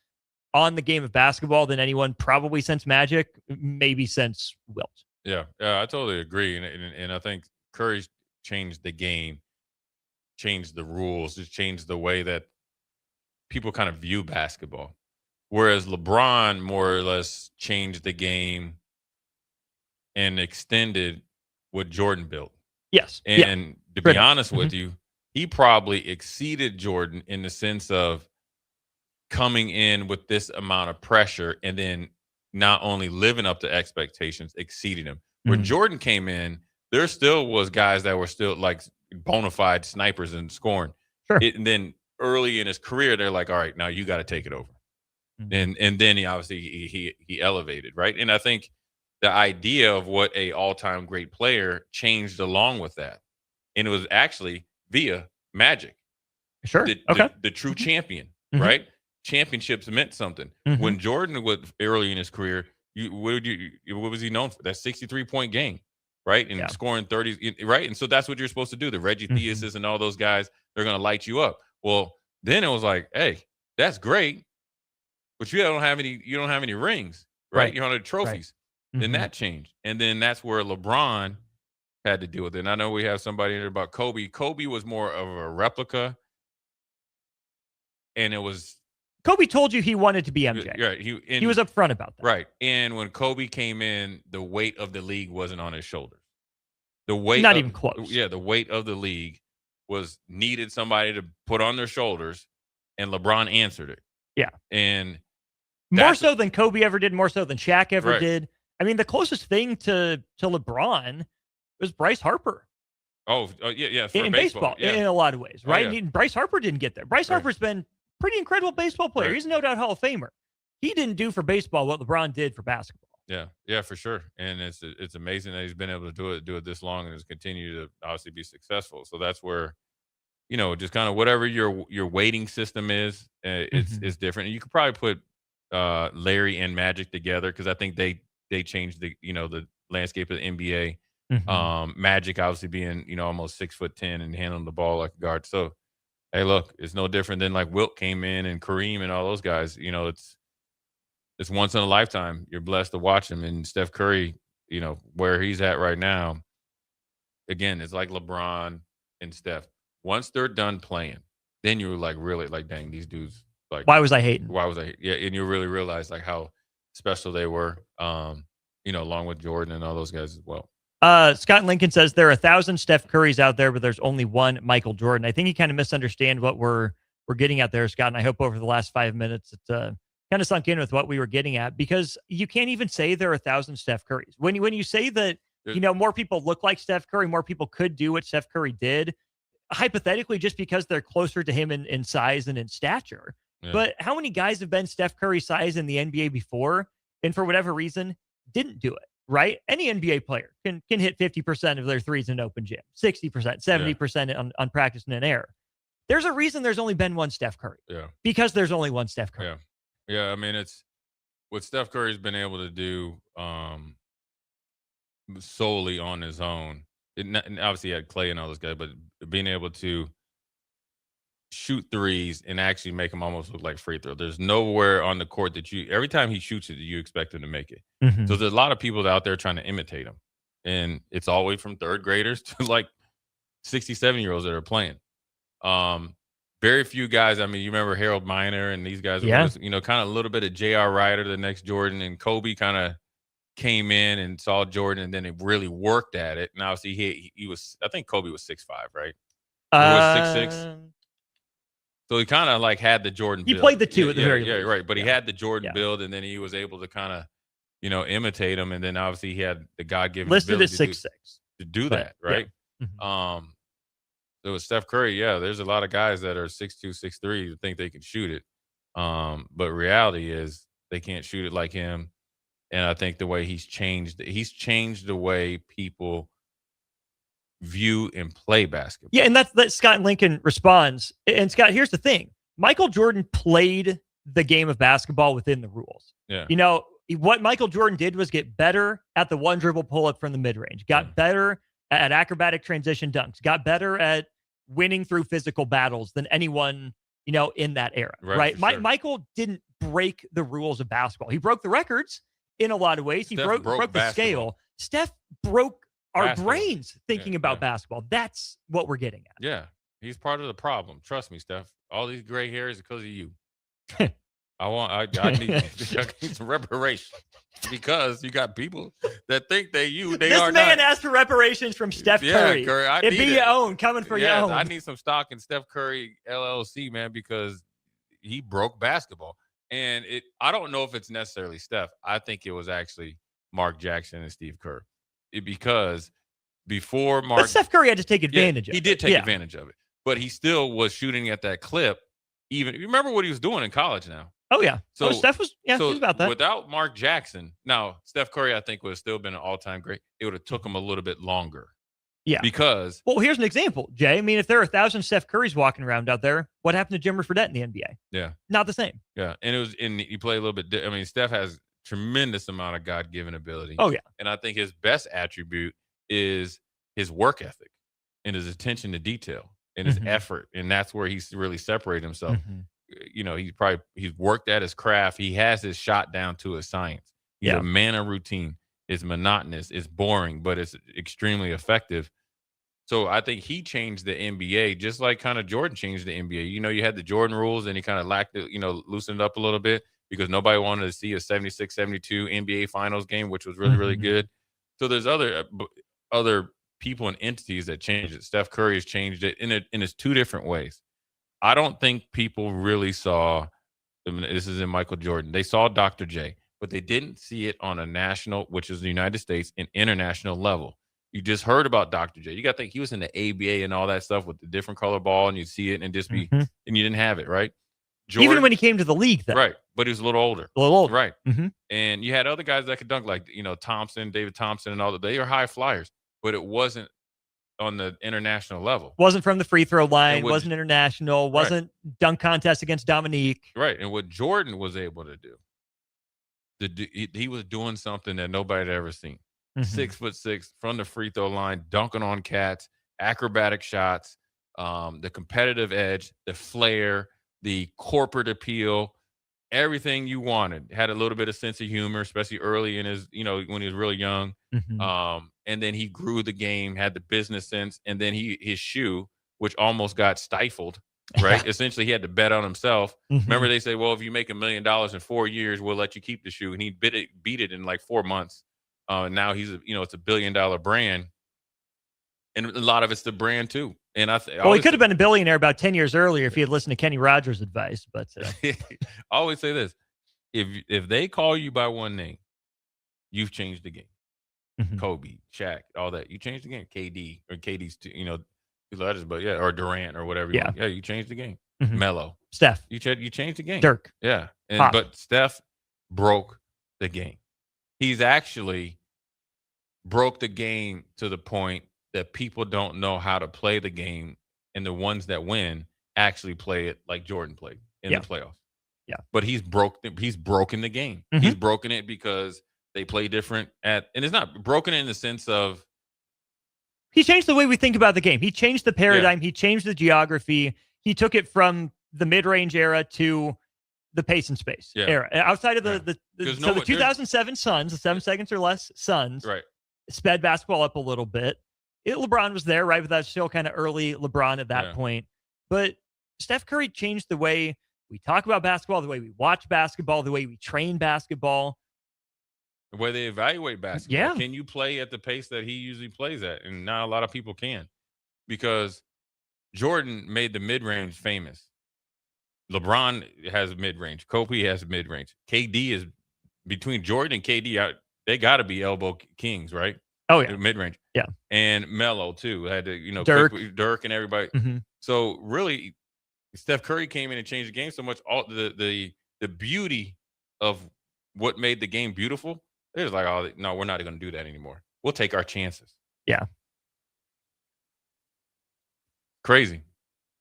on the game of basketball than anyone probably since Magic, maybe since Wilt. Yeah, I totally agree. And I think Curry changed the game, changed the rules, just changed the way that people kind of view basketball. Whereas LeBron more or less changed the game and extended what Jordan built. Yes. And to be honest with you, he probably exceeded Jordan in the sense of coming in with this amount of pressure and then not only living up to expectations, exceeding them. When Jordan came in, there still was guys that were still like bona fide snipers and scoring. Sure. And then early in his career, they're like, all right, now you got to take it over. And then he obviously he elevated, right? And I think the idea of what a all-time great player changed along with that. And it was actually via Magic. Sure. The true champion, right? Championships meant something. When Jordan was early in his career, what was he known for? That 63-point game, right? And scoring 30, right? And so that's what you're supposed to do. The Reggie Theuses and all those guys, they're going to light you up. Well, then it was like, hey, that's great, but you don't have any rings, right? You don't have any trophies. Right. Then that changed. And then that's where LeBron had to deal with it. And I know we have somebody here about Kobe. Kobe was more of a replica. And it was Kobe told you he wanted to be MJ. Right. He was upfront about that. Right. And when Kobe came in, the weight of the league wasn't on his shoulders. The weight Not even close. Yeah, the weight of the league was needed somebody to put on their shoulders, and LeBron answered it. Yeah. And more so than Kobe ever did, more so than Shaq ever did. I mean, the closest thing to LeBron was Bryce Harper. Oh, yeah. In baseball, in a lot of ways, right? Oh, yeah. Bryce Harper didn't get there. Bryce Harper's been pretty incredible baseball player. Right. He's no doubt Hall of Famer. He didn't do for baseball what LeBron did for basketball. Yeah, for sure. And it's amazing that he's been able to do it this long and has continued to obviously be successful. So that's where, just kind of whatever your weighting system is, it's different. And you could probably put Larry and Magic together because I think they changed the landscape of the NBA. Magic obviously being almost 6'10" and handling the ball like a guard. So hey, look, it's no different than like Wilt came in and Kareem and all those guys. You know, it's once in a lifetime. You're blessed to watch him. And Steph Curry, you know, where he's at right now, again, it's like LeBron and Steph. Once they're done playing, then you're like really like, dang, these dudes, like, why was I hating? Why was I? Yeah, and you really realize like how special they were. You know, along with Jordan and all those guys as well. Scott Lincoln says there are 1,000 Steph Currys out there, but there's only one Michael Jordan. I think you kind of misunderstand what we're getting at there, Scott. And I hope over the last 5 minutes it's kind of sunk in with what we were getting at, because you can't even say there are 1,000 Steph Currys. When you say that, you know, more people look like Steph Curry, more people could do what Steph Curry did, hypothetically, just because they're closer to him in size and in stature. Yeah. But how many guys have been Steph Curry size in the NBA before, and for whatever reason didn't do it? Right? Any NBA player can hit 50% of their threes in open gym, 60%, 70% on practice and in air. There's a reason there's only been one Steph Curry. Yeah. Because there's only one Steph Curry. Yeah. Yeah. I mean, it's what Steph Curry's been able to do solely on his own. And obviously he had Clay and all those guys, but being able to shoot threes and actually make them almost look like free throw. There's nowhere on the court that every time he shoots it, you expect him to make it. Mm-hmm. So there's a lot of people out there trying to imitate him. And it's all the way from third graders to like 67-year-olds that are playing. Very few guys. I mean, you remember Harold Miner and these guys, you know, kind of a little bit of J.R. Ryder, the next Jordan, and Kobe kind of came in and saw Jordan, and then it really worked at it. And obviously he was, I think Kobe was 6'5", right? Or was 6'6"? So he kind of like had the Jordan build. He played the two at the very least. Yeah, right. But he had the Jordan build, and then he was able to kind of, you know, imitate him. And then obviously he had the God-given listed ability at 6'6" to do that, right? Yeah. Mm-hmm. So with Steph Curry, there's a lot of guys that are 6'2", 6'3" who think they can shoot it. But reality is they can't shoot it like him. And I think the way he's changed the way people view and play basketball. Yeah, and that's Scott Lincoln responds. And Scott, here's the thing. Michael Jordan played the game of basketball within the rules. Yeah. You know, what Michael Jordan did was get better at the one dribble pull-up from the mid-range, got better at acrobatic transition dunks, got better at winning through physical battles than anyone, you know, in that era, right? Sure. Michael didn't break the rules of basketball. He broke the records in a lot of ways. He broke the scale. Steph broke our brains thinking about basketball. That's what we're getting at. Yeah. He's part of the problem. Trust me, Steph. All these gray hairs are because of you. I need some reparation, because you got people that think they are this man not. asked for reparations from Steph Curry. Curry, It'd be your own, coming for your own. I need some stock in Steph Curry LLC, man, because he broke basketball. And I don't know if it's necessarily Steph. I think it was actually Mark Jackson and Steve Kerr. Because before Mark, but Steph Curry had to take advantage of it. He did take advantage of it, but he still was shooting at that clip. Even you remember what he was doing in college now. Oh yeah. So Steph was he was about that. Without Mark Jackson, now Steph Curry, I think, would have still been an all-time great. It would have took him a little bit longer. Yeah. Because here's an example, Jay. I mean, if there are 1,000 Steph Currys walking around out there, what happened to Jimmer Fredette in the NBA? Yeah. Not the same. Yeah. And you play a little bit. I mean, Steph has tremendous amount of God-given ability. Oh yeah. And I think his best attribute is his work ethic and his attention to detail and his effort. And that's where he's really separated himself. Mm-hmm. You know, he's worked at his craft. He has his shot down to a science. He's a man of routine. It's monotonous. It's boring, but it's extremely effective. So I think he changed the NBA just like kind of Jordan changed the NBA. You know, you had the Jordan rules and he kind of lacked it, you know, loosened up a little bit because nobody wanted to see a 76-72 NBA Finals game, which was really, really good. So there's other people and entities that changed it. Steph Curry has changed it in its two different ways. I don't think people really saw, this is in Michael Jordan, they saw Dr. J, but they didn't see it on a national, which is the United States, and international level. You just heard about Dr. J. You got to think he was in the ABA and all that stuff with the different color ball, and you see it and just be, and you didn't have it, right? Jordan, even when he came to the league, though. Right, but he was a little older. Right. Mm-hmm. And you had other guys that could dunk, like, you know, David Thompson and all that. They are high flyers, but it wasn't on the international level. Wasn't from the free throw line, wasn't international, wasn't dunk contest against Dominique. Right. And what Jordan was able to do, he was doing something that nobody had ever seen. 6'6" from the free throw line, dunking on cats, acrobatic shots, the competitive edge, the flair, the corporate appeal, everything you wanted. Had a little bit of sense of humor, especially early in his, when he was really young. And then he grew the game, had the business sense, and then his shoe, which almost got stifled, right? Essentially, he had to bet on himself. Remember, they say, well, if you make $1 million in 4 years, we'll let you keep the shoe. And he beat it in like 4 months. Now he's, it's $1 billion brand. And a lot of it's the brand too. And he could have been a billionaire about 10 years earlier if he had listened to Kenny Rogers' advice. But I always say this: if they call you by one name, you've changed the game. Kobe, Shaq, all that. You changed the game. KD or KD's, two letters, but yeah, or Durant or whatever. You changed the game. Melo, Steph, you changed the game. Dirk, but Steph broke the game. He's actually broke the game to the point that people don't know how to play the game, and the ones that win actually play it like Jordan played in the playoffs. Yeah, but he's broken the game. He's broken it because they play different and it's not broken in the sense of he changed the way we think about the game. He changed the paradigm. He changed the geography. He took it from the mid-range era to the pace and space era. Outside of the 2007 Suns, the 7 seconds or less Suns, right, sped basketball up a little bit. LeBron was there, right? But that's still kind of early LeBron at that point. But Steph Curry changed the way we talk about basketball, the way we watch basketball, the way we train basketball. The way they evaluate basketball. Yeah. Can you play at the pace that he usually plays at? And not a lot of people can, because Jordan made the mid-range famous. LeBron has mid-range. Kobe has mid-range. KD is between Jordan and KD. They got to be elbow kings, right? Oh yeah, mid-range. Yeah, and Melo too had to Dirk and everybody. So really, Steph Curry came in and changed the game so much. All the beauty of what made the game beautiful. It was like, oh no, we're not going to do that anymore. We'll take our chances. Yeah, crazy.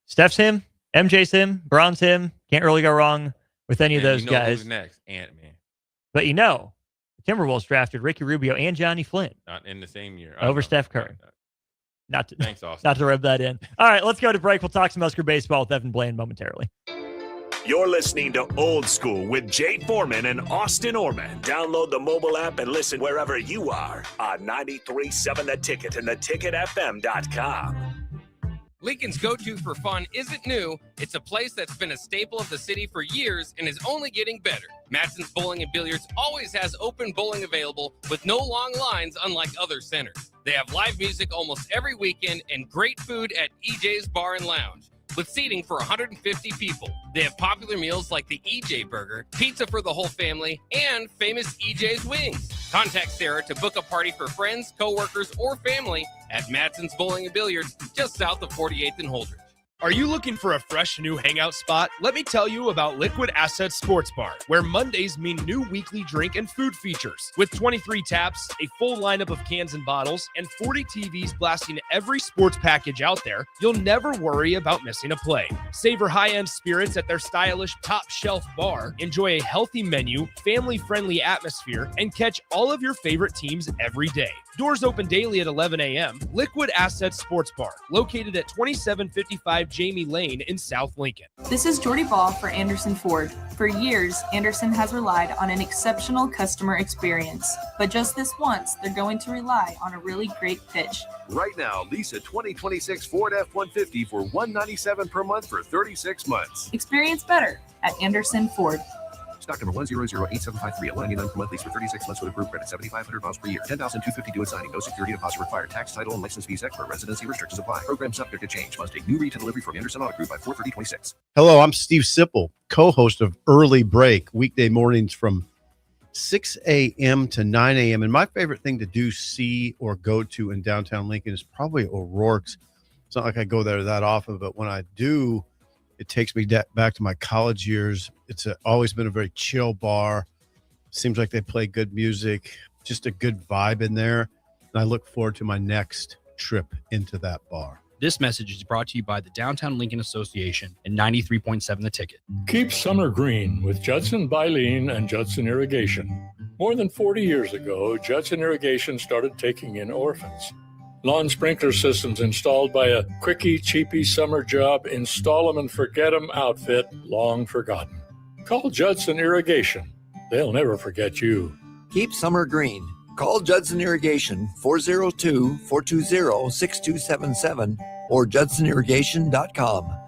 Steph's him, MJ's him, Bron's him. Can't really go wrong with any of those guys. Who's next? Ant-Man. But the Timberwolves drafted Ricky Rubio and Johnny Flynn. Not in the same year. Over Steph Curry. Thanks, Austin. Not to rub that in. All right, let's go to break. We'll talk some Husker baseball with Evan Bland momentarily. You're listening to Old School with Jay Foreman and Austin Orman. Download the mobile app and listen wherever you are on 93.7 The Ticket and theticketfm.com. Lincoln's go-to for fun isn't new. It's a place that's been a staple of the city for years and is only getting better. Matson's Bowling and Billiards always has open bowling available with no long lines, unlike other centers. They have live music almost every weekend and great food at EJ's Bar and Lounge, with seating for 150 people. They have popular meals like the EJ Burger, pizza for the whole family, and famous EJ's Wings. Contact Sarah to book a party for friends, coworkers, or family at Matson's Bowling and Billiards, just south of 48th and Holdridge. Are you looking for a fresh new hangout spot? Let me tell you about Liquid Assets Sports Bar, where Mondays mean new weekly drink and food features. With 23 taps, a full lineup of cans and bottles, and 40 TVs blasting every sports package out there, you'll never worry about missing a play. Savor high-end spirits at their stylish top-shelf bar, enjoy a healthy menu, family-friendly atmosphere, and catch all of your favorite teams every day. Doors open daily at 11 a.m. Liquid Assets Sports Bar, located at 2755 Jamie Lane in South Lincoln. This is Jordy Ball for Anderson Ford. For years, Anderson has relied on an exceptional customer experience. But just this once, they're going to rely on a really great pitch. Right now, lease a 2026 Ford F-150 for $197 per month for 36 months. Experience better at Anderson Ford. Stock number 1008753 at $199 per month, lease for 36 months with approved credit, 7,500 miles per year, $10,250 due at signing, no security deposit required, tax, title, and license fees extra, residency restrictions apply. Program subject to change. Must take new retail delivery from Anderson Auto Group by 4/30/26. Hello, I'm Steve Sipple, co-host of Early Break, weekday mornings from 6 a.m. to 9 a.m. And my favorite thing to do, see, or go to in downtown Lincoln is probably O'Rourke's. It's not like I go there that often, but when I do, it takes me back to my college years. It's always been a very chill bar. Seems like they play good music, just a good vibe in there. And I look forward to my next trip into that bar. This message is brought to you by the Downtown Lincoln Association and 93.7 The Ticket. Keep summer green with Judson Baleen and Judson Irrigation. More than 40 years ago, Judson Irrigation started taking in orphans. Lawn sprinkler systems installed by a quickie, cheapy summer job, install 'em and forget 'em outfit, long forgotten. Call Judson Irrigation. They'll never forget you. Keep summer green. Call Judson Irrigation 402-420-6277 or judsonirrigation.com.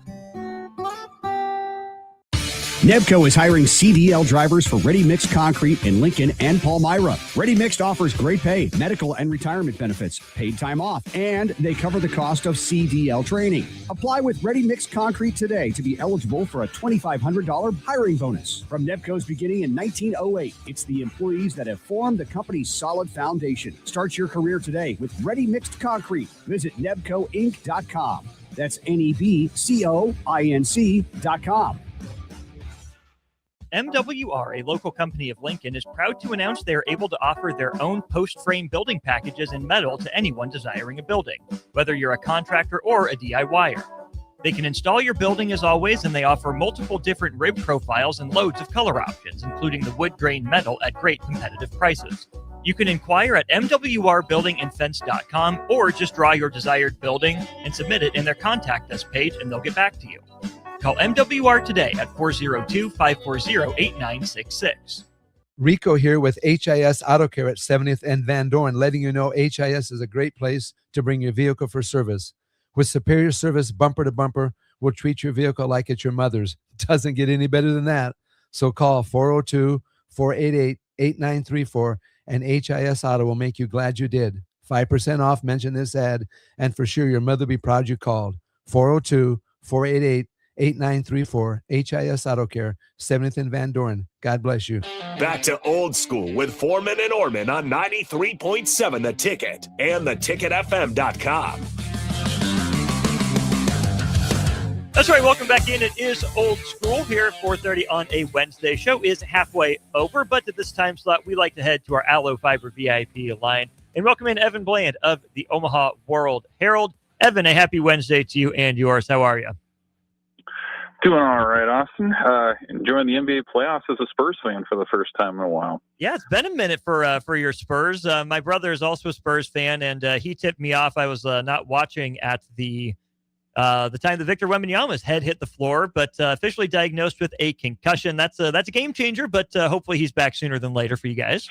Nebco is hiring CDL drivers for Ready Mixed Concrete in Lincoln and Palmyra. Ready Mixed offers great pay, medical and retirement benefits, paid time off, and they cover the cost of CDL training. Apply with Ready Mixed Concrete today to be eligible for a $2,500 hiring bonus. From Nebco's beginning in 1908, it's the employees that have formed the company's solid foundation. Start your career today with Ready Mixed Concrete. Visit nebcoinc.com. That's NEBCOINC.com. MWR, a local company of Lincoln, is proud to announce they are able to offer their own post-frame building packages in metal to anyone desiring a building, whether you're a contractor or a DIYer. They can install your building as always, and they offer multiple different rib profiles and loads of color options, including the wood grain metal at great competitive prices. You can inquire at mwrbuildingandfence.com or just draw your desired building and submit it in their contact us page, and they'll get back to you. Call MWR today at 402-540-8966. Rico here with HIS Auto Care at 70th and Van Dorn, letting you know HIS is a great place to bring your vehicle for service. With superior service bumper to bumper, we'll treat your vehicle like it's your mother's. It doesn't get any better than that. So call 402-488-8934 and HIS Auto will make you glad you did. 5% off, mention this ad, and for sure your mother will be proud you called. 402-488-8934, HIS Auto Care, 70th and Van Dorn. God bless you. Back to Old School with Foreman and Orman on 93.7 The Ticket and theticketfm.com. That's right. Welcome back in. It is Old School here at 4:30 on a Wednesday. Show is halfway over, but at this time slot, we like to head to our Aloe Fiber VIP line and welcome in Evan Bland of the Omaha World Herald. Evan, a happy Wednesday to you and yours. How are you? Doing all right, Austin. Enjoying the NBA playoffs as a Spurs fan for the first time in a while. Yeah, it's been a minute for your Spurs. My brother is also a Spurs fan, and he tipped me off. I was not watching at the time that Victor Wembanyama's head hit the floor, but officially diagnosed with a concussion. That's a game changer, but hopefully he's back sooner than later for you guys.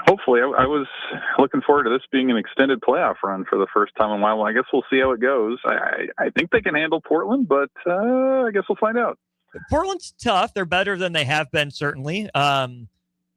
Hopefully. I was looking forward to this being an extended playoff run for the first time in a while. I guess we'll see how it goes. I think they can handle Portland, but I guess we'll find out. Portland's tough. They're better than they have been, certainly.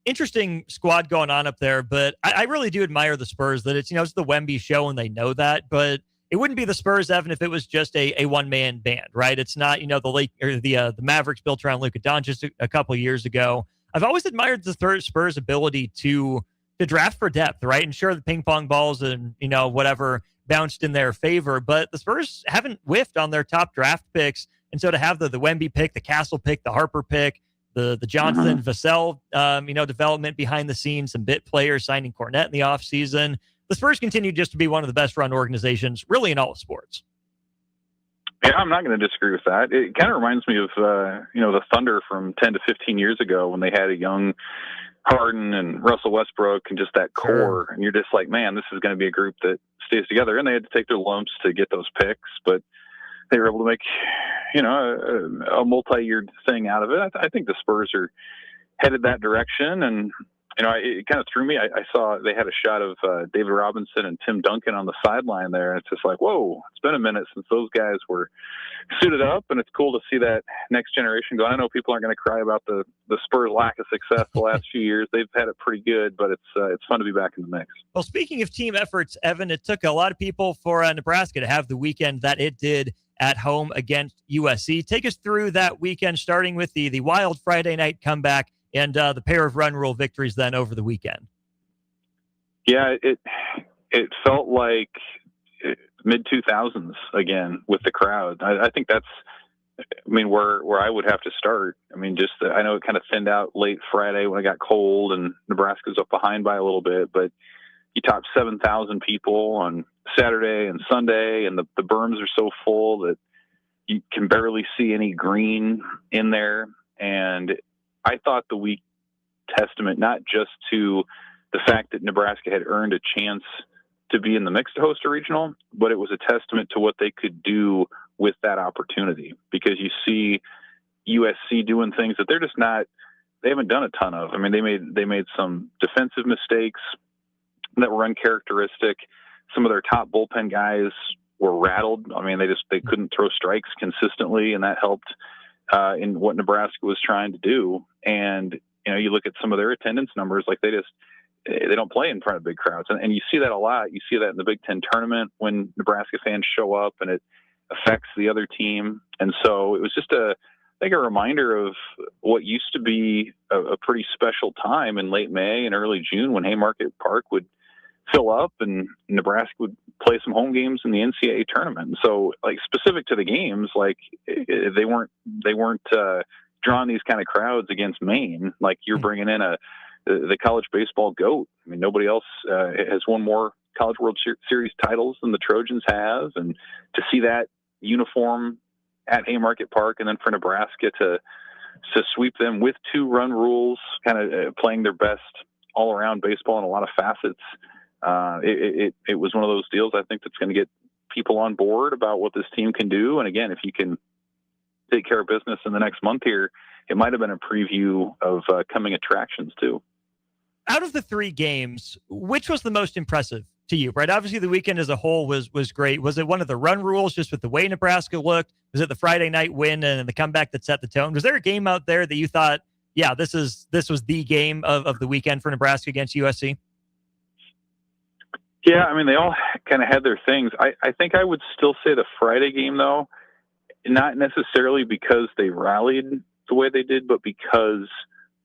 Interesting squad going on up there, but I really do admire the Spurs that it's the Wemby show and they know that, but it wouldn't be the Spurs, Evan, if it was just a one-man band, right? It's not, the Mavericks built around Luka Doncic a couple of years ago. I've always admired the Spurs' ability to draft for depth, right? And sure, the ping pong balls and, whatever bounced in their favor, but the Spurs haven't whiffed on their top draft picks. And so to have the Wemby pick, the Castle pick, the Harper pick, the Jonathan Vassell, development behind the scenes, some bit players signing Cornette in the offseason, the Spurs continue just to be one of the best run organizations really in all of sports. Yeah, I'm not going to disagree with that. It kind of reminds me of, the Thunder from 10 to 15 years ago when they had a young Harden and Russell Westbrook and just that core. And you're just like, man, this is going to be a group that stays together. And they had to take their lumps to get those picks, but they were able to make, a multi-year thing out of it. I think the Spurs are headed that direction. And, it kind of threw me. I saw they had a shot of David Robinson and Tim Duncan on the sideline there. It's just like, whoa, it's been a minute since those guys were suited up, and it's cool to see that next generation go. I know people aren't going to cry about the Spurs' lack of success the last few years. They've had it pretty good, but it's fun to be back in the mix. Well, speaking of team efforts, Evan, it took a lot of people for Nebraska to have the weekend that it did at home against USC. Take us through that weekend, starting with the wild Friday night comeback and the pair of run rule victories then over the weekend. Yeah, it felt like mid-2000s again with the crowd. I think that's, where I would have to start. I know it kind of thinned out late Friday when it got cold and Nebraska's up behind by a little bit, but you topped 7,000 people on Saturday and Sunday, and the berms are so full that you can barely see any green in there. And I thought the week testament, not just to the fact that Nebraska had earned a chance to be in the mix to host a regional, but it was a testament to what they could do with that opportunity, because you see USC doing things that they're just not, they haven't done a ton of. I mean, they made some defensive mistakes that were uncharacteristic. Some of their top bullpen guys were rattled. I mean, they couldn't throw strikes consistently, and that helped in what Nebraska was trying to do. And, you look at some of their attendance numbers, like they don't play in front of big crowds. And you see that a lot. You see that in the Big Ten tournament when Nebraska fans show up and it affects the other team. And so it was just a reminder of what used to be a pretty special time in late May and early June when Haymarket Park would fill up and Nebraska would play some home games in the NCAA tournament. And so, like, specific to the games, like they weren't drawing these kind of crowds against Maine. Like, you're bringing in the college baseball GOAT. I mean, nobody else has won more College World Series titles than the Trojans have, and to see that uniform at Haymarket Park, and then for Nebraska to sweep them with 2-run rules, kind of playing their best all-around baseball in a lot of facets. It was one of those deals, I think, that's going to get people on board about what this team can do. And again, if you can take care of business in the next month here, it might have been a preview of coming attractions too. Out of the 3 games, which was the most impressive to you, right? Obviously, the weekend as a whole was great. Was it one of the run rules, just with the way Nebraska looked? Was it the Friday night win and the comeback that set the tone? Was there a game out there that you thought, yeah, this was the game of the weekend for Nebraska against USC? Yeah, I mean, they all kind of had their things. I think I would still say the Friday game, though, not necessarily because they rallied the way they did, but because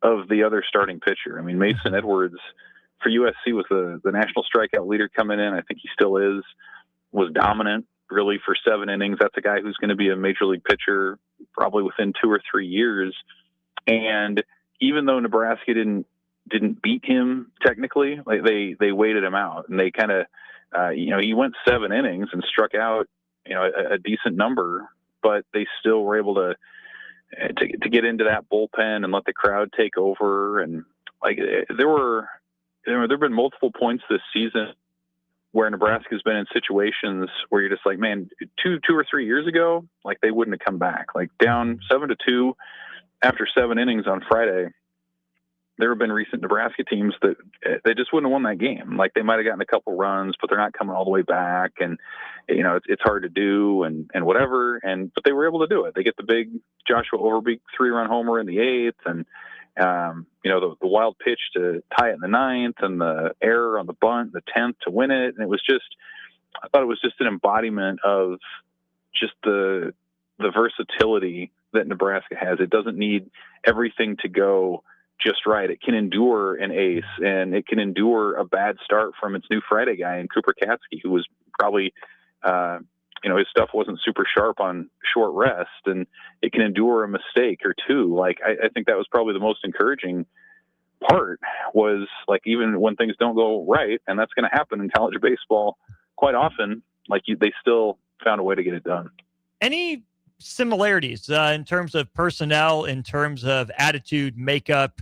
of the other starting pitcher. I mean, Mason Edwards for USC was the national strikeout leader coming in. I think he still is, was dominant really for 7 innings. That's a guy who's going to be a major league pitcher probably within 2 or 3 years. And even though Nebraska didn't beat him technically, like they waited him out, and they kind of, he went 7 innings and struck out, a decent number, but they still were able to get into that bullpen and let the crowd take over. And like, there've been multiple points this season where Nebraska's been in situations where you're just like, man, two or 3 years ago, like they wouldn't have come back, like down 7-2 after 7 innings on Friday. There have been recent Nebraska teams that they just wouldn't have won that game. Like, they might have gotten a couple runs, but they're not coming all the way back. And, it's hard to do and whatever. But they were able to do it. They get the big Joshua Overbeek 3-run homer in the 8th. And, the wild pitch to tie it in the 9th, and the error on the bunt, the 10th to win it. And I thought it was just an embodiment of just the versatility that Nebraska has. It doesn't need everything to go just right. It can endure an ace, and it can endure a bad start from its new Friday guy in Cooper Katsky, who was probably, his stuff wasn't super sharp on short rest, and it can endure a mistake or two. Like, I think that was probably the most encouraging part, was like, even when things don't go right, and that's going to happen in college baseball quite often, like they still found a way to get it done. Any similarities in terms of personnel, in terms of attitude, makeup,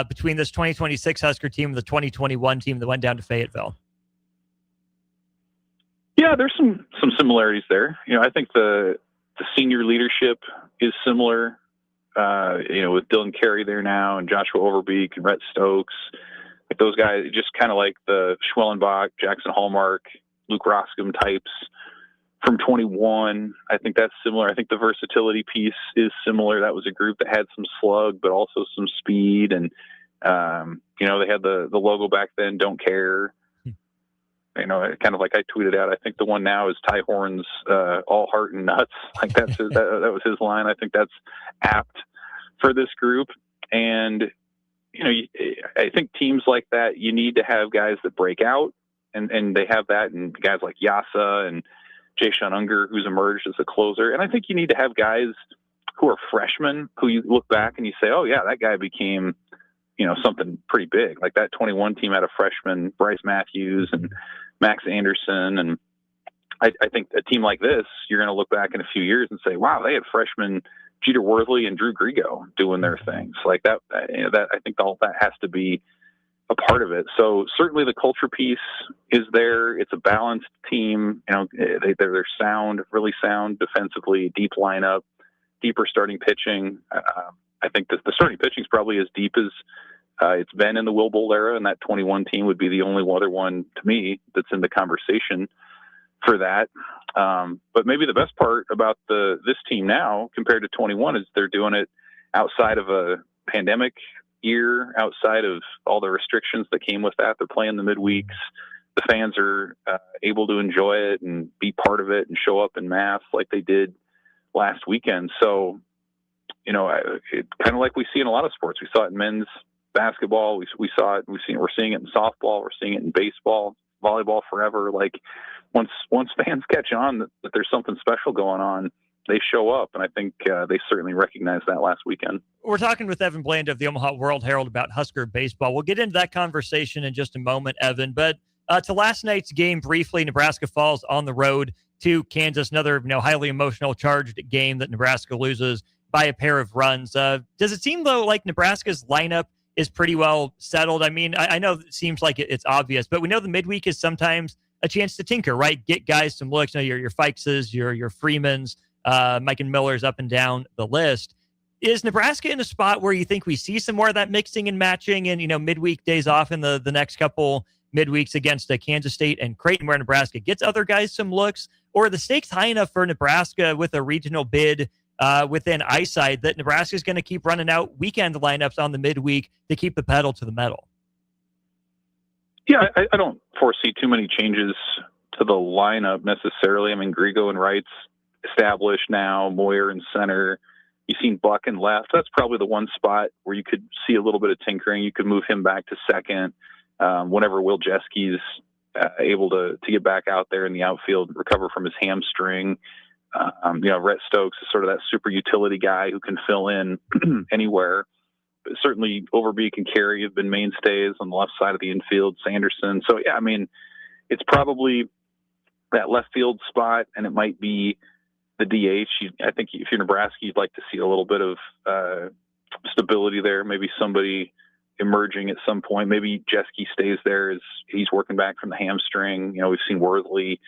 between this 2026 Husker team and the 2021 team that went down to Fayetteville? Yeah, there's some similarities there. I think the senior leadership is similar. With Dylan Carey there now, and Joshua Overbeek and Rhett Stokes, like those guys, just kind of like the Schwellenbach, Jackson Hallmark, Luke Roscom types from 21. I think that's similar. I think the versatility piece is similar. That was a group that had some slug, but also some speed. And, they had the logo back then, Don't Care. Kind of like I tweeted out, I think the one now is Ty Horn's All Heart and Nuts. Like that was his line. I think that's apt for this group. And, I think teams like that, you need to have guys that break out, and they have that in guys like Yasa and Jay-Sean Unger, who's emerged as a closer. And I think you need to have guys who are freshmen who you look back and you say, oh yeah, that guy became, something pretty big. Like that 21 team had a freshman, Bryce Matthews and Max Anderson. And I think a team like this, you're going to look back in a few years and say, wow, they had freshmen Jeter Worthley and Drew Grigo doing their things like that. I think all that has to be a part of it. So certainly the culture piece is there. It's a balanced team. They're sound, really sound defensively, deep lineup, deeper starting pitching. I think the starting pitching is probably as deep as it's been in the Will Bowl era, and that 21 team would be the only other one to me that's in the conversation for that. But maybe the best part about this team now compared to 21 is they're doing it outside of a pandemic year, outside of all the restrictions that came with that. They're playing the midweeks. The fans are able to enjoy it and be part of it and show up in mass like they did last weekend. So, it kind of like we see in a lot of sports. We saw it in men's basketball. We saw it. We're seeing it in softball. We're seeing it in baseball, volleyball forever. Like once fans catch on that there's something special going on, they show up. And I think they certainly recognized that last weekend. We're talking with Evan Bland of the Omaha World Herald about Husker baseball. We'll get into that conversation in just a moment, Evan. But to last night's game briefly, Nebraska falls on the road to Kansas, another highly emotional charged game that Nebraska loses by a pair of runs. Does it seem, though, like Nebraska's lineup is pretty well settled? I mean, I know it seems like it's obvious, but we know the midweek is sometimes a chance to tinker, right? Get guys some looks. Your Fikes, your Freemans, Mike and Millers up and down the list. Is Nebraska in a spot where you think we see some more of that mixing and matching and, midweek days off in the next couple midweeks against Kansas State and Creighton, where Nebraska gets other guys some looks? Or are the stakes high enough for Nebraska with a regional bid within eyesight that Nebraska is going to keep running out weekend lineups on the midweek to keep the pedal to the metal? Yeah, I don't foresee too many changes to the lineup necessarily. I mean, Grigo and Wright's established now, Moyer in center. You've seen Buck in left. That's probably the one spot where you could see a little bit of tinkering. You could move him back to second whenever Will Jeske's able to get back out there in the outfield, recover from his hamstring. Rhett Stokes is sort of that super utility guy who can fill in anywhere. But certainly Overbeek and Carey have been mainstays on the left side of the infield, Sanderson. So, yeah, I mean, it's probably that left field spot, and it might be the DH. I think if you're Nebraska, you'd like to see a little bit of stability there, maybe somebody emerging at some point. Maybe Jeske stays there as he's working back from the hamstring. We've seen Worthley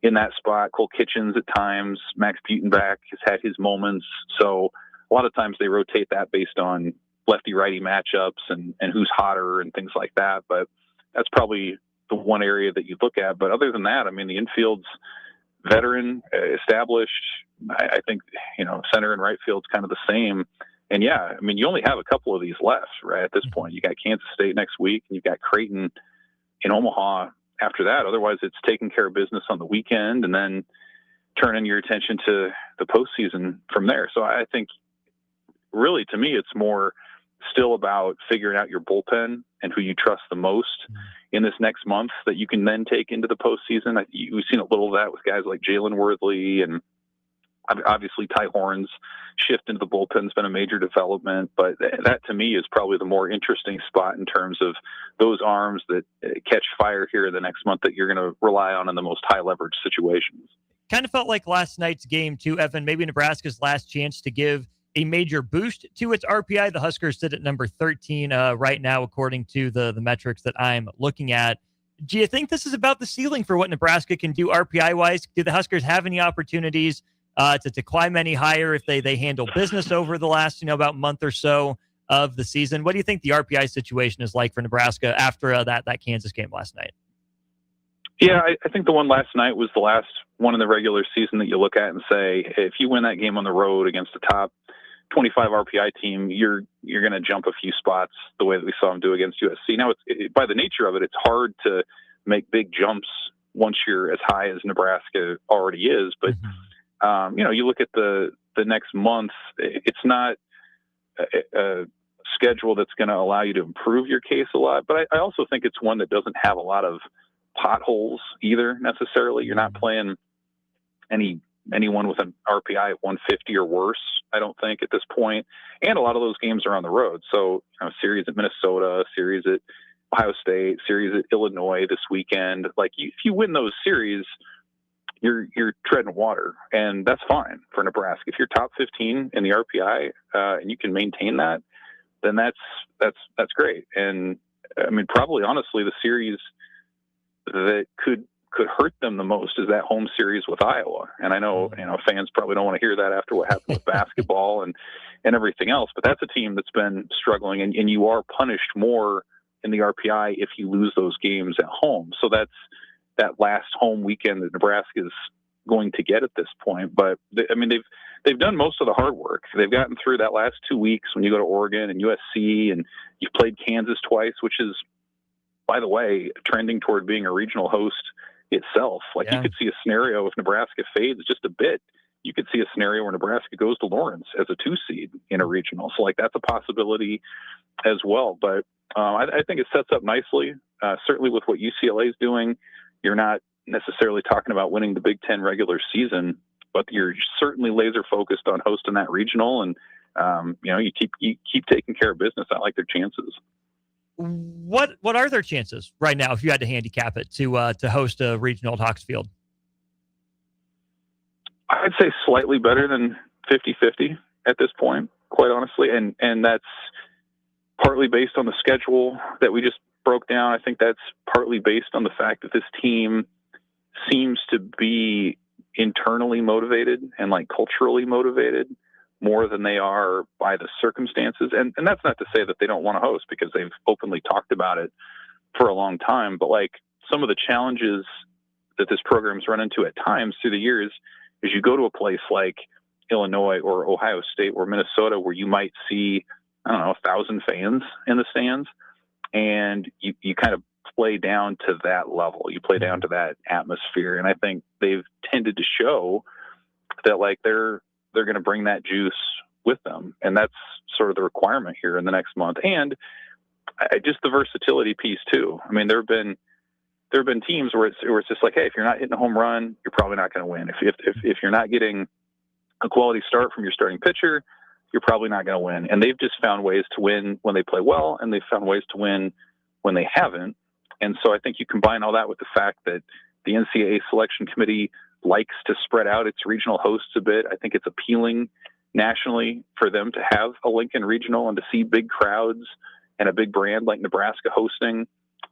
in that spot, Cole Kitchens at times, Max Butenbach has had his moments. So a lot of times they rotate that based on lefty-righty matchups and who's hotter and things like that. But that's probably the one area that you look at. But other than that, I mean, the infield's veteran, established. I think, center and right field's kind of the same. And yeah, I mean, you only have a couple of these left, right? At this point, you got Kansas State next week and you've got Creighton in Omaha after that. Otherwise, it's taking care of business on the weekend and then turning your attention to the postseason from there. So I think really, to me, it's more still about figuring out your bullpen and who you trust the most in this next month that you can then take into the postseason. We've seen a little of that with guys like Jalen Worthley, and obviously Ty Horn's shift into the bullpen has been a major development, but that to me is probably the more interesting spot in terms of those arms that catch fire here the next month that you're going to rely on in the most high leverage situations. Kind of felt like last night's game too, Evan, maybe Nebraska's last chance to give a major boost to its RPI. The Huskers sit at number 13 right now, according to the metrics that I'm looking at. Do you think this is about the ceiling for what Nebraska can do RPI-wise? Do the Huskers have any opportunities to climb any higher if they handle business over the last, about month or so of the season? What do you think the RPI situation is like for Nebraska after that Kansas game last night? Yeah, I think the one last night was the last one in the regular season that you look at and say, if you win that game on the road against the top 25 RPI team, you're going to jump a few spots the way that we saw them do against USC. Now, by the nature of it, it's hard to make big jumps once you're as high as Nebraska already is. But, you look at the next month, it's not a schedule that's going to allow you to improve your case a lot. But I also think it's one that doesn't have a lot of potholes either necessarily. You're not playing anyone with an RPI at 150 or worse, I don't think, at this point. And a lot of those games are on the road. So, series at Minnesota, series at Ohio State, series at Illinois this weekend. Like, if you win those series, you're treading water, and that's fine for Nebraska. If you're top 15 in the RPI and you can maintain that, then that's great. And I mean, probably honestly, the series that could hurt them the most is that home series with Iowa. And I know, fans probably don't want to hear that after what happened with basketball and everything else, but that's a team that's been struggling, and you are punished more in the RPI if you lose those games at home. So that's that last home weekend that Nebraska is going to get at this point. But they've done most of the hard work. They've gotten through that last 2 weeks when you go to Oregon and USC, and you've played Kansas twice, which is, by the way, trending toward being a regional host itself. Like, you could see a scenario if Nebraska fades just a bit. You could see a scenario where Nebraska goes to Lawrence as a 2 seed in a regional. So, like, that's a possibility as well. But I think it sets up nicely. Certainly with what UCLA is doing, you're not necessarily talking about winning the Big Ten regular season, but you're certainly laser focused on hosting that regional. And, you keep taking care of business. I like their chances. What are their chances right now, if you had to handicap it, to host a regional at Hawks Field? I'd say slightly better than 50-50 at this point, quite honestly. And that's partly based on the schedule that we just broke down. I think that's partly based on the fact that this team seems to be internally motivated and like culturally motivated more than they are by the circumstances. And that's not to say that they don't want to host, because they've openly talked about it for a long time. But like, some of the challenges that this program's run into at times through the years is you go to a place like Illinois or Ohio State or Minnesota where you might see, 1,000 fans in the stands, and you kind of play down to that level. You play down to that atmosphere. And I think they've tended to show that like they're going to bring that juice with them. And that's sort of the requirement here in the next month. And just the versatility piece too. I mean, there have been teams where it's just like, hey, if you're not hitting a home run, you're probably not going to win. If you're not getting a quality start from your starting pitcher, you're probably not going to win. And they've just found ways to win when they play well, and they've found ways to win when they haven't. And so I think you combine all that with the fact that the NCAA selection committee likes to spread out its regional hosts a bit. I think it's appealing nationally for them to have a Lincoln regional and to see big crowds and a big brand like Nebraska hosting.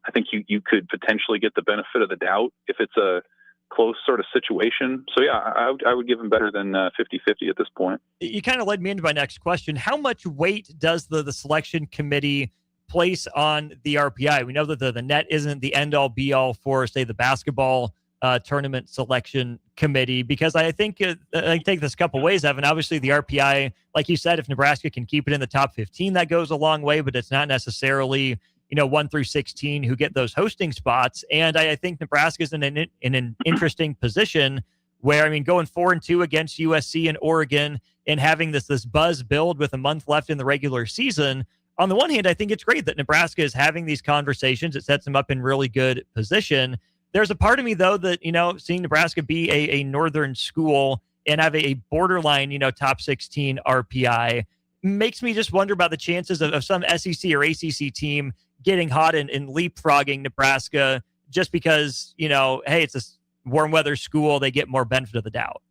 I think you could potentially get the benefit of the doubt if it's a close sort of situation. So yeah, I would give them better than 50-50 at this point. You kind of led me into my next question. How much weight does the selection committee place on the RPI? We know that the net isn't the end all be all for, say, the basketball tournament selection committee, because I think I take this a couple ways, Evan. Obviously, the RPI, like you said, if Nebraska can keep it in the top 15, that goes a long way, but it's not necessarily 1 through 16 who get those hosting spots. And I think Nebraska is in an interesting position where, I mean, going 4-2 against USC and Oregon and having this buzz build with a month left in the regular season. On the one hand, I think it's great that Nebraska is having these conversations. It sets them up in really good position. There's a part of me, though, that, seeing Nebraska be a northern school and have a borderline, top 16 RPI makes me just wonder about the chances of some SEC or ACC team getting hot and leapfrogging Nebraska just because, hey, it's a warm weather school. They get more benefit of the doubt.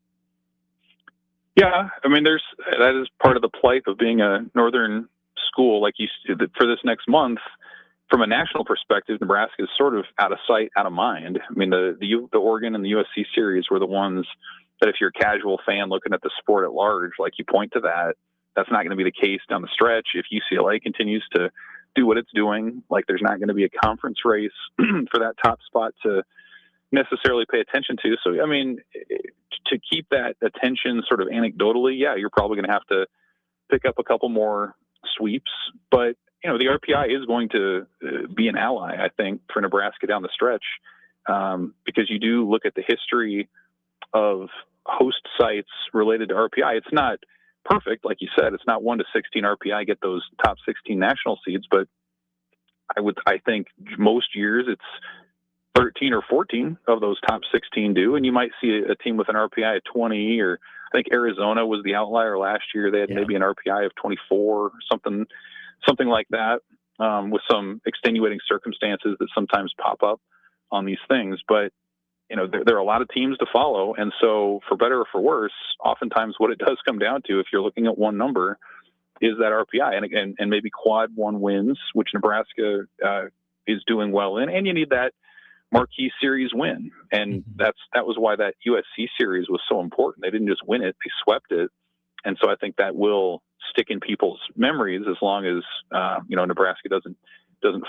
Yeah. I mean, that is part of the plight of being a northern school. Like for this next month, from a national perspective, Nebraska is sort of out of sight, out of mind. I mean, the Oregon and the USC series were the ones that if you're a casual fan looking at the sport at large, like you point to that, that's not going to be the case down the stretch. If UCLA continues to do what it's doing, like there's not going to be a conference race for that top spot to necessarily pay attention to. So, I mean, to keep that attention sort of anecdotally, yeah, you're probably going to have to pick up a couple more sweeps, but the RPI is going to be an ally, I think, for Nebraska down the stretch, because you do look at the history of host sites related to RPI. It's not perfect, like you said. It's not 1 to 16 RPI get those top 16 national seeds, but I think most years it's 13 or 14 of those top 16 do, and you might see a team with an RPI of 20, or I think Arizona was the outlier last year. They had maybe an RPI of 24, something like that, with some extenuating circumstances that sometimes pop up on these things. But, there are a lot of teams to follow. And so for better or for worse, oftentimes what it does come down to, if you're looking at one number, is that RPI and maybe quad one wins, which Nebraska is doing well in, and you need that marquee series win. And that was why that USC series was so important. They didn't just win it, they swept it. And so I think that will stick in people's memories as long as, Nebraska doesn't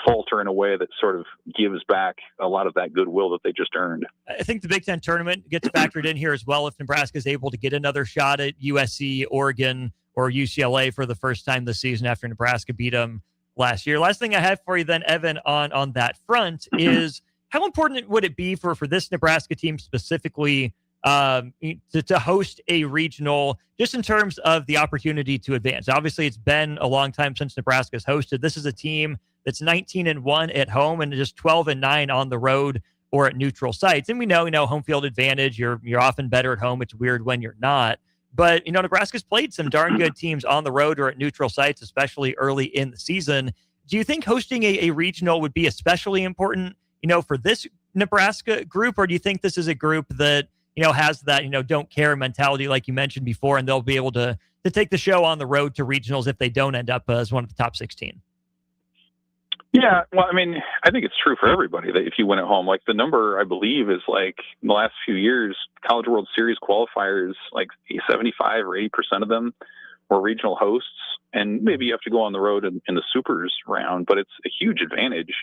falter in a way that sort of gives back a lot of that goodwill that they just earned. I think the Big Ten tournament gets factored in here as well. If Nebraska is able to get another shot at USC, Oregon, or UCLA for the first time this season after Nebraska beat them last year. Last thing I have for you then, Evan, on that front is how important would it be for this Nebraska team specifically to host a regional, just in terms of the opportunity to advance? Obviously, it's been a long time since Nebraska's hosted. This is a team that's 19-1 at home and just 12-9 on the road or at neutral sites. And we know home field advantage. You're often better at home. It's weird when you're not. But, Nebraska's played some darn good teams on the road or at neutral sites, especially early in the season. Do you think hosting a regional would be especially important, for this Nebraska group? Or do you think this is a group that, has that, don't care mentality like you mentioned before, and they'll be able to take the show on the road to regionals if they don't end up as one of the top 16? Yeah, well, I mean, I think it's true for everybody that if you win at home, like the number I believe is like in the last few years, College World Series qualifiers, like 75 or 80% of them were regional hosts. And maybe you have to go on the road in the supers round, but it's a huge advantage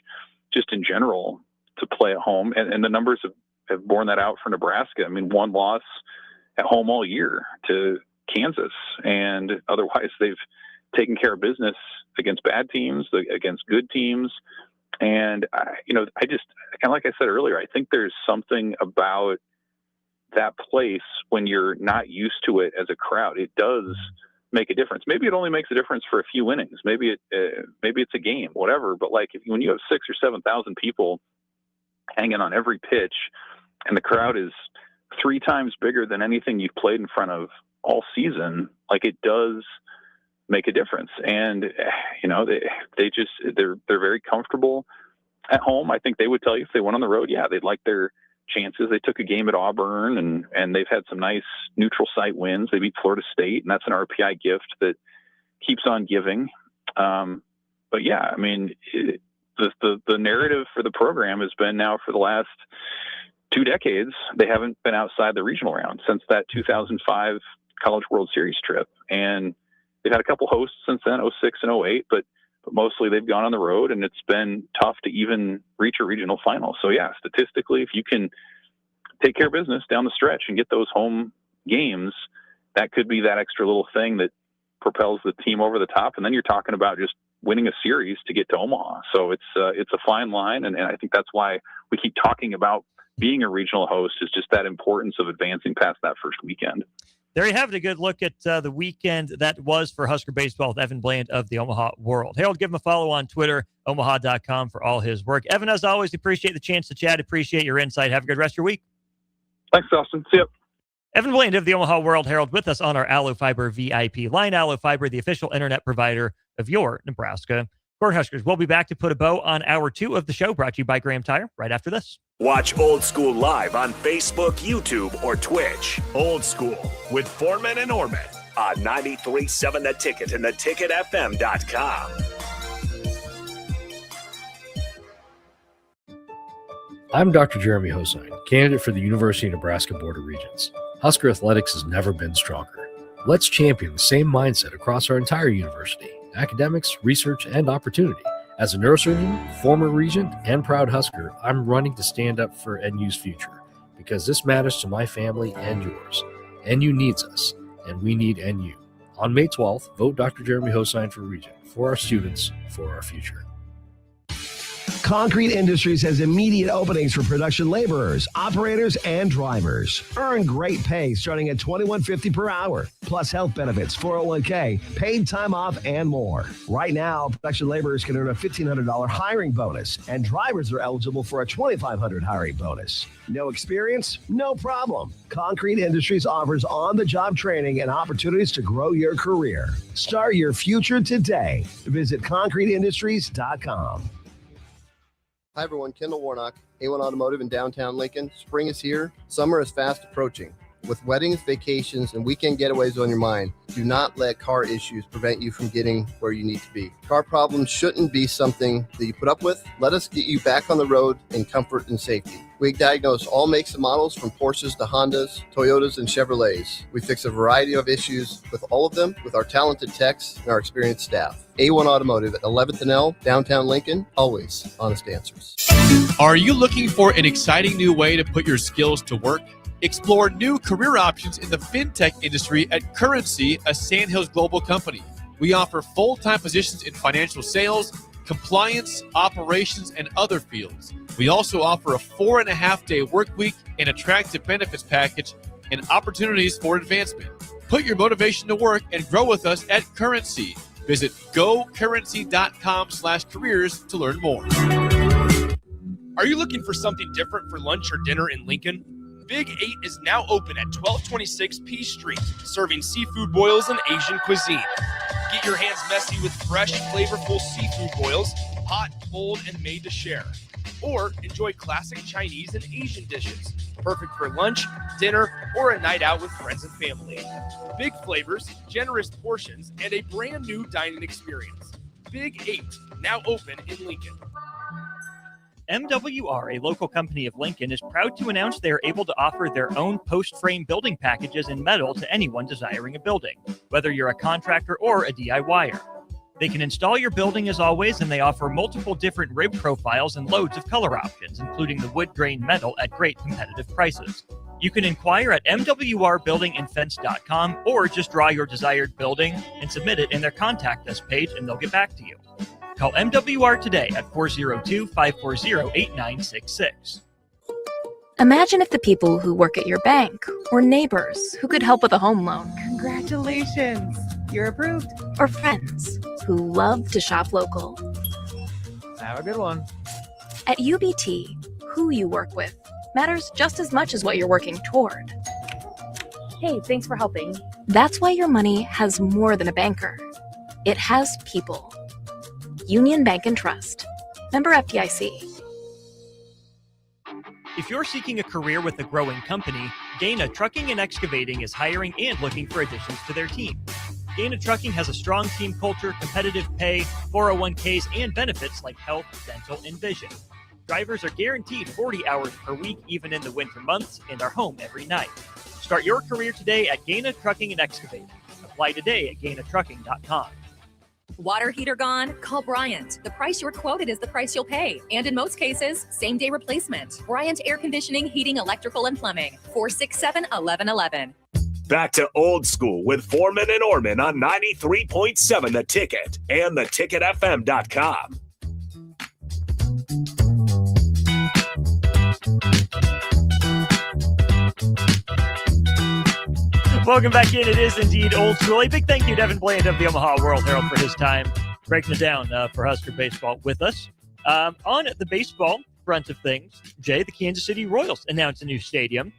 just in general to play at home. And the numbers have borne that out for Nebraska. I mean, one loss at home all year to Kansas, and otherwise they've taken care of business against bad teams, against good teams. And, I just, kind of like I said earlier, I think there's something about that place when you're not used to it as a crowd. It does make a difference. Maybe it only makes a difference for a few innings. Maybe it's a game, whatever. But like when you have 6,000 or 7,000 people hanging on every pitch and the crowd is 3 times bigger than anything you've played in front of all season, like it does make a difference. And they're very comfortable at home. I think they would tell you if they went on the road, yeah, they'd like their chances. They took a game at Auburn and they've had some nice neutral site wins. They beat Florida State, and that's an RPI gift that keeps on giving. But yeah, I mean, the narrative for the program has been now for the last 2 decades, they haven't been outside the regional round since that 2005 College World Series trip. And they've had a couple hosts since then, 06 and 08, but mostly they've gone on the road, and it's been tough to even reach a regional final. So yeah, statistically, if you can take care of business down the stretch and get those home games, that could be that extra little thing that propels the team over the top. And then you're talking about just winning a series to get to Omaha. So it's a fine line. And I think that's why we keep talking about being a regional host, is just that importance of advancing past that first weekend. There you have it. A good look at the weekend that was for Husker baseball with Evan Bland of the Omaha World. Harold, give him a follow on Twitter, omaha.com, for all his work. Evan, as always, appreciate the chance to chat. Appreciate your insight. Have a good rest of your week. Thanks, Austin. See you. Evan Bland of the Omaha World Herald with us on our Allo Fiber VIP line. Allo Fiber, the official internet provider of your Nebraska Cornhuskers. We'll be back to put a bow on hour 2 of the show, brought to you by Graham Tire, right after this. Watch Old School live on Facebook, YouTube, or Twitch. Old School with Foreman and Orman on 93.7 The Ticket and theticketfm.com. I'm Dr. Jeremy Hosine, candidate for the University of Nebraska Board of Regents. Husker athletics has never been stronger. Let's champion the same mindset across our entire university: academics, research, and opportunity. As a neurosurgeon, former regent, and proud Husker, I'm running to stand up for NU's future, because this matters to my family and yours. NU needs us, and we need NU. On May 12th, vote Dr. Jeremy Hosine for regent, for our students, for our future. Concrete Industries has immediate openings for production laborers, operators, and drivers. Earn great pay starting at $21.50 per hour, plus health benefits, 401k, paid time off, and more. Right now, production laborers can earn a $1,500 hiring bonus, and drivers are eligible for a $2,500 hiring bonus. No experience? No problem. Concrete Industries offers on-the-job training and opportunities to grow your career. Start your future today. Visit concreteindustries.com. Hi everyone, Kendall Warnock, A1 Automotive in downtown Lincoln. Spring is here. Summer is fast approaching. With weddings, vacations, and weekend getaways on your mind, do not let car issues prevent you from getting where you need to be. Car problems shouldn't be something that you put up with. Let us get you back on the road in comfort and safety. We diagnose all makes and models from Porsches to Hondas, Toyotas, and Chevrolets. We fix a variety of issues with all of them with our talented techs and our experienced staff. A1 Automotive at 11th and L, downtown Lincoln, always honest answers. Are you looking for an exciting new way to put your skills to work? Explore new career options in the fintech industry at Currency, a Sandhills global company. We offer full-time positions in financial sales, compliance, operations, and other fields. We also offer a 4.5-day work week, an attractive benefits package, and opportunities for advancement. Put your motivation to work and grow with us at Currency. Visit gocurrency.com/careers to learn more. Are you looking for something different for lunch or dinner in Lincoln? Big 8 is now open at 1226 P Street, serving seafood boils and Asian cuisine. Get your hands messy with fresh, flavorful seafood boils, hot, cold, and made to share. Or enjoy classic Chinese and Asian dishes, perfect for lunch, dinner, or a night out with friends and family. Big flavors, generous portions, and a brand new dining experience. Big 8, now open in Lincoln. MWR, a local company of Lincoln, is proud to announce they are able to offer their own post-frame building packages in metal to anyone desiring a building, whether you're a contractor or a DIYer. They can install your building as always, and they offer multiple different rib profiles and loads of color options, including the wood grain metal at great competitive prices. You can inquire at mwrbuildingandfence.com or just draw your desired building and submit it in their contact us page, and they'll get back to you. Call MWR today at 402-540-8966. Imagine if the people who work at your bank were neighbors who could help with a home loan. Congratulations, you're approved. Or friends who love to shop local. Have a good one. At UBT, who you work with matters just as much as what you're working toward. Hey, thanks for helping. That's why your money has more than a banker. It has people. Union Bank and Trust. Member FDIC. If you're seeking a career with a growing company, Gaina Trucking and Excavating is hiring and looking for additions to their team. Gaina Trucking has a strong team culture, competitive pay, 401ks, and benefits like health, dental, and vision. Drivers are guaranteed 40 hours per week, even in the winter months, and are home every night. Start your career today at Gaina Trucking and Excavating. Apply today at gainatrucking.com. Water heater gone? Call Bryant. The price you're quoted is the price you'll pay. And in most cases, same-day replacement. Bryant Air Conditioning, Heating, Electrical, and Plumbing. 467-1111. Back to Old School with Foreman and Orman on 93.7 The Ticket and theticketfm.com. Welcome back in. It is indeed Old School. A big thank you to Evan Bland of the Omaha World Herald for his time breaking it down for Husker baseball with us. On the baseball front of things, Jay, the Kansas City Royals announced a new stadium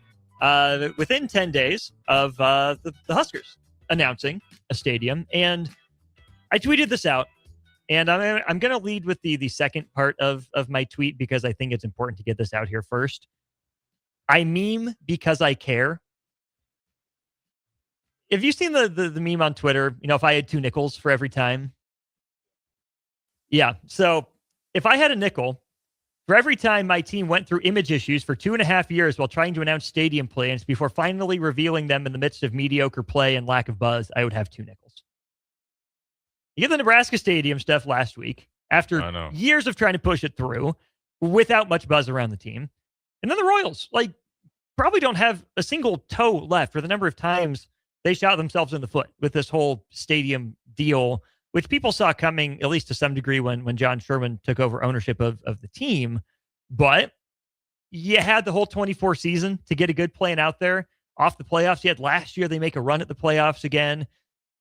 within 10 days of the Huskers announcing a stadium. And I tweeted this out, and I'm going to lead with the second part of my tweet because I think it's important to get this out here first. I meme because I care. Have you seen the meme on Twitter? You know, if I had 2 nickels for every time. Yeah. So if I had a nickel for every time my team went through image issues for 2.5 years while trying to announce stadium plans before finally revealing them in the midst of mediocre play and lack of buzz, I would have 2 nickels. You get the Nebraska Stadium stuff last week after years of trying to push it through without much buzz around the team. And then the Royals, probably don't have a single toe left for the number of times they shot themselves in the foot with this whole stadium deal, which people saw coming, at least to some degree, when John Sherman took over ownership of the team. But you had the whole 24 season to get a good plan out there off the playoffs. You had last year, they make a run at the playoffs again.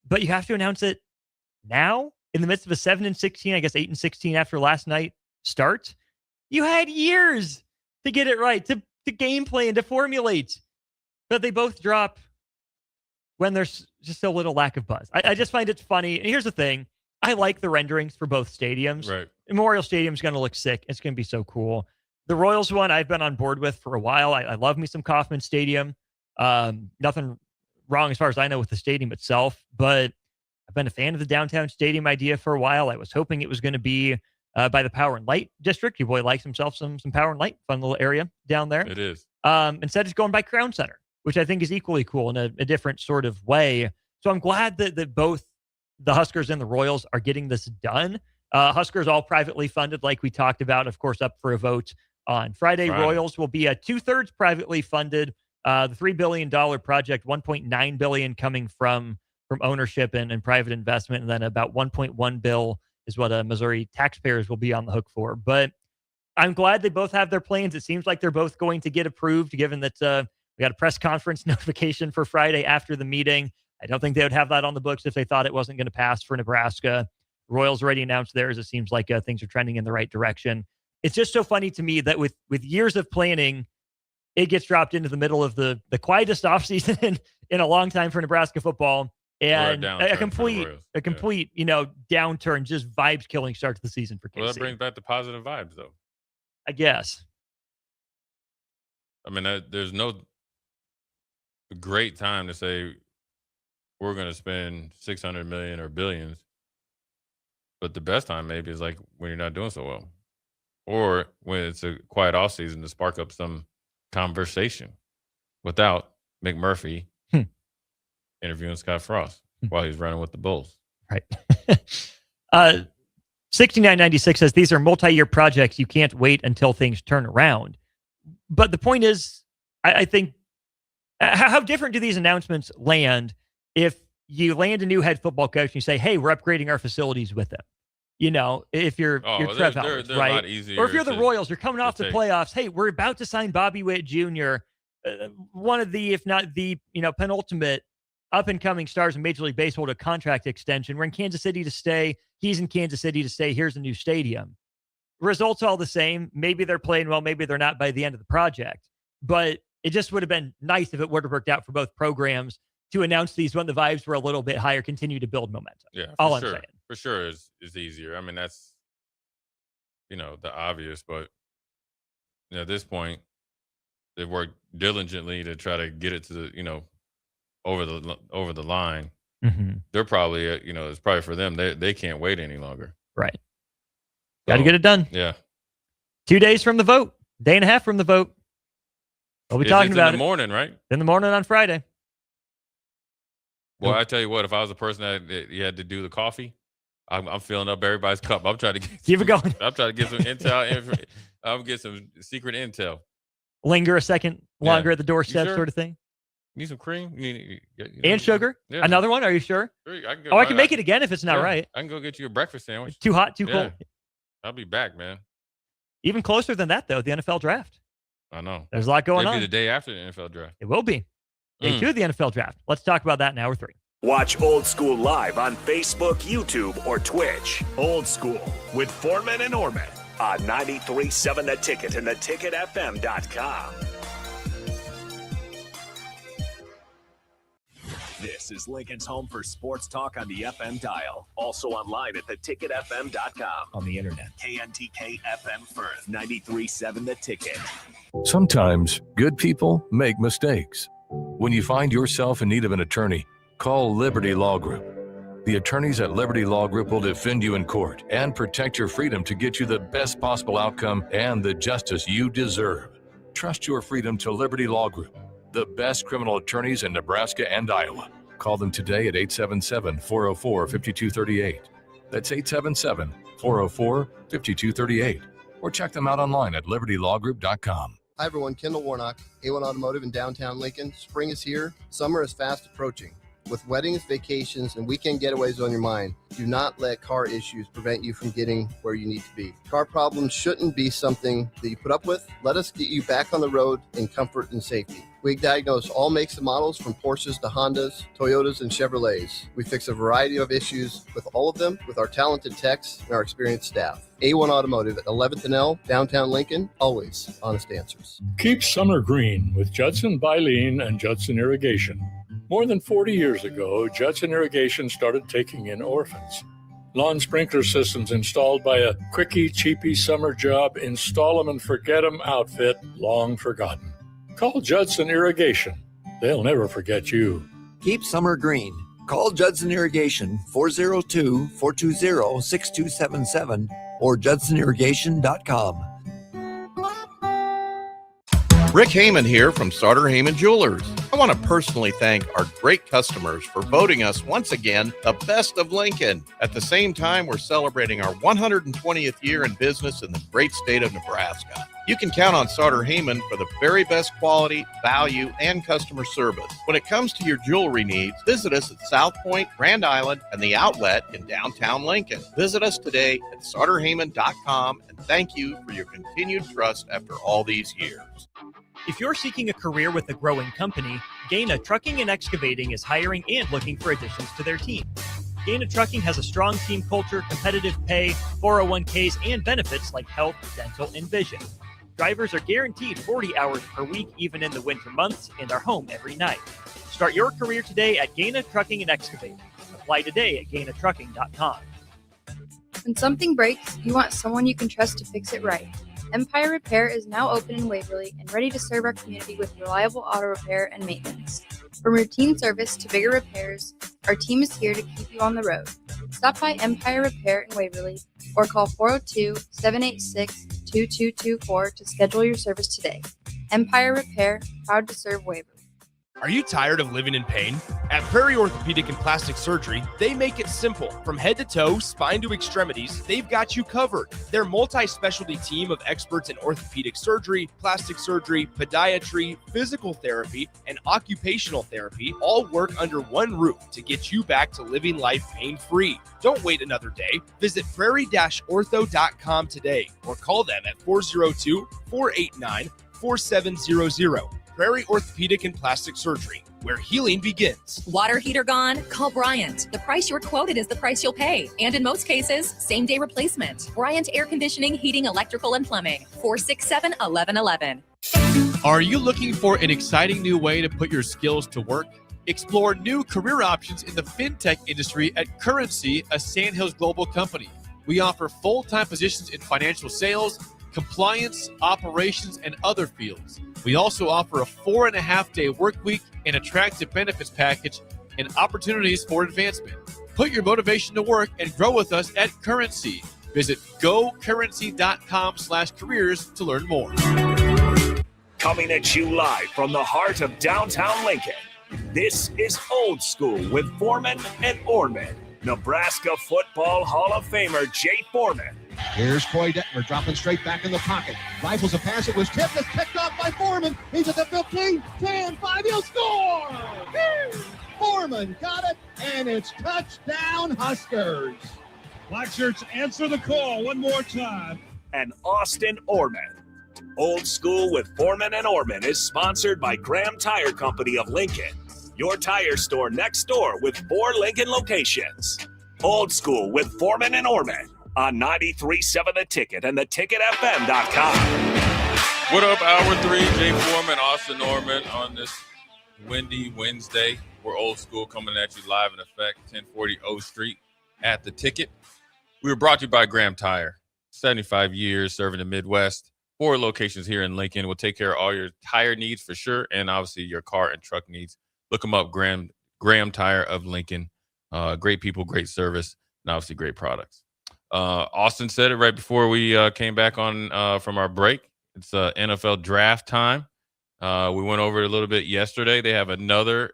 But you have to announce it now in the midst of a 7-16, I guess 8-16 after last night start. You had years to get it right, to game plan, to formulate. But they both drop when there's just a little lack of buzz. I just find it funny. And here's the thing. I like the renderings for both stadiums. Right. Memorial Stadium's going to look sick. It's going to be so cool. The Royals one I've been on board with for a while. I love me some Kauffman Stadium. Nothing wrong as far as I know with the stadium itself, but I've been a fan of the downtown stadium idea for a while. I was hoping it was going to be by the Power and Light district. Your boy likes himself some Power and Light, fun little area down there. It is. Instead, it's going by Crown Center, which I think is equally cool in a different sort of way. So I'm glad that both the Huskers and the Royals are getting this done. Huskers all privately funded, like we talked about, of course, up for a vote on Friday. Royals will be 2/3 privately funded. The $3 billion project, $1.9 billion coming from ownership and private investment, and then about $1.1 billion is what Missouri taxpayers will be on the hook for. But I'm glad they both have their plans. It seems like they're both going to get approved, given that we got a press conference notification for Friday after the meeting. I don't think they would have that on the books if they thought it wasn't going to pass for Nebraska. Royals already announced theirs. It seems like things are trending in the right direction. It's just so funny to me that with years of planning, it gets dropped into the middle of the quietest offseason in a long time for Nebraska football. And a complete downturn, just vibes killing start to the season for KC. Well, that brings back the positive vibes, though. I guess. I mean, there's no great time to say we're going to spend $600 million or billions, but the best time maybe is like when you're not doing so well, or when it's a quiet off season to spark up some conversation without McMurphy interviewing Scott Frost while he's running with the Bulls. Right. 6996 says these are multi-year projects. You can't wait until things turn around. But the point is, I think, how different do these announcements land if you land a new head football coach and you say, hey, we're upgrading our facilities with them? You know, if you're Trev Alberts, right? A lot easier or if you're the Royals, you're coming off the playoffs. Hey, we're about to sign Bobby Witt Jr., one of the, if not the, penultimate up-and-coming stars in Major League Baseball, to a contract extension. We're in Kansas City to stay. He's in Kansas City to stay. Here's a new stadium. Results all the same. Maybe they're playing well. Maybe they're not by the end of the project. But it just would have been nice if it would have worked out for both programs to announce these when the vibes were a little bit higher, continue to build momentum. Yeah, all sure. I'm saying. For sure is easier. I mean, that's, the obvious. But at this point, they've worked diligently to try to get it to the, over the line. Mm-hmm. They're probably, it's probably for them. They can't wait any longer. Right. Got to get it done. Yeah. 2 days from the vote. Day and a half from the vote. We'll be talking about it. In the morning, right? In the morning on Friday. Well, I tell you what, if I was a person that you had to do the coffee, I'm filling up everybody's cup. I'm trying to keep it going. I'm trying to get some intel. I'm get some secret intel. Linger a second longer at the doorstep, sort of thing. Need some cream? And sugar? Yeah. Another one? Are you sure? I can make it again if it's not right. I can go get you a breakfast sandwich. Too hot, too cold. I'll be back, man. Even closer than that, though, the NFL draft. I know. There's a lot going on. It'll be the day after the NFL draft. It will be. Day 2 of the NFL draft. Let's talk about that in hour 3. Watch Old School live on Facebook, YouTube, or Twitch. Old School with Foreman and Orman on 93.7 The Ticket and theticketfm.com. This is Lincoln's home for sports talk on the FM dial. Also online at theticketfm.com. On the internet. KNTK FM Firth, 93.7 The Ticket. Sometimes good people make mistakes. When you find yourself in need of an attorney, call Liberty Law Group. The attorneys at Liberty Law Group will defend you in court and protect your freedom to get you the best possible outcome and the justice you deserve. Trust your freedom to Liberty Law Group, the best criminal attorneys in Nebraska and Iowa. Call them today at 877-404-5238. That's 877-404-5238. Or check them out online at libertylawgroup.com. Hi everyone, Kendall Warnock, A1 Automotive in downtown Lincoln. Spring is here. Summer is fast approaching. With weddings, vacations, and weekend getaways on your mind, do not let car issues prevent you from getting where you need to be. Car problems shouldn't be something that you put up with. Let us get you back on the road in comfort and safety. We diagnose all makes and models from Porsches to Hondas, Toyotas, and Chevrolets. We fix a variety of issues with all of them with our talented techs and our experienced staff. A1 Automotive at 11th and L, downtown Lincoln, always honest answers. Keep summer green with Judson Baleen and Judson Irrigation. More than 40 years ago, Judson Irrigation started taking in orphans. Lawn sprinkler systems installed by a quickie, cheapy summer job, install 'em and forget 'em outfit long forgotten. Call Judson Irrigation. They'll never forget you. Keep summer green. Call Judson Irrigation 402-420-6277 or judsonirrigation.com. Rick Heyman here from Sauter Heyman Jewelers. I want to personally thank our great customers for voting us once again the best of Lincoln. At the same time, we're celebrating our 120th year in business in the great state of Nebraska. You can count on Sauter Heyman for the very best quality, value, and customer service. When it comes to your jewelry needs, visit us at South Point, Grand Island, and the Outlet in downtown Lincoln. Visit us today at sauterheyman.com, and thank you for your continued trust after all these years. If you're seeking a career with a growing company, Gaina Trucking and Excavating is hiring and looking for additions to their team. Gaina Trucking has a strong team culture, competitive pay, 401ks, and benefits like health, dental, and vision. Drivers are guaranteed 40 hours per week, even in the winter months, and are home every night. Start your career today at Gaina Trucking and Excavating. Apply today at gainatrucking.com. When something breaks, you want someone you can trust to fix it right. Empire Repair is now open in Waverly and ready to serve our community with reliable auto repair and maintenance. From routine service to bigger repairs, our team is here to keep you on the road. Stop by Empire Repair in Waverly or call 402-786-2224 to schedule your service today. Empire Repair, proud to serve Waverly. Are you tired of living in pain? At Prairie Orthopedic and Plastic Surgery, they make it simple. From head to toe, spine to extremities, they've got you covered. Their multi-specialty team of experts in orthopedic surgery, plastic surgery, podiatry, physical therapy, and occupational therapy all work under one roof to get you back to living life pain-free. Don't wait another day. Visit prairie-ortho.com today or call them at 402-489-4700. Prairie Orthopedic and Plastic Surgery, where healing begins. Water heater gone? Call Bryant. The price you're quoted is the price you'll pay. And in most cases, same-day replacement. Bryant Air Conditioning, Heating, Electrical, and Plumbing. 467-1111. Are you looking for an exciting new way to put your skills to work? Explore new career options in the fintech industry at Currency, a Sandhills Global company. We offer full-time positions in financial sales, compliance, operations, and other fields. We also offer a 4.5-day work week, an attractive benefits package, and opportunities for advancement. Put your motivation to work and grow with us at Currency. Visit gocurrency.com/careers to learn more. Coming at you live from the heart of downtown Lincoln, this is Old School with Foreman and Orman. Nebraska Football Hall of Famer Jay Foreman. Here's Troy Detmer dropping straight back in the pocket. Rifles a pass. It was tipped. It's picked off by Foreman. He's at the 15, 10, 5. He'll score! Woo! Foreman got it, and it's touchdown Huskers. Black shirts, answer the call one more time. And Austin Orman. Old School with Foreman and Orman is sponsored by Graham Tire Company of Lincoln. Your tire store next door with 4 Lincoln locations. Old School with Foreman and Orman on 93.7 The Ticket and theticketfm.com. What up, Hour 3, Jay Foreman, Austin Norman on this windy Wednesday. We're Old School coming at you live in effect, 1040 O Street at The Ticket. We were brought to you by Graham Tire. 75 years serving the Midwest. 4 locations here in Lincoln. We'll take care of all your tire needs for sure, and obviously your car and truck needs. Look them up, Graham Tire of Lincoln. Great people, great service, and obviously great products. Austin said it right before we came back on from our break. It's NFL draft time. We went over it a little bit yesterday. They have another,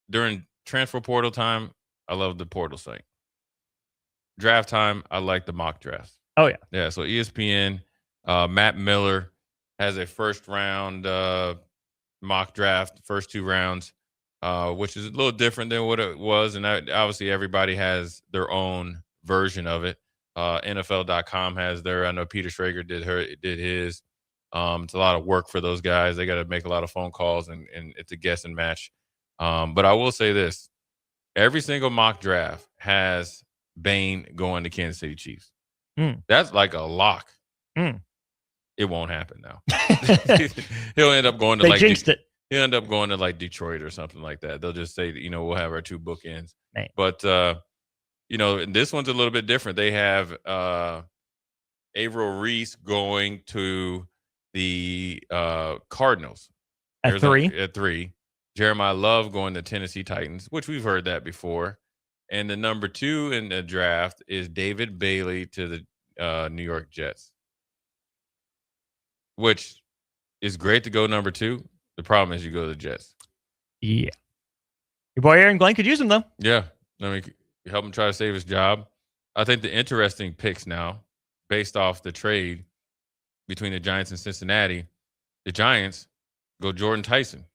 during transfer portal time, I love the portal site. Draft time, I like the mock drafts. Oh, yeah. Yeah, so ESPN, Matt Miller has a first round mock draft, first 2 rounds, which is a little different than what it was. And obviously everybody has their own version of it. NFL.com has their, I know Peter Schrager did his. It's a lot of work for those guys. They got to make a lot of phone calls and it's a guess and match. But I will say this, every single mock draft has Bain going to Kansas City Chiefs. That's like a lock. It won't happen now. He'll end up going to they jinxed it. He'll end up going to like Detroit or something like that. They'll just say that, we'll have our 2 bookends. Man. But this one's a little bit different. They have Averill Reese going to the Cardinals. At 3? At 3. Jeremiah Love going to Tennessee Titans, which we've heard that before. And the number 2 in the draft is David Bailey to the New York Jets, which is great to go number 2. The problem is you go to the Jets. Yeah. Your boy Aaron Glenn could use him, though. Yeah. I mean, help him try to save his job. I think the interesting picks now, based off the trade between the Giants and Cincinnati, the Giants go Jordan Tyson.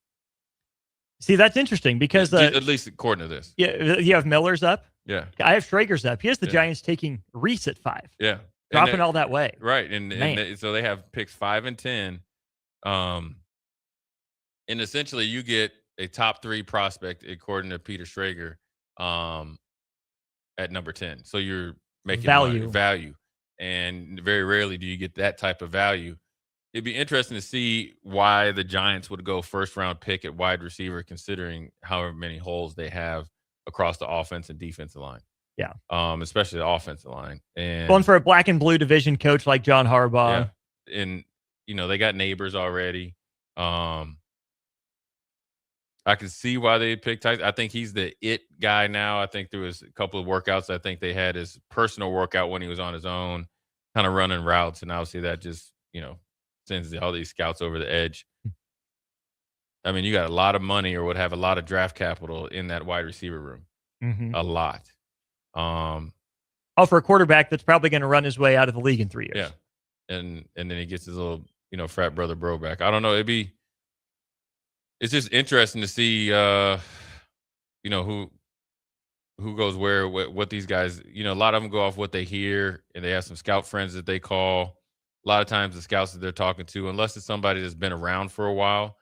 See, that's interesting because at least according to this. Yeah, you have Miller's up. Yeah. I have Schrager's up. He has the Giants taking Reese at 5. Yeah. Dropping all that way. Right. And so they have picks 5 and 10. And essentially you get a top 3 prospect, according to Peter Schrager, at number 10. So you're making value. And very rarely do you get that type of value. It'd be interesting to see why the Giants would go first-round pick at wide receiver, considering however many holes they have across the offense and defensive line. Yeah. Especially the offensive line. And going for a black and blue division coach like John Harbaugh. Yeah. And, they got neighbors already. I can see why they picked Tyson. I think he's the it guy now. I think there was a couple of workouts. I think they had his personal workout when he was on his own, kind of running routes. And obviously that just, sends all these scouts over the edge. I mean, you got a lot of money or would have a lot of draft capital in that wide receiver room. Mm-hmm. A lot. For a quarterback that's probably going to run his way out of the league in 3 years. Yeah. And then he gets his little, frat brother bro back. I don't know. It's just interesting to see, who goes where, what these guys, a lot of them go off what they hear, and they have some scout friends that they call. A lot of times the scouts that they're talking to, unless it's somebody that's been around for a while,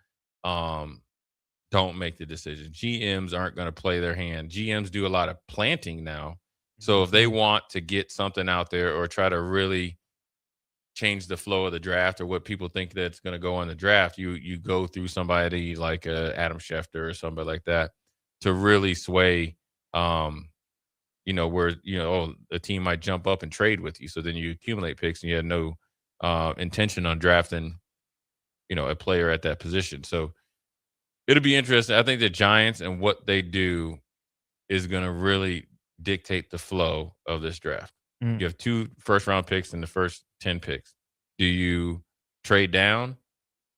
don't make the decision. GMs aren't going to play their hand. GMs do a lot of planting now. So if they want to get something out there or try to really change the flow of the draft or what people think that's going to go in the draft, you go through somebody like Adam Schefter or somebody like that to really sway, where, a team might jump up and trade with you. So then you accumulate picks and you have no intention on drafting, a player at that position. So it'll be interesting. I think the Giants and what they do is going to really dictate the flow of this draft. You have 2 first-round picks in the first 10 picks. Do you trade down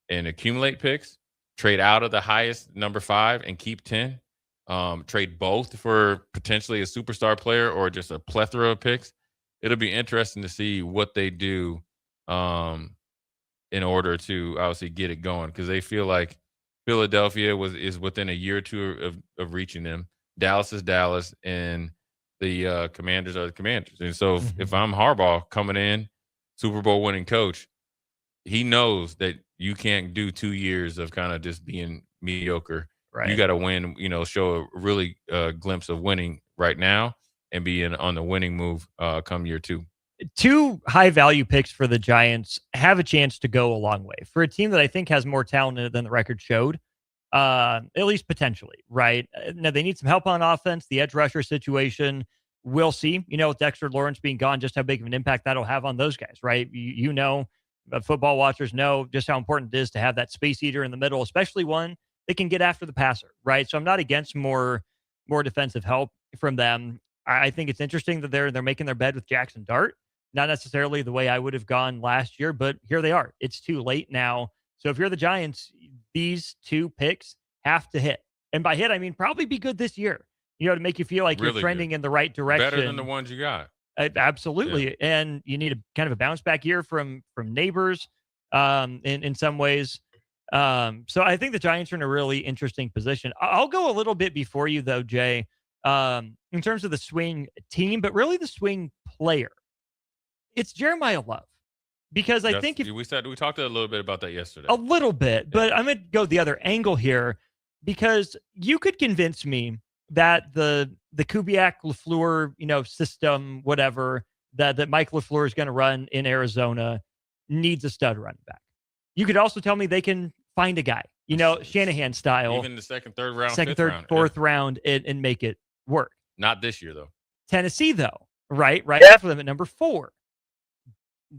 and accumulate picks, trade out of the highest number 5 and keep 10, trade both for potentially a superstar player or just a plethora of picks? It'll be interesting to see what they do in order to obviously get it going, because they feel like Philadelphia is within a year or 2 of reaching them. Dallas is Dallas, and the Commanders are the Commanders. And so if I'm Harbaugh coming in, Super Bowl winning coach, he knows that you can't do 2 years of kind of just being mediocre. Right. You got to win, show a really glimpse of winning right now and be on the winning move come year 2. 2 high-value picks for the Giants have a chance to go a long way. For a team that I think has more talent in it than the record showed, at least potentially, right? Now, they need some help on offense. The edge rusher situation, we'll see. With Dexter Lawrence being gone, just how big of an impact that'll have on those guys, right? Football watchers know just how important it is to have that space eater in the middle, especially one that can get after the passer, right? So I'm not against more defensive help from them. I think it's interesting that they're making their bed with Jackson Dart. Not necessarily the way I would have gone last year, but here they are. It's too late now. So if you're the Giants, these 2 picks have to hit. And by hit, I mean probably be good this year, to make you feel like really you're trending good. in the right direction. Better than the ones you got. Absolutely. Yeah. And you need a kind of a bounce back year from neighbors in some ways. So I think the Giants are in a really interesting position. I'll go a little bit before you, though, Jay, in terms of the swing team, but really the swing player. It's Jeremiah Love, because I think we talked a little bit about that yesterday. A little bit, but I'm going to go the other angle here, because you could convince me that the Kubiak LaFleur, system, whatever that Mike LaFleur is going to run in Arizona needs a stud running back. You could also tell me they can find a guy, Shanahan style, even the second, third round, fourth round, and make it work. Not this year though. Tennessee though, right after them at number 4.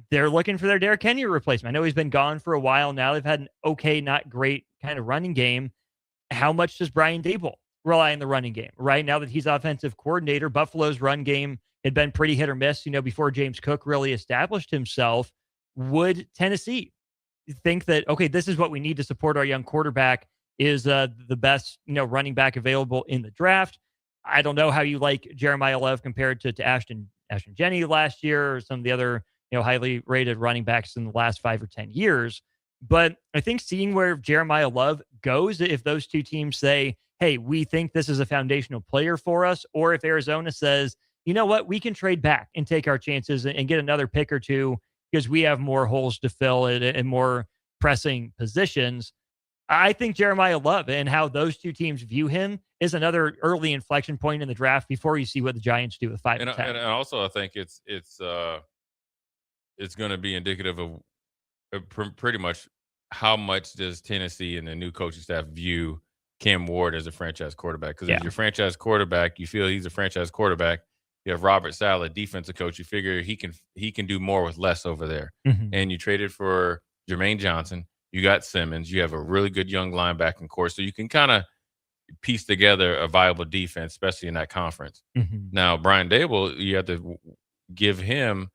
They're looking for their Derrick Henry replacement. I know he's been gone for a while now. They've had an okay, not great kind of running game, how much does Brian Dable rely on the running game? Right now that he's offensive coordinator, Buffalo's run game had been pretty hit or miss, before James Cook really established himself. Would Tennessee think that, okay, this is what we need to support our young quarterback, is the best, running back available in the draft? I don't know how you like Jeremiah Love compared to Ashton Jenney last year, or some of the other, highly rated running backs in the last 5 or 10 years. But I think seeing where Jeremiah Love goes, if those two teams say, hey, we think this is a foundational player for us, or if Arizona says, you know what, we can trade back and take our chances and get another pick or two because we have more holes to fill and more pressing positions. I think Jeremiah Love and how those two teams view him is another early inflection point in the draft before you see what the Giants do with 5 and 10. And also, I think it's going to be indicative of pretty much how much does Tennessee and the new coaching staff view Cam Ward as a franchise quarterback. Because if you're a franchise quarterback, you feel he's a franchise quarterback. You have Robert Saleh, defensive coach. You figure he can do more with less over there. Mm-hmm. And you traded for Jermaine Johnson. You got Simmons. You have a really good young linebacking core. So you can kind of piece together a viable defense, especially in that conference. Mm-hmm. Now, Brian Dable, you have to give him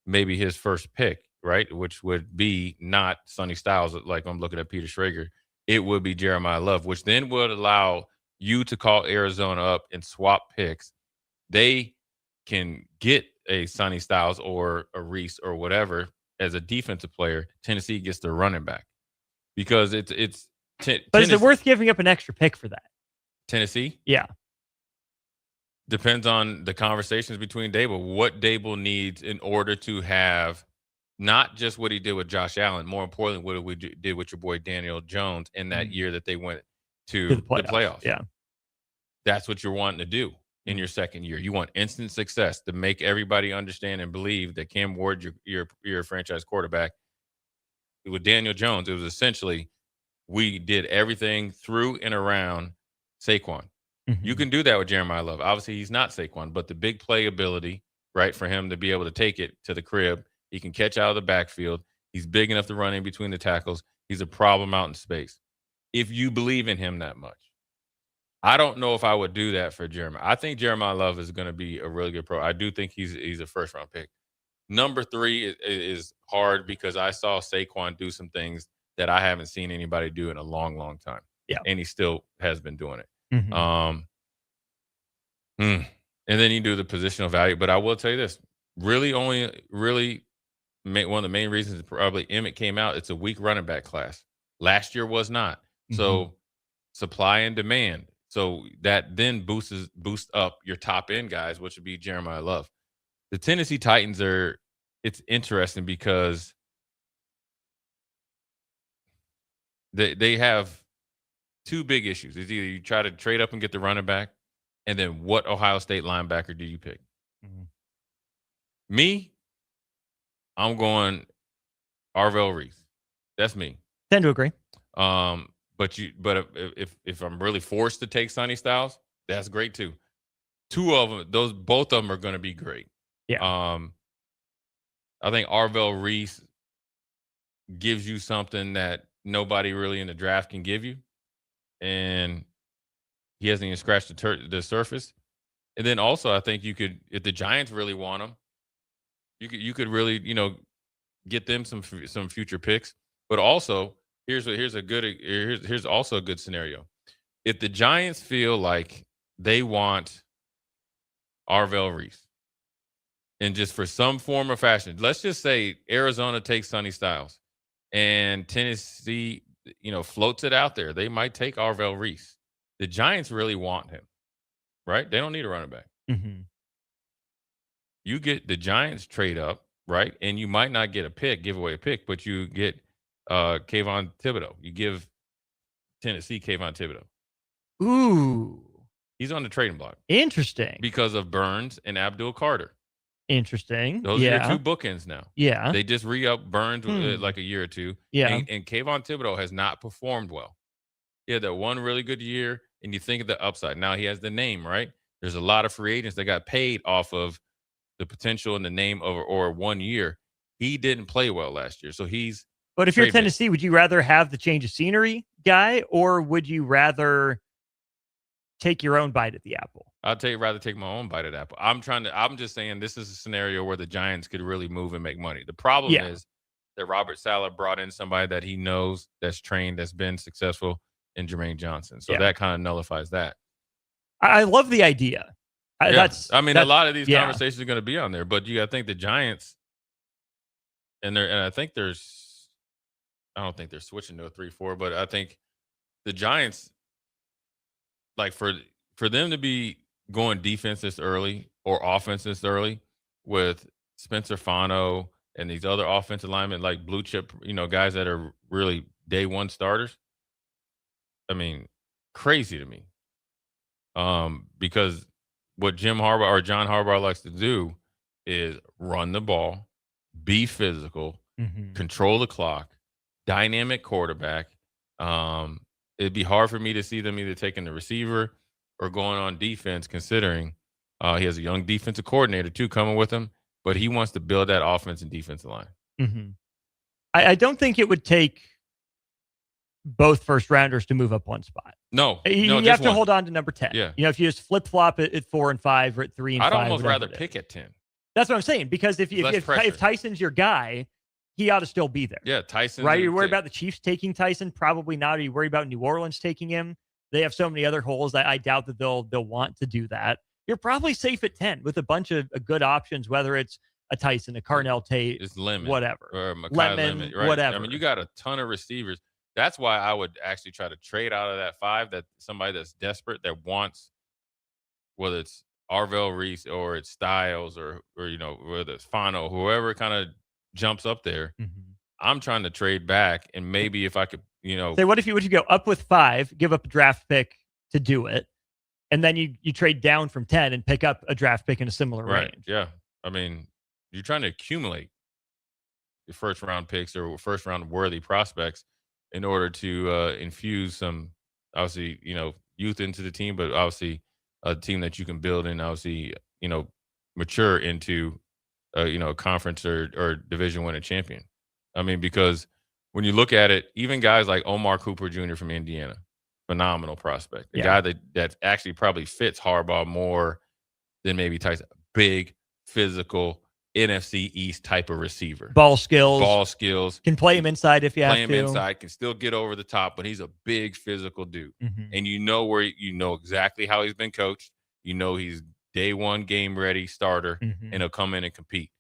maybe his first pick, right? Which would be not Sonny Styles, like I'm looking at Peter Schrager. It would be Jeremiah Love, which then would allow you to call Arizona up and swap picks. They can get a Sonny Styles or a Reese or whatever as a defensive player. Tennessee gets the running back because it's. But is it worth giving up an extra pick for that? Tennessee? Yeah. Depends on the conversations between Dable. What Dable needs in order to have not just what he did with Josh Allen, more importantly, what we did with your boy Daniel Jones in that year that they went to the playoffs. Yeah. That's what you're wanting to do in your second year. You want instant success to make everybody understand and believe that Cam Ward, your franchise quarterback. With Daniel Jones, it was essentially we did everything through and around Saquon. Mm-hmm. You can do that with Jeremiah Love. Obviously, he's not Saquon, but the big play ability, right, for him to be able to take it to the crib. He can catch out of the backfield. He's big enough to run in between the tackles. He's a problem out in space. If you believe in him that much. I don't know if I would do that for Jeremiah. I think Jeremiah Love is going to be a really good pro. I do think he's a first-round pick. Number 3 is hard because I saw Saquon do some things that I haven't seen anybody do in a long, long time. Yeah. And he still has been doing it. Mm-hmm. And then you do the positional value. But I will tell you this. Really one of the main reasons probably Emmett came out, it's a weak running back class. Last year was not. Mm-hmm. So supply and demand. So that then boosts up your top end guys, which would be Jeremiah Love. The Tennessee Titans it's interesting because they have 2 big issues. It's either you try to trade up and get the running back, and then what Ohio State linebacker do you pick? Mm-hmm. Me, I'm going Arvell Reese. That's me. Tend to agree. But if I'm really forced to take Sonny Styles, that's great too. 2 of them, both of them are going to be great. Yeah. I think Arvell Reese gives you something that nobody really in the draft can give you, and he hasn't even scratched the surface. And then also, I think you could, if the Giants really want him, you could really get them some future picks. But also, here's also a good scenario. If the Giants feel like they want Arvell Reese, and just for some form or fashion, let's just say Arizona takes Sonny Styles, and Tennessee, floats it out there, they might take Arvell Reese. The Giants really want him, right? They don't need a running back. Mm-hmm. You get the Giants trade up, right? And you might not get give away a pick, but you get Kayvon Thibodeau. You give Tennessee Kayvon Thibodeau. Ooh. He's on the trading block. Interesting. Because of Burns and Abdul Carter. Interesting. Those are your 2 bookends now. Yeah. They just re-up Burns like a year or 2. Yeah. And Kayvon Thibodeau has not performed well. He had that one really good year, and you think of the upside. Now he has the name, right? There's a lot of free agents that got paid off of the potential and the name or 1 year. He didn't play well last year, so he's. But if you're Tennessee, would you rather have the change of scenery guy, or would you rather take your own bite at the apple? I'd rather take my own bite at the apple. I'm just saying this is a scenario where the Giants could really move and make money. The problem is that Robert Saleh brought in somebody that he knows, that's trained, that's been successful in Jermaine Johnson. So that kind of nullifies that. I love the idea. A lot of these conversations are going to be on there, but you got to think the Giants, I don't think they're switching to a 3-4, but I think the Giants, like for them to be going defense this early or offense this early with Spencer Fano and these other offensive linemen, like blue chip, guys that are really day one starters. I mean, crazy to me. Because what John Harbaugh likes to do is run the ball, be physical, control the clock, dynamic quarterback. It'd be hard for me to see them either taking the receiver or going on defense, considering he has a young defensive coordinator too coming with him, but he wants to build that offense and defensive line. I don't think it would take both first rounders to move up one spot. No, you have to hold on to number 10. Yeah. If you just flip flop it at 4 and 5 or at 3 and 5. I'd almost rather pick at 10. That's what I'm saying, because if Tyson's your guy, he ought to still be there. Yeah, Tyson. Right? Are you worried about the Chiefs taking Tyson? Probably not. Are you worried about New Orleans taking him? They have so many other holes that I doubt that they'll want to do that. You're probably safe at 10 with a bunch of good options, whether it's a Tyson, a Carnell Tate, whatever. Or Lemon, right? whatever. I mean, you got a ton of receivers. That's why I would actually try to trade out of that 5, that somebody that's desperate, that wants, whether it's Arvell Reese or it's Styles or whether it's Fano, whoever kind of jumps up there. I'm trying to trade back, and maybe if I could, say, what if you go up with 5, give up a draft pick to do it, and then you trade down from 10 and pick up a draft pick in a similar range? Yeah. I mean, you're trying to accumulate your first round picks or first round worthy prospects in order to infuse some, obviously, youth into the team, but obviously a team that you can build and obviously, mature into, a conference or division winning champion. I mean, because when you look at it, even guys like Omar Cooper Jr. from Indiana, phenomenal prospect, a guy that actually probably fits Harbaugh more than maybe Tyson. Big, physical, NFC East type of receiver. Ball skills. Can play him inside if you have to. Play him inside, can still get over the top, but he's a big physical dude. And you know exactly how he's been coached. He's day one game ready starter, and he'll come in and compete.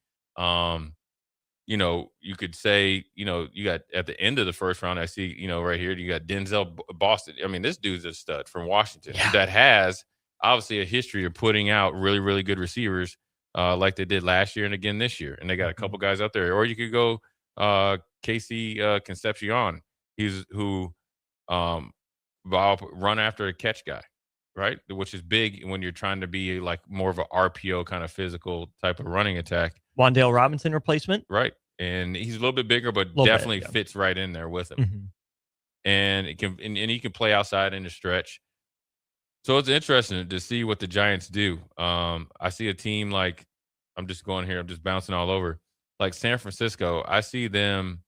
You could say, you got at the end of the first round, I see, right here, you got Denzel Boston. I mean, this dude's a stud from Washington that has obviously a history of putting out really, really good receivers. Like they did last year and again this year. And they got a couple guys out there. Or you could go Casey Concepcion. He's who run after a catch guy, right? Which is big when you're trying to be like more of a RPO kind of physical type of running attack. Wan'Dale Robinson replacement. Right. And he's a little bit bigger, but definitely fits right in there with him. And it can and he can play outside in the stretch. So it's interesting to see what the Giants do. I see a team like, I'm just bouncing all over, like San Francisco. I see them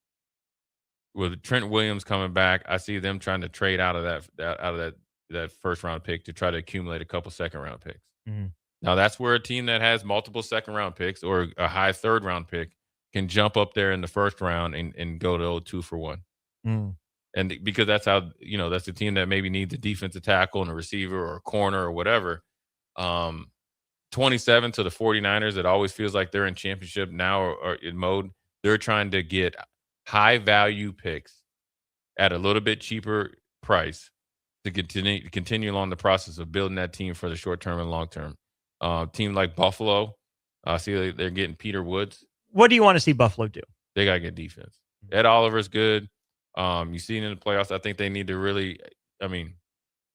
with Trent Williams coming back. I see them trying to trade out of that first round pick to try to accumulate a couple second round picks. Now that's where a team that has multiple second round picks or a high third round pick can jump up there in the first round and go to 2 for 1. And because that's how, that's a team that maybe needs a defensive tackle and a receiver or a corner or whatever. 27 to the 49ers, it always feels like they're in championship now or in mode. They're trying to get high value picks at a little bit cheaper price to continue along the process of building that team for the short term and long term. Team like Buffalo, I see they're getting Peter Woods. What do you want to see Buffalo do? They got to get defense. Ed Oliver's good. You see it in the playoffs. I think they need to really,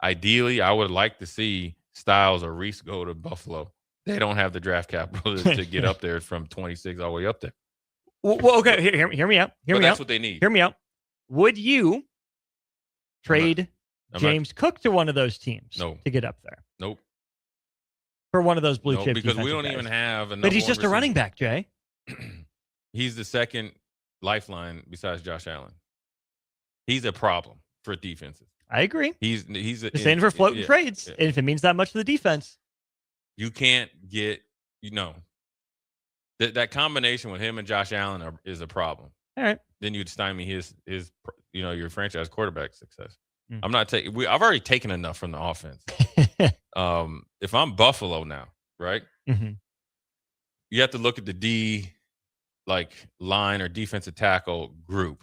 ideally, I would like to see Styles or Reese go to Buffalo. They don't have the draft capital to get up there from 26 all the way up there. Well, okay, hear me out. That's what they need. Hear me out. Would you trade James Cook to one of those teams to get up there? Nope. For one of those blue chip because we don't guys. even have a But he's just a running back, Jay. He's the second lifeline besides Josh Allen. He's a problem for defenses. I agree. He's the same for floating trades. And if it means that much to the defense, you can't get, that combination with him and Josh Allen is a problem. All right. Then you'd stymie his your franchise quarterback success. I'm not taking. I've already taken enough from the offense. If I'm Buffalo now, right? Mm-hmm. You have to look at the D, line or defensive tackle group,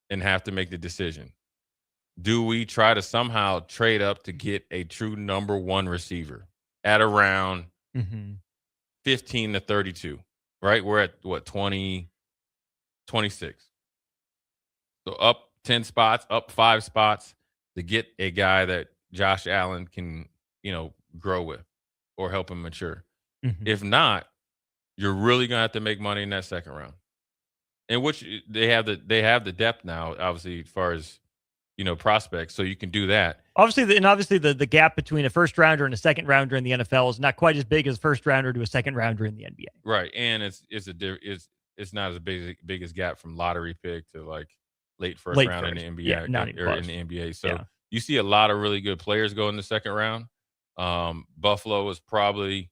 and have to make the decision. Do we try to somehow trade up to get a true number one receiver at around 15 to 32? Right? We're at what, 20, 26. So up 10 spots, up 5 spots to get a guy that Josh Allen can, grow with or help him mature. If not, you're really going to have to make money in that second round. In which they have the depth now, obviously, as far as, prospects, so you can do that. Obviously, the gap between a first rounder and a second rounder in the NFL is not quite as big as first rounder to a second rounder in the NBA. Right, and it's not as big as gap from lottery pick to late first round in the NBA, yeah, not even close. In the NBA. So you see a lot of really good players go in the second round. Buffalo is probably,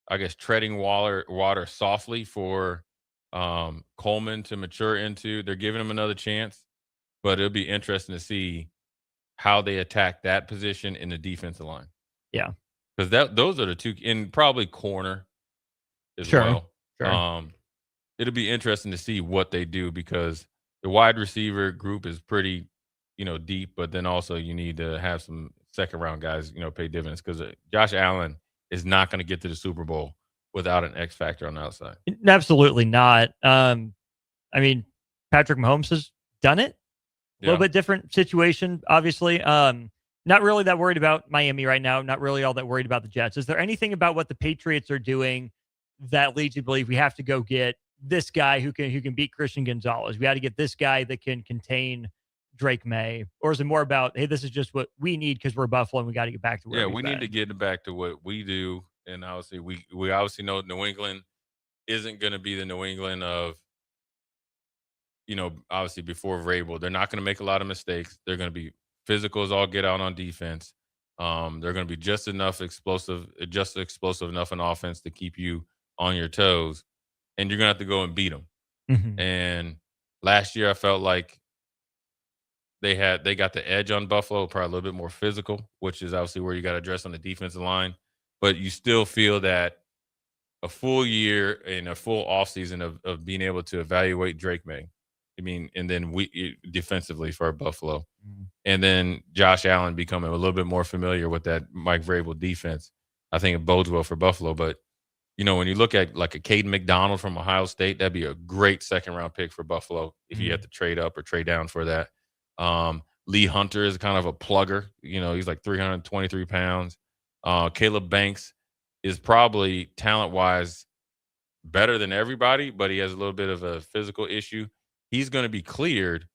I guess, treading water softly for Coleman to mature into. They're giving him another chance. But it'll be interesting to see how they attack that position in the defensive line. Yeah. Because those are the two, and probably corner as well. Sure. It'll be interesting to see what they do, because the wide receiver group is pretty, deep, but then also you need to have some second round guys, pay dividends, because Josh Allen is not going to get to the Super Bowl without an X factor on the outside. Absolutely not. Patrick Mahomes has done it. A little bit different situation, obviously. Not really that worried about Miami right now. Not really all that worried about the Jets. Is there anything about what the Patriots are doing that leads you to believe we have to go get this guy who can beat Christian Gonzalez? We got to get this guy that can contain Drake May? Or is it more about, hey, this is just what we need because we're Buffalo and we got to get back to where we need to get back to what we do. And obviously, we obviously know New England isn't going to be the New England of, obviously before Vrabel. They're not going to make a lot of mistakes. They're going to be physical as all get out on defense. They're going to be just explosive enough in offense to keep you on your toes. And you're going to have to go and beat them. Mm-hmm. And last year, I felt like they got the edge on Buffalo, probably a little bit more physical, which is obviously where you got to address on the defensive line. But you still feel that a full year and a full offseason of being able to evaluate Drake May. And then defensively for Buffalo. Mm-hmm. And then Josh Allen becoming a little bit more familiar with that Mike Vrabel defense. I think it bodes well for Buffalo. But, when you look at like a Caden McDonald from Ohio State, that'd be a great second-round pick for Buffalo if you had to trade up or trade down for that. Lee Hunter is kind of a plugger. He's like 323 pounds. Caleb Banks is probably talent-wise better than everybody, but he has a little bit of a physical issue. He's going to be cleared,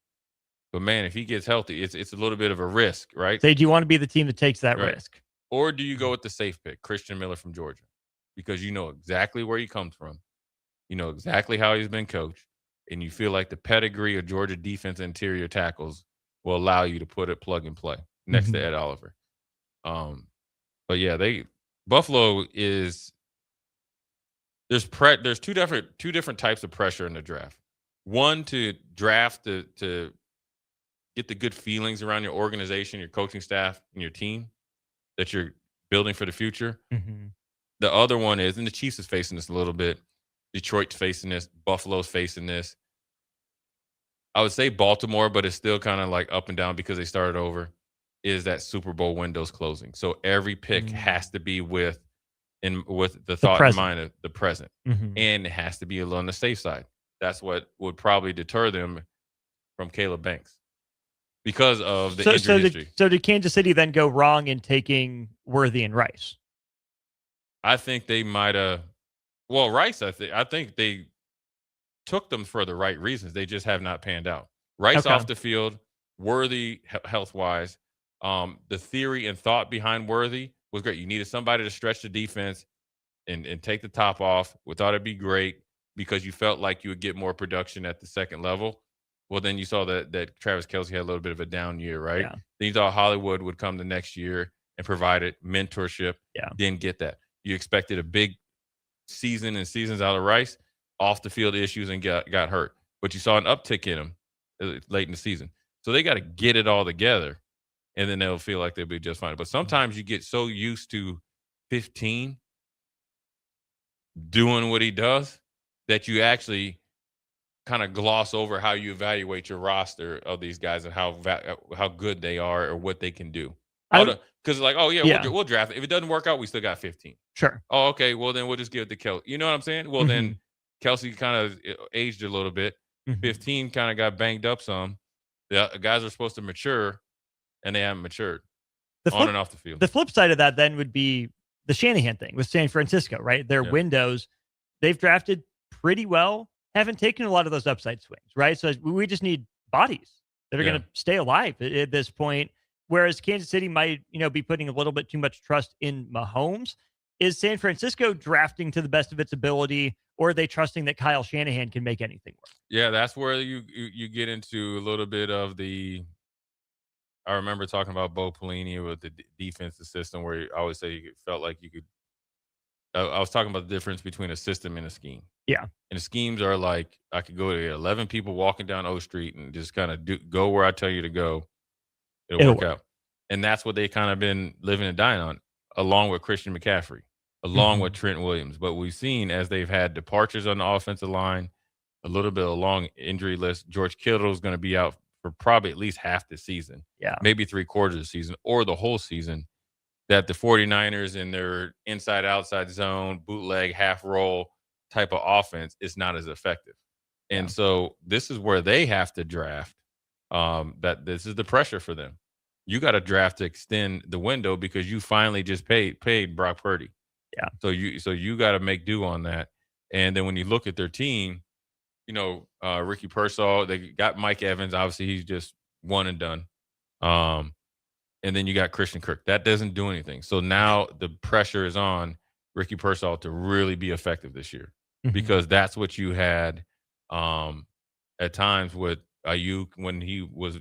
but man, if he gets healthy, it's a little bit of a risk, right? Say, do you want to be the team that takes that risk? Or do you go with the safe pick, Christian Miller from Georgia? Because you know exactly where he comes from. You know exactly how he's been coached, and you feel like the pedigree of Georgia defense interior tackles will allow you to put it plug and play next to Ed Oliver. But yeah, Buffalo is there's two different types of pressure in the draft. One, to draft to get the good feelings around your organization, your coaching staff, and your team that you're building for the future. Mm-hmm. The other one is, and the Chiefs is facing this a little bit, Detroit's facing this, Buffalo's facing this. I would say Baltimore, but it's still kind of like up and down because they started over, is that Super Bowl window's closing. So every pick has to be with the thought in mind of the present. Mm-hmm. And it has to be on the safe side. That's what would probably deter them from Caleb Banks because of the injury history. So did Kansas City then go wrong in taking Worthy and Rice? I think they might have. Well, Rice, I think they took them for the right reasons. They just have not panned out. Rice off the field, Worthy health-wise. The theory and thought behind Worthy was great. You needed somebody to stretch the defense and take the top off. We thought it'd be great because you felt like you would get more production at the second level. Well, then you saw that Travis Kelce had a little bit of a down year, right? Yeah. Then you thought Hollywood would come the next year and provided mentorship. Yeah. Didn't get that. You expected a big season and seasons out of Rice, off the field issues, and got hurt. But you saw an uptick in him late in the season. So they got to get it all together, and then they'll feel like they'll be just fine. But sometimes you get so used to 15 doing what he does that you actually kind of gloss over how you evaluate your roster of these guys and how good they are or what they can do. Because like, oh yeah. We'll draft it. If it doesn't work out, we still got 15. Sure. Oh, okay. Well, then we'll just give it to Kelce. You know what I'm saying? Well, then Kelce kind of aged a little bit. 15 kind of got banged up some. The guys are supposed to mature, and they haven't matured on and off the field. The flip side of that then would be the Shanahan thing with San Francisco, right? Their windows, they've drafted pretty well, haven't taken a lot of those upside swings, right? So we just need bodies that are going to stay alive at this point. Whereas Kansas City might, be putting a little bit too much trust in Mahomes. Is San Francisco drafting to the best of its ability, or are they trusting that Kyle Shanahan can make anything work? Yeah, that's where you get into a little bit of the. I remember talking about Bo Pelini with the defensive system, where I always say you felt like you could. I was talking about the difference between a system and a scheme. Yeah, and the schemes are like I could go to 11 people walking down O Street and just kind of go where I tell you to go. It'll work out, and that's what they kind of been living and dying on, along with Christian McCaffrey, along with Trent Williams. But we've seen as they've had departures on the offensive line, a little bit of a long injury list. George Kittle is going to be out for probably at least half the season, maybe 3/4 of the season or the whole season, that the 49ers in their inside-outside zone, bootleg, half-roll type of offense is not as effective. And so this is where they have to draft. That this is the pressure for them. You got to draft to extend the window because you finally just paid Brock Purdy. Yeah. So you got to make do on that. And then when you look at their team, Ricky Pearsall, they got Mike Evans. Obviously, he's just one and done. And then you got Christian Kirk. That doesn't do anything. So now the pressure is on Ricky Pearsall to really be effective this year because that's what you had at times with Ayuk when he was,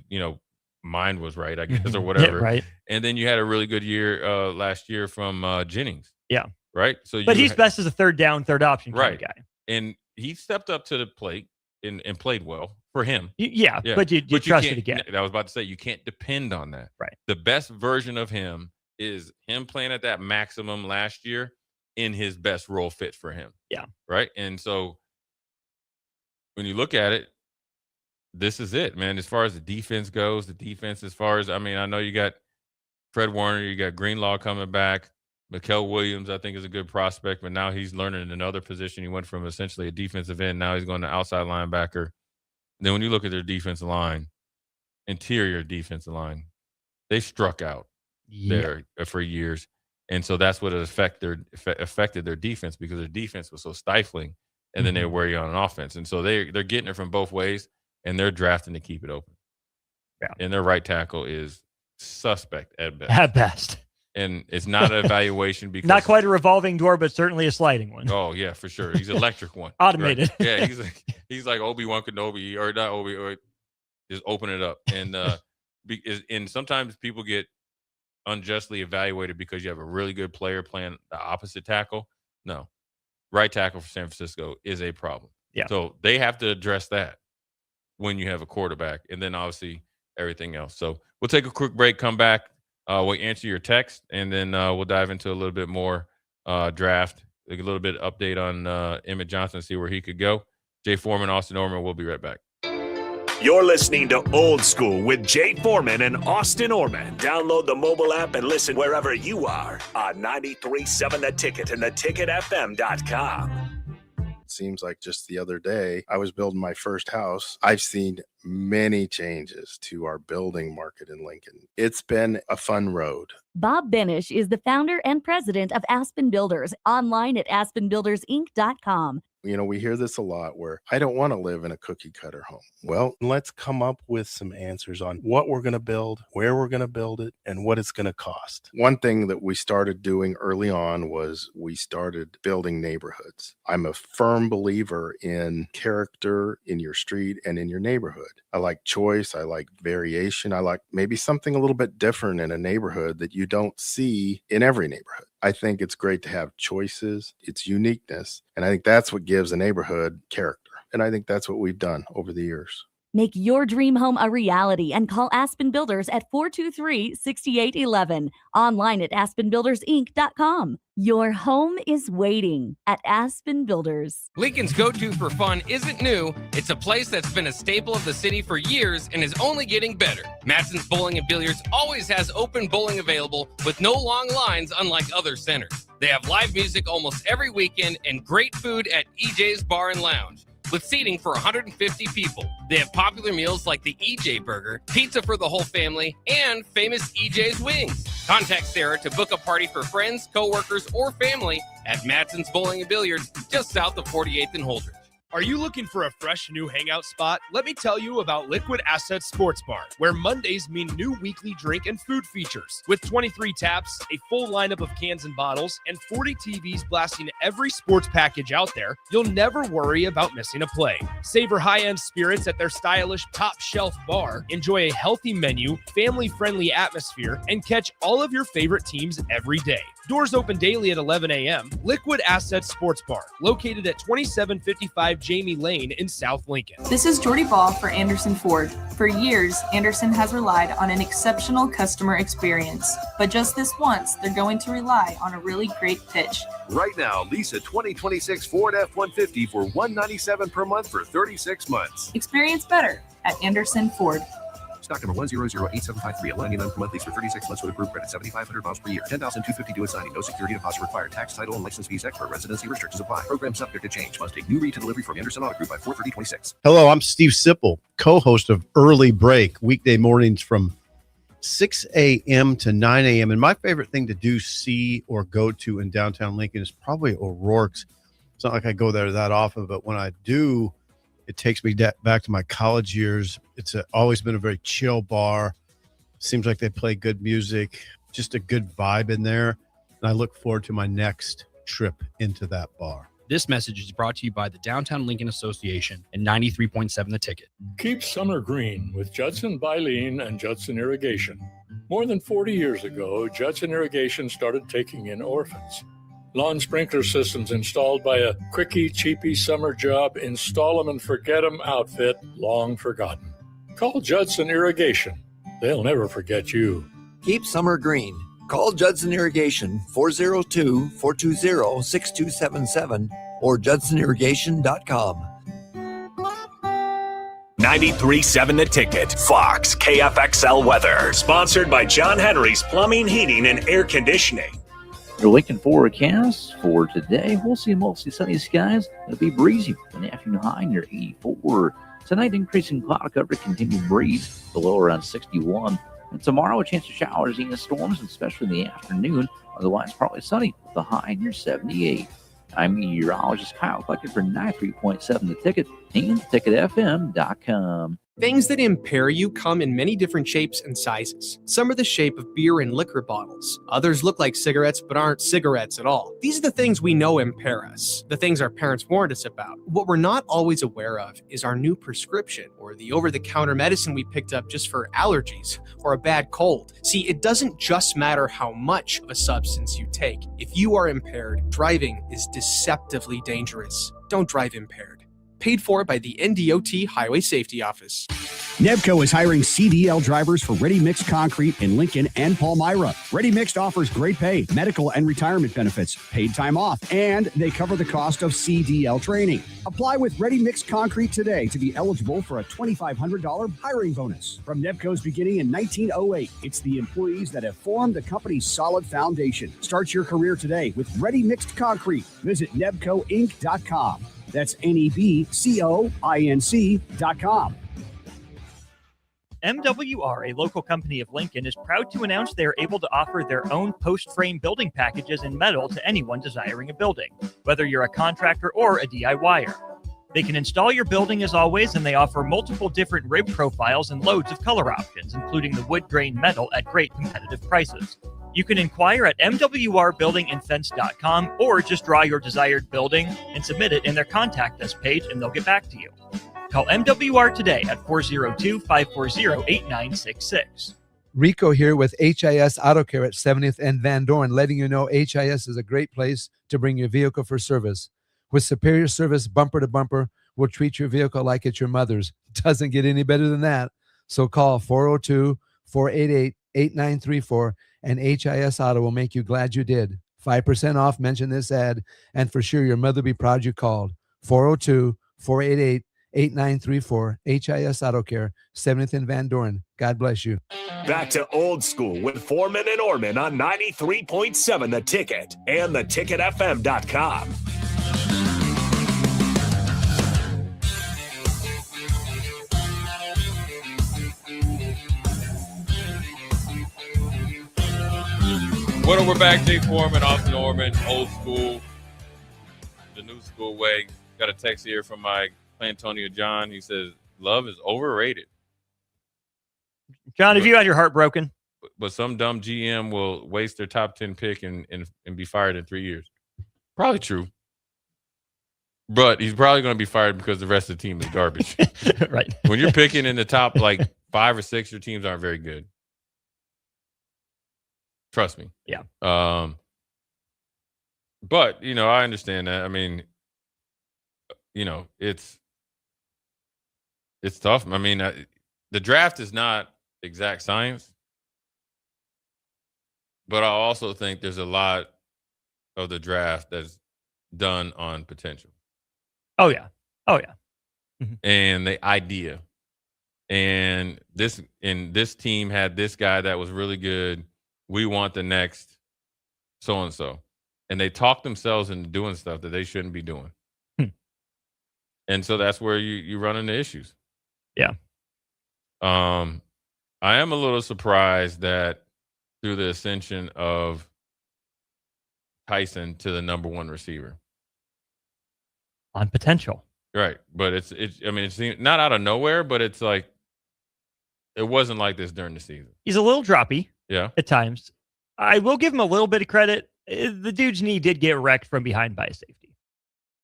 mind was right, I guess, or whatever. Yeah, right. And then you had a really good year last year from Jennings. Yeah. Right. So, but he's best as a third down, third option kind of guy. And he stepped up to the plate and played well for him. Yeah. But you trust it again. I was about to say, you can't depend on that. Right. The best version of him is him playing at that maximum last year in his best role fit for him. Yeah. Right. And so when you look at it, this is it, man. As far as the defense goes, I know you got Fred Warner, you got Greenlaw coming back. Mikael Williams, I think, is a good prospect, but now he's learning another position. He went from essentially a defensive end. Now he's going to outside linebacker. Then when you look at their defensive line, interior defensive line, they struck out there for years. And so that's what affected their defense because their defense was so stifling, and then they wear you on an offense. And so they're getting it from both ways, and they're drafting to keep it open. Yeah. And their right tackle is suspect at best. At best. And it's not an evaluation because not quite a revolving door, but certainly a sliding one. Oh yeah, for sure. He's an electric one. Automated. Right? Yeah, he's like Obi-Wan Kenobi, or not Obi, or just open it up. And and sometimes people get unjustly evaluated because you have a really good player playing the opposite tackle. No, right tackle for San Francisco is a problem. Yeah. So they have to address that when you have a quarterback, and then obviously everything else. So we'll take a quick break, come back. We'll answer your text, and then we'll dive into a little bit more draft, a little bit update on Emmett Johnson, see where he could go. Jay Foreman, Austin Orman, we'll be right back. You're listening to Old School with Jay Foreman and Austin Orman. Download the mobile app and listen wherever you are on 93.7 The Ticket and theticketfm.com. Seems like just the other day, I was building my first house. I've seen many changes to our building market in Lincoln. It's been a fun road. Bob Benish is the founder and president of Aspen Builders, online at aspenbuildersinc.com. We hear this a lot where I don't want to live in a cookie cutter home. Well, let's come up with some answers on what we're going to build, where we're going to build it, and what it's going to cost. One thing that we started doing early on was we started building neighborhoods. I'm a firm believer in character in your street and in your neighborhood. I like choice. I like variation. I like maybe something a little bit different in a neighborhood that you don't see in every neighborhood. I think it's great to have choices, its uniqueness, and I think that's what gives a neighborhood character. And I think that's what we've done over the years. Make your dream home a reality and call Aspen Builders at 423-6811. Online at aspenbuildersinc.com. Your home is waiting at Aspen Builders. Lincoln's go-to for fun isn't new. It's a place that's been a staple of the city for years and is only getting better. Matson's Bowling and Billiards always has open bowling available with no long lines, unlike other centers. They have live music almost every weekend and great food at EJ's Bar and Lounge, with seating for 150 people. They have popular meals like the EJ Burger, pizza for the whole family, and famous EJ's Wings. Contact Sarah to book a party for friends, coworkers, or family at Matson's Bowling and Billiards, just south of 48th and Holdridge. Are you looking for a fresh new hangout spot? Let me tell you about Liquid Assets Sports Bar, where Mondays mean new weekly drink and food features. With 23 taps, a full lineup of cans and bottles, and 40 TVs blasting every sports package out there, you'll never worry about missing a play. Savor high-end spirits at their stylish top-shelf bar, enjoy a healthy menu, family-friendly atmosphere, and catch all of your favorite teams every day. Doors open daily at 11 a.m. Liquid Assets Sports Bar, located at 2755 Jamie Lane in South Lincoln. This is Jordy Ball for Anderson Ford. For years, Anderson has relied on an exceptional customer experience. But just this once, they're going to rely on a really great pitch. Right now, lease a 2026 Ford F-150 for $197 per month for 36 months. Experience better at Anderson Ford. Stock number 1008753, allowing $99 per month lease for 36 months with approved credit, 7,500 miles per year, 10,252 at signing, no security deposit required, tax, title, and license fees extra, residency restrictions apply. Program subject to change. Must take new retail delivery from Anderson Auto Group by 4/30/26. Hello, I'm Steve Sipple, co-host of Early Break, weekday mornings from 6 a.m. to 9 a.m. And my favorite thing to do, see, or go to in downtown Lincoln is probably O'Rourke's. It's not like I go there that often, but when I do, it takes me back to my college years. It's always been a very chill bar. Seems like they play good music, just a good vibe in there. And I look forward to my next trip into that bar. This message is brought to you by the Downtown Lincoln Association and 93.7 The Ticket. Keep summer green with Judson Bylene and Judson Irrigation. More than 40 years ago, Judson Irrigation started taking in orphans. Lawn sprinkler systems installed by a quickie, cheapy summer job, install them and forget them outfit, long forgotten. Call Judson Irrigation. They'll never forget you. Keep summer green. Call Judson Irrigation 402-420-6277 or judsonirrigation.com. 93.7 The Ticket, Fox, KFXL weather. Sponsored by John Henry's Plumbing, Heating, and Air Conditioning. Your Lincoln forecast for today, we'll see mostly sunny skies. It'll be breezy with an afternoon high near 84. Tonight, increasing cloud cover, continued breeze, the low around 61. And tomorrow, a chance of showers and storms, especially in the afternoon. Otherwise, partly sunny with the high near 78. I'm meteorologist Kyle Clucker for 93.7 The Ticket and ticketfm.com. Things that impair you come in many different shapes and sizes. Some are the shape of beer and liquor bottles. Others look like cigarettes but aren't cigarettes at all. These are the things we know impair us, the things our parents warned us about. What we're not always aware of is our new prescription or the over-the-counter medicine we picked up just for allergies or a bad cold. See, it doesn't just matter how much of a substance you take. If you are impaired, driving is deceptively dangerous. Don't drive impaired. Paid for by the NDOT Highway Safety Office. Nevco is hiring CDL drivers for Ready Mixed Concrete in Lincoln and Palmyra. Ready Mixed offers great pay, medical and retirement benefits, paid time off, and they cover the cost of CDL training. Apply with Ready Mixed Concrete today to be eligible for a $2,500 hiring bonus. From Nevco's beginning in 1908, it's the employees that have formed the company's solid foundation. Start your career today with Ready Mixed Concrete. Visit NevcoInc.com. That's NEBCOINC.com. MWR, a local company of Lincoln, is proud to announce they are able to offer their own post-frame building packages in metal to anyone desiring a building, whether you're a contractor or a DIYer. They can install your building as always, and they offer multiple different rib profiles and loads of color options, including the wood grain metal at great competitive prices. You can inquire at mwrbuildingandfence.com or just draw your desired building and submit it in their contact us page, and they'll get back to you. Call MWR today at 402-540-8966. Rico here with HIS Auto Care at 70th and Van Dorn, letting you know HIS is a great place to bring your vehicle for service. With superior service bumper to bumper, we'll treat your vehicle like it's your mother's. Doesn't get any better than that. So call 402-488-8934 and HIS Auto will make you glad you did. 5% off, mention this ad, and for sure your mother will be proud you called. 402-488-8934, HIS Auto Care, 70th and Van Dorn. God bless you. Back to Old School with Foreman and Orman on 93.7 The Ticket and theticketfm.com. Well, we're back. Jay Foreman, Austin Orman, Old School, the new school way. Got a text here from my Antonio John. He says, love is overrated. John, have you had your heart broken? But some dumb GM will waste their top 10 pick and be fired in 3 years. Probably true. But he's probably going to be fired because the rest of the team is garbage. Right. When you're picking in the top, like 5 or 6, your teams aren't very good. Trust me. Yeah. But, I understand that. I mean, it's tough. I mean, the draft is not exact science. But I also think there's a lot of the draft that's done on potential. Oh, yeah. Mm-hmm. And the idea. And this team had this guy that was really good. We want the next so-and-so. And they talk themselves into doing stuff that they shouldn't be doing. And so that's where you run into issues. Yeah. I am a little surprised that through the ascension of Tyson to the number one receiver. On potential. Right. But it's not out of nowhere, but it's like, it wasn't like this during the season. He's a little droppy. Yeah. At times. I will give him a little bit of credit. The dude's knee did get wrecked from behind by a safety.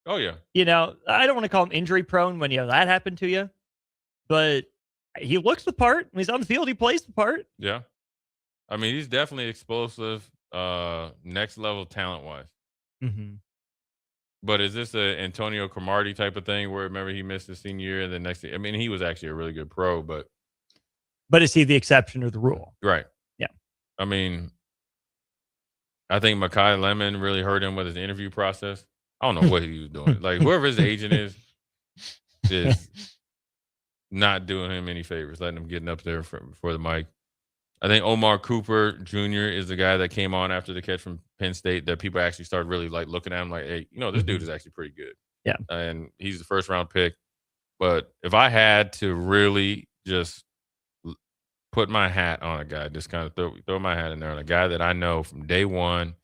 Oh, yeah. I don't want to call him injury prone when that happened to you, but he looks the part. When he's on the field, he plays the part. Yeah. I mean, he's definitely explosive, next level talent-wise. Mm-hmm. But is this a Antonio Cromartie type of thing where, remember, he missed his senior year and the next year? I mean, he was actually a really good pro, but is he the exception or the rule? Right. Yeah. I mean, I think Mekhi Lemon really hurt him with his interview process. I don't know what he was doing. Like, whoever his agent is not doing him any favors, letting him get up there for the mic. I think Omar Cooper Jr. is the guy that came on after the catch from Penn State that people actually started really like looking at him like, hey, this dude is actually pretty good. Yeah. And he's the first round pick. But if I had to really just put my hat on a guy, just kind of throw my hat in there on a guy that I know from day one,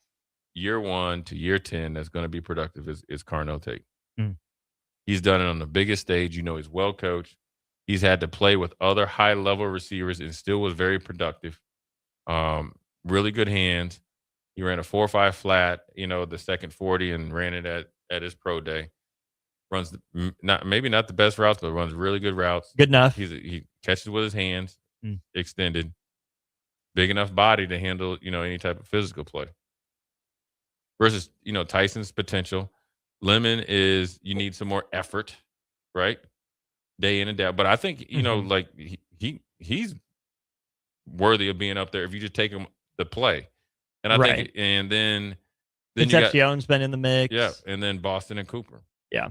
year 1 to year 10 that's going to be productive is Carnell Tate. Mm. He's done it on the biggest stage. He's well coached. He's had to play with other high-level receivers and still was very productive. Really good hands. He ran a 4.5 flat, the second 40 and ran it at his pro day. Runs maybe not the best routes, but runs really good routes. Good enough. He catches with his hands, extended. Big enough body to handle, any type of physical play. Versus, Tyson's potential. Lemon is you need some more effort, right? Day in and day out. But I think, like he's worthy of being up there if you just take him to play. And I think, and then Concepcion's been in the mix. Yeah. And then Boston and Cooper. Yeah.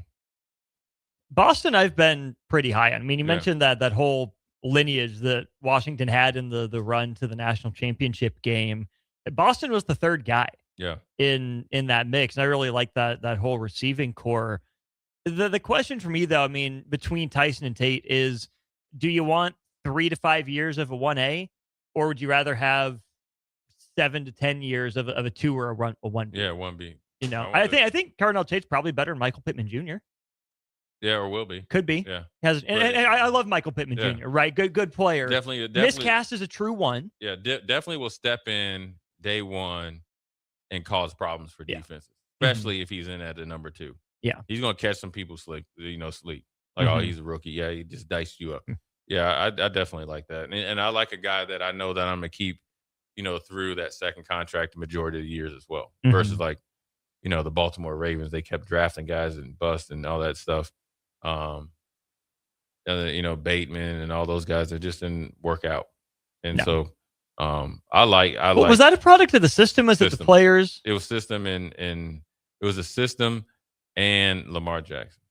Boston, I've been pretty high on. I mean, you mentioned that whole lineage that Washington had in the run to the national championship game. Boston was the third guy. Yeah. In that mix. And I really like that whole receiving core. The question for me, though, I mean, between Tyson and Tate is, do you want 3 to 5 years of a 1A, or would you rather have 7 to 10 years of a 2 or a 1B? Yeah, 1B. You know, I I think Cardinal Tate's probably better than Michael Pittman Jr. Yeah, or will be. Could be. Yeah. And I love Michael Pittman Yeah. Jr. Right, good player. Definitely. Miscast is a true one. Yeah, definitely will step in day one and cause problems for defenses, especially if he's in at the number 2. Yeah, he's gonna catch some people sleep. Like, oh, he's a rookie. Yeah, he just diced you up. Yeah, I definitely like that, and I like a guy that I know that I'm gonna keep, through that second contract the majority of the years as well. Versus like, the Baltimore Ravens, they kept drafting guys and bust and all that stuff. Bateman and all those guys that just didn't work out, and so. I like. Was that a product of the system? Was it the players? It was system and it was a system and Lamar Jackson.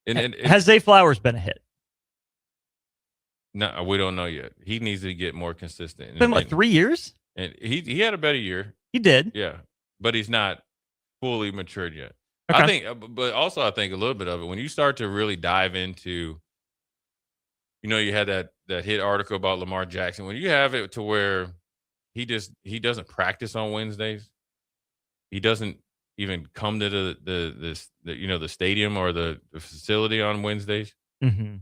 And has Zay Flowers been a hit? No, we don't know yet. He needs to get more consistent. It's been like 3 years, and he had a better year. He did, yeah, but he's not fully matured yet. Okay. I think, but also I think a little bit of it when you start to really dive into. You had that hit article about Lamar Jackson. When you have it to where he doesn't practice on Wednesdays, he doesn't even come to the stadium or the facility on Wednesdays. Mm-hmm.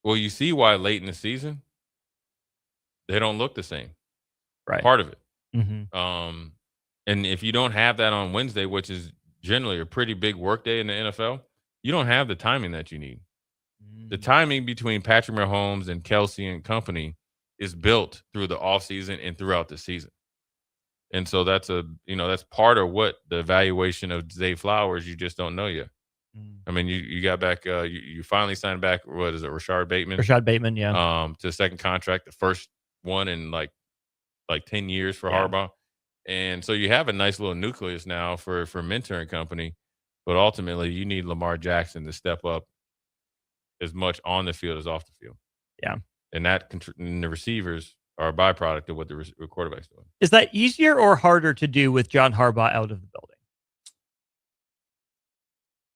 Well, you see why late in the season they don't look the same. Right, part of it. Mm-hmm. And if you don't have that on Wednesday, which is generally a pretty big work day in the NFL, you don't have the timing that you need. The timing between Patrick Mahomes and Kelsey and company is built through the offseason and throughout the season. And so that's part of what the evaluation of Zay Flowers, you just don't know yet. I mean, you got back, you finally signed back, what is it, Rashard Bateman? Rashard Bateman, yeah. To a second contract, the first one in like 10 years for Harbaugh. And so you have a nice little nucleus now for mentoring company, but ultimately you need Lamar Jackson to step up as much on the field as off the field. Yeah. And and the receivers are a byproduct of what the quarterback's doing. Is that easier or harder to do with John Harbaugh out of the building?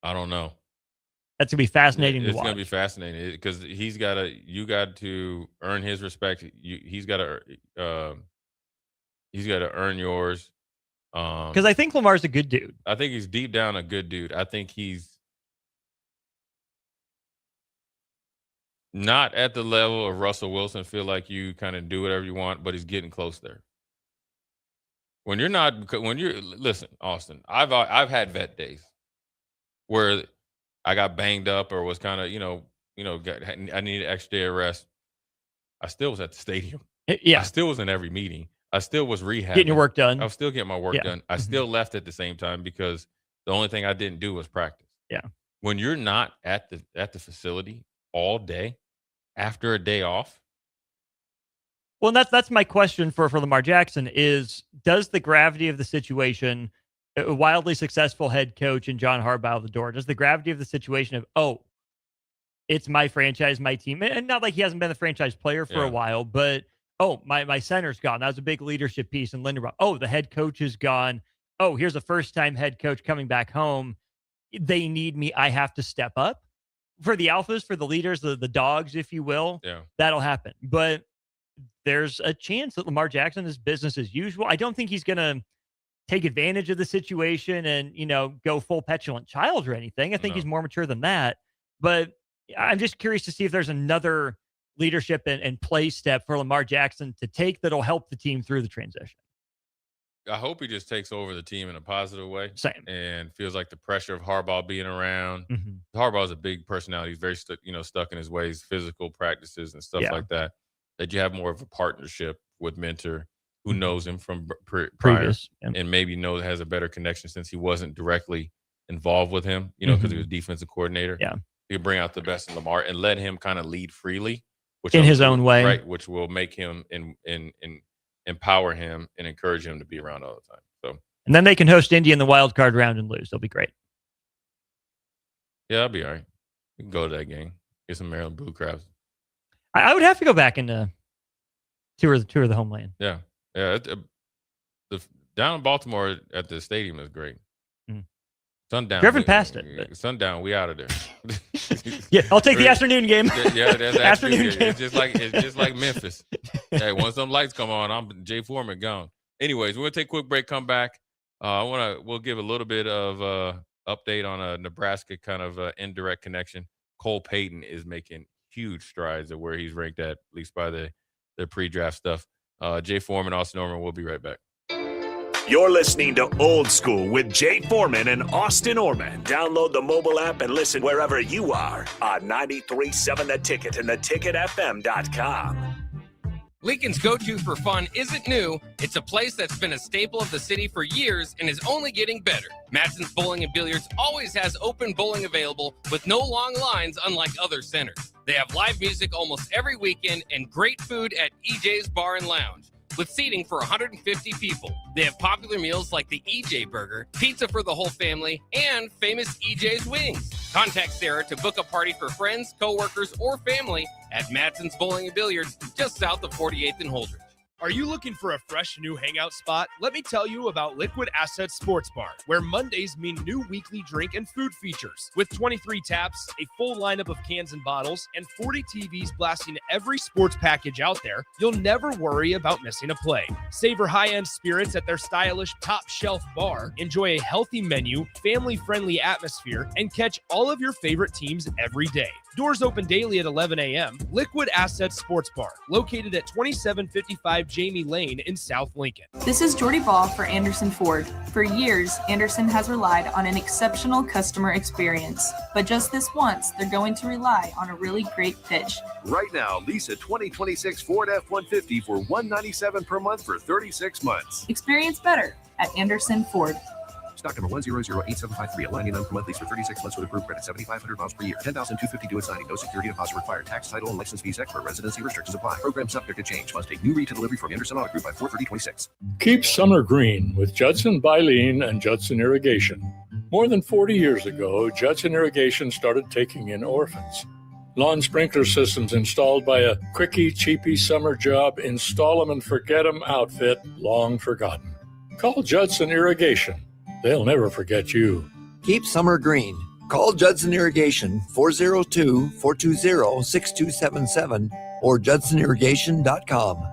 I don't know. That's going to be fascinating to watch. It's going to be fascinating because you got to earn his respect. He's got to earn yours. Because I think Lamar's a good dude. I think he's deep down a good dude. I think he's not at the level of Russell Wilson, feel like you kind of do whatever you want, but he's getting close there. Listen, Austin, I've had vet days where I got banged up or was kind of, I needed extra day of rest. I still was at the stadium. Yeah. I still was in every meeting. I still was rehabbing. Getting your work done. I was still getting my work done. I still left at the same time because the only thing I didn't do was practice. Yeah. When you're not at the facility all day after a day off. Well, that's my question for Lamar Jackson is, does the gravity of the situation, a wildly successful head coach and John Harbaugh out the door, does the gravity of the situation of, it's my franchise, my team, and not like he hasn't been the franchise player for a while, but, my center's gone. That was a big leadership piece in Linderbaum. The head coach is gone. Here's a first-time head coach coming back home. They need me. I have to step up. For the alphas, for the leaders, the dogs, if you will, that'll happen. But there's a chance that Lamar Jackson is business as usual. I don't think he's going to take advantage of the situation and, go full petulant child or anything. I think he's more mature than that. But I'm just curious to see if there's another leadership and play step for Lamar Jackson to take that'll help the team through the transition. I hope he just takes over the team in a positive way. Same. And feels like the pressure of Harbaugh being around. Mm-hmm. Harbaugh's a big personality. He's very stuck in his ways, physical practices and stuff like that. That you have more of a partnership with mentor who knows him from previous, and maybe has a better connection since he wasn't directly involved with him, because he was defensive coordinator. Yeah. You bring out the best in Lamar and let him kind of lead freely, which in his own way, right? Which will make him and empower him and encourage him to be around all the time. So, and then they can host Indy in the wild card round and lose. They'll be great. Yeah, I'll be all right. We can go to that game. Get some Maryland Blue Crabs. I would have to go back and tour the homeland. Yeah. The down in Baltimore at the stadium is great. Sundown. Driven past it. But... Sundown, we out of there. Yeah, I'll take the afternoon game. Yeah, that's afternoon game. It's just like Memphis. Hey, once them lights come on, I'm Jay Foreman gone. Anyways, we're gonna take a quick break. Come back. We'll give a little bit of update on a Nebraska kind of indirect connection. Cole Payton is making huge strides at where he's ranked at least by the pre-draft stuff. Jay Foreman, Austin Norman. We'll be right back. You're listening to Old School with Jay Foreman and Austin Orman. Download the mobile app and listen wherever you are on 93.7 The Ticket and theticketfm.com. Lincoln's go-to for fun isn't new. It's a place that's been a staple of the city for years and is only getting better. Matson's Bowling and Billiards always has open bowling available with no long lines, unlike other centers. They have live music almost every weekend and great food at EJ's Bar and Lounge, with seating for 150 people. They have popular meals like the EJ Burger, pizza for the whole family, and famous EJ's Wings. Contact Sarah to book a party for friends, coworkers, or family at Matson's Bowling and Billiards, just south of 48th and Holdridge. Are you looking for a fresh new hangout spot? Let me tell you about Liquid Assets Sports Bar, where Mondays mean new weekly drink and food features. With 23 taps, a full lineup of cans and bottles, and 40 TVs blasting every sports package out there, you'll never worry about missing a play. Savor high-end spirits at their stylish top-shelf bar, enjoy a healthy menu, family-friendly atmosphere, and catch all of your favorite teams every day. Doors open daily at 11 a.m. Liquid Assets Sports Bar, located at 2755 Jamie Lane in South Lincoln. This is Jordy Ball for Anderson Ford. For years, Anderson has relied on an exceptional customer experience. But just this once, they're going to rely on a really great pitch. Right now, lease a 2026 Ford F-150 for $197 per month for 36 months. Experience better at Anderson Ford. Stock number 1008753. Aligning on per month lease for 36 months with approved credit. 7,500 miles per year. 10,250 due at signing. No security deposit required. Tax, title, and license fees extra. Residency restrictions apply. Program subject to change. Must take new retail delivery from Anderson Auto Group by 4/30/26. Keep summer green with Judson Bailene and Judson Irrigation. More than 40 years ago, Judson Irrigation started taking in orphans. Lawn sprinkler systems installed by a quickie, cheapy summer job, install them and forget them outfit, long forgotten. Call Judson Irrigation. They'll never forget you. Keep summer green. Call Judson Irrigation 402-420-6277 or judsonirrigation.com.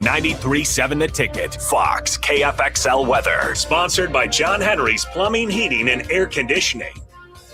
93.7 The Ticket, Fox, KFXL weather. Sponsored by John Henry's Plumbing, Heating, and Air Conditioning.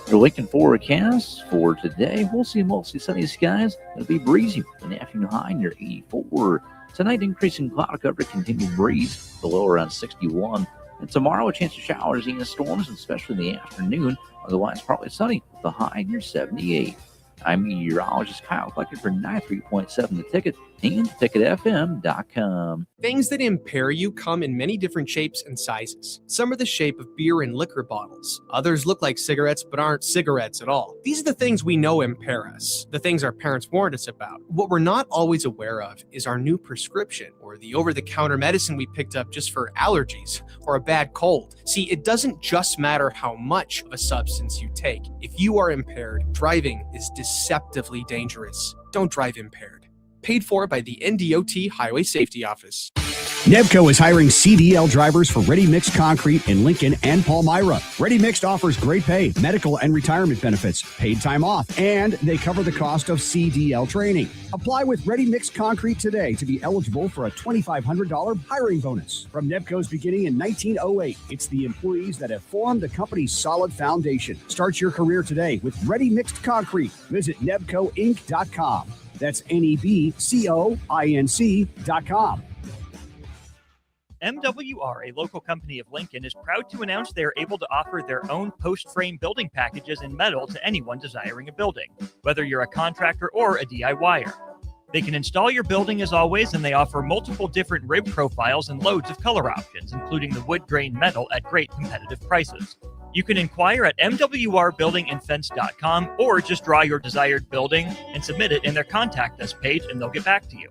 Your Lincoln forecast for today, we'll see mostly sunny skies. It'll be breezy with an afternoon high near 84. Tonight, increasing cloud cover, continued breeze, the low around 61. And tomorrow, a chance of showers and storms, especially in the afternoon. Otherwise, probably sunny with the high near 78. I'm meteorologist Kyle Collector for 93.7 The Ticket and theticketfm.com. Things that impair you come in many different shapes and sizes. Some are the shape of beer and liquor bottles. Others look like cigarettes but aren't cigarettes at all. These are the things we know impair us, the things our parents warned us about. What we're not always aware of is our new prescription or the over-the-counter medicine we picked up just for allergies or a bad cold. See, it doesn't just matter how much of a substance you take. If you are impaired, driving is deceptively dangerous. Don't drive impaired. Paid for by the NDOT Highway Safety Office. Nebco is hiring CDL drivers for Ready Mixed Concrete in Lincoln and Palmyra. Ready Mixed offers great pay, medical and retirement benefits, paid time off, and they cover the cost of CDL training. Apply with Ready Mixed Concrete today to be eligible for a $2,500 hiring bonus. From Nebco's beginning in 1908, it's the employees that have formed the company's solid foundation. Start your career today with Ready Mixed Concrete. Visit nebcoinc.com. That's NEBCOINC.com. MWR, a local company of Lincoln, is proud to announce they are able to offer their own post-frame building packages in metal to anyone desiring a building, whether you're a contractor or a DIYer. They can install your building as always, and they offer multiple different rib profiles and loads of color options, including the wood grain metal at great competitive prices. You can inquire at mwrbuildingandfence.com or just draw your desired building and submit it in their contact us page and they'll get back to you.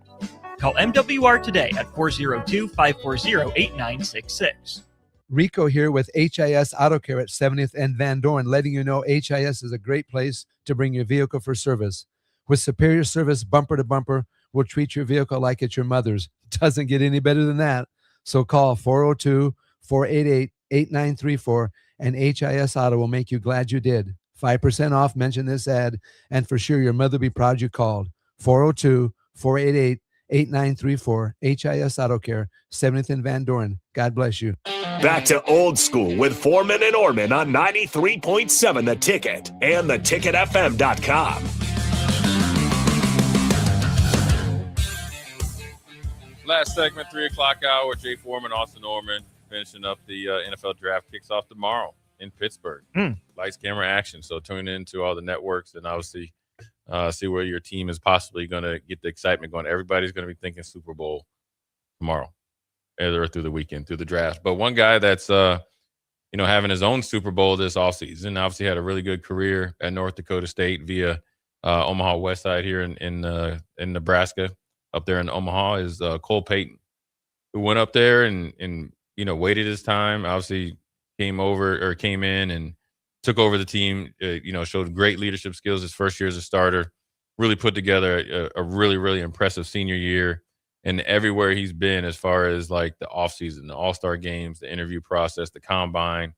Call MWR today at 402-540-8966. Rico here with HIS Auto Care at 70th and Van Dorn, letting you know HIS is a great place to bring your vehicle for service. With superior service bumper to bumper, we'll treat your vehicle like it's your mother's. It doesn't get any better than that. So call 402-488 8934, and HIS Auto will make you glad you did. 5% off, mention this ad, and for sure your mother will be proud you called. 402-488-8934, HIS Auto Care, 70th and Van Doren. God bless you. Back to Old School with Foreman and Orman on 93.7 The Ticket and theticketfm.com. Last segment, 3 o'clock hour. Jay Foreman, Austin Orman, finishing up the NFL draft. Kicks off tomorrow in Pittsburgh. Lights, camera, action. So tune in to all the networks and obviously see where your team is possibly going to get the excitement going. Everybody's going to be thinking Super Bowl tomorrow, either through the weekend, through the draft. But one guy that's having his own Super Bowl this offseason, obviously had a really good career at North Dakota State via Omaha West Side here in Nebraska. Up there in Omaha is Cole Payton, who went up there and waited his time. Obviously came in and took over the team. Showed great leadership skills his first year as a starter. Really put together a really, really impressive senior year. And everywhere he's been, as far as like the offseason, the All-Star games, the interview process, the combine,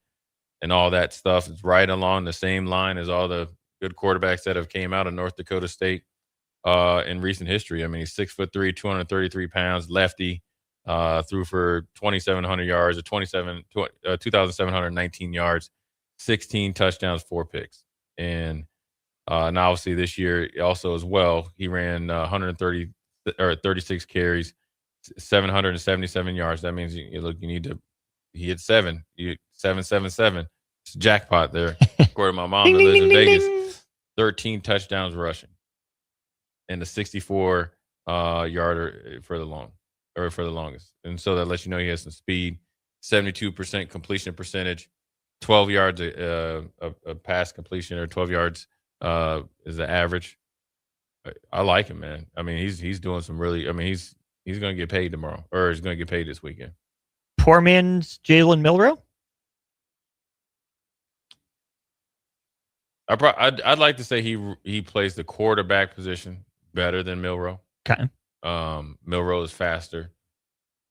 and all that stuff, it's right along the same line as all the good quarterbacks that have came out of North Dakota State in recent history. I mean, he's 6'3", 233 pounds, lefty, threw for 2,700 yards, 2,719 yards, 16 touchdowns, 4 picks. And obviously this year also as well, he ran 36 carries, 777 yards. That means he hit 7. 777. It's a jackpot there. According to my mom that lives in Vegas. 13 touchdowns rushing. And a 64 yarder for the longest. And so that lets you know he has some speed, 72% completion percentage, 12 yards a pass completion, or 12 yards is the average. I like him, man. I mean, he's doing some really. I mean, he's going to get paid tomorrow, or he's going to get paid this weekend. Poor man's Jalen Milroe. I'd like to say he plays the quarterback position better than Milroe. Okay. Milroe is faster.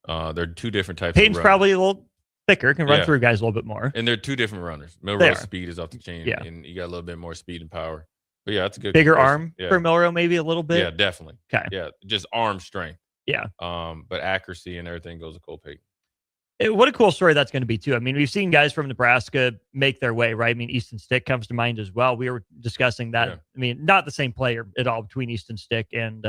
They're two different types. Payton's of probably a little thicker, can run through guys a little bit more. And they're two different runners. Milroe's speed is off the chain, and you got a little bit more speed and power. But yeah, that's a good bigger comparison. arm for Milroe, maybe a little bit. Yeah, definitely. Okay. Yeah, just arm strength. Yeah. But accuracy and everything goes to Cole Payton. What a cool story that's going to be, too. I mean, we've seen guys from Nebraska make their way, right? I mean, Easton Stick comes to mind as well. We were discussing that. Yeah. I mean, not the same player at all between Easton Stick and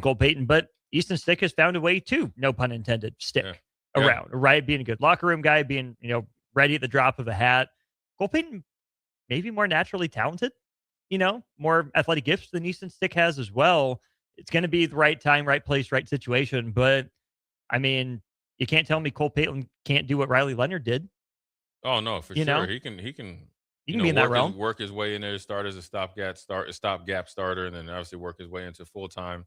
Cole Payton, but Easton Stick has found a way to, no pun intended, stick around, right? Being a good locker room guy, being, ready at the drop of a hat. Cole Payton, maybe more naturally talented, more athletic gifts than Easton Stick has as well. It's going to be the right time, right place, right situation. But, I mean, you can't tell me Cole Payton can't do what Riley Leonard did. Oh no, for sure. He can be in that realm. Work his way in there, start as a stopgap starter, and then obviously work his way into full time.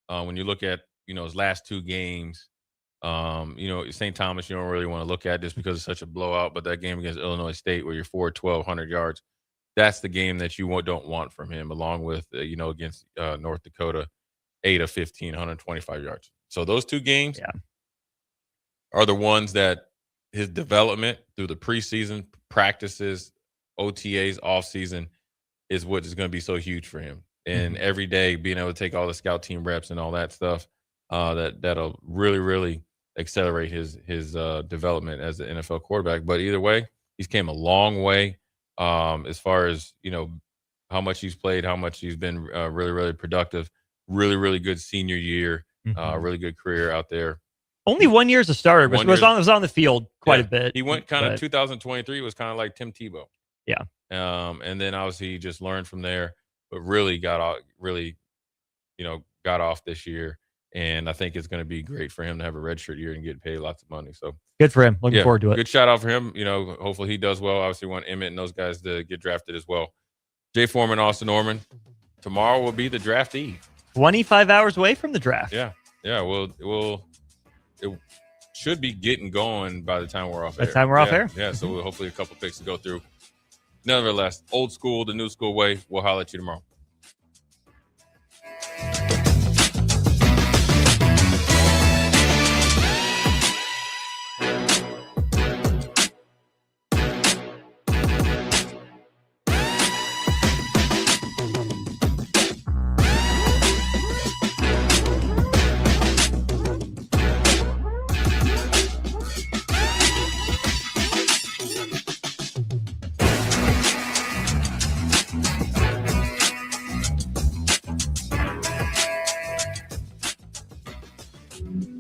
When you look at his last 2 games, St. Thomas you don't really want to look at just because it's such a blowout. But that game against Illinois State where you're 1,200 yards, that's the game that you don't want from him. Along with against North Dakota, 8 of 15, 125 yards. So those 2 games. Yeah. Are the ones that his development through the preseason practices, OTAs, offseason is what is going to be so huge for him. And every day being able to take all the scout team reps and all that stuff, that'll really, really accelerate his development as an NFL quarterback. But either way, he's came a long way as far as, how much he's played, how much he's been really, really productive, really, really good senior year, really good career out there. Only 1 year as a starter, but was on the field quite a bit. He went kind of 2023 was kind of like Tim Tebow. Yeah. And then obviously he just learned from there, but really got off this year. And I think it's going to be great for him to have a redshirt year and get paid lots of money. So good for him. Looking forward to it. Good shout out for him. Hopefully he does well. Obviously want Emmett and those guys to get drafted as well. Jay Foreman, Austin Norman. Tomorrow will be the draft eve. 25 hours away from the draft. Yeah. Yeah. It should be getting going by the time we're off air. Yeah, so we'll hopefully a couple picks to go through. Nevertheless, old school, the new school way. We'll holler at you tomorrow.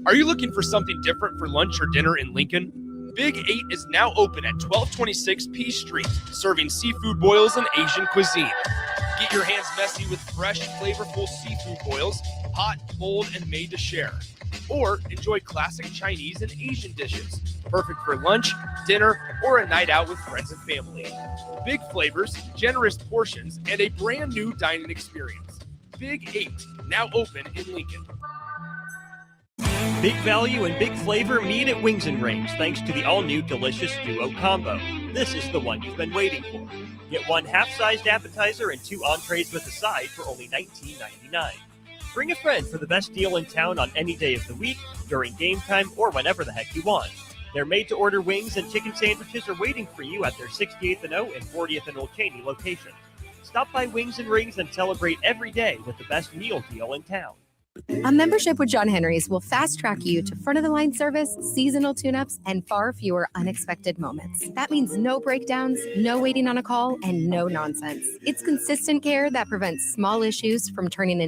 Are you looking for something different for lunch or dinner in Lincoln? Big 8 is now open at 1226 P Street, serving seafood boils and Asian cuisine. Get your hands messy with fresh, flavorful seafood boils, hot, cold, and made to share. Or enjoy classic Chinese and Asian dishes, perfect for lunch, dinner, or a night out with friends and family. Big flavors, generous portions, and a brand new dining experience. Big 8, now open in Lincoln. Big value and big flavor meet at Wings and Rings thanks to the all-new delicious Duo Combo. This is the one you've been waiting for. Get one half-sized appetizer and 2 entrees with a side for only $19.99. Bring a friend for the best deal in town on any day of the week, during game time, or whenever the heck you want. Their made-to-order wings and chicken sandwiches are waiting for you at their 68th and O and 40th and Old Cheney locations. Stop by Wings and Rings and celebrate every day with the best meal deal in town. A membership with John Henry's will fast-track you to front-of-the-line service, seasonal tune-ups, and far fewer unexpected moments. That means no breakdowns, no waiting on a call, and no nonsense. It's consistent care that prevents small issues from turning into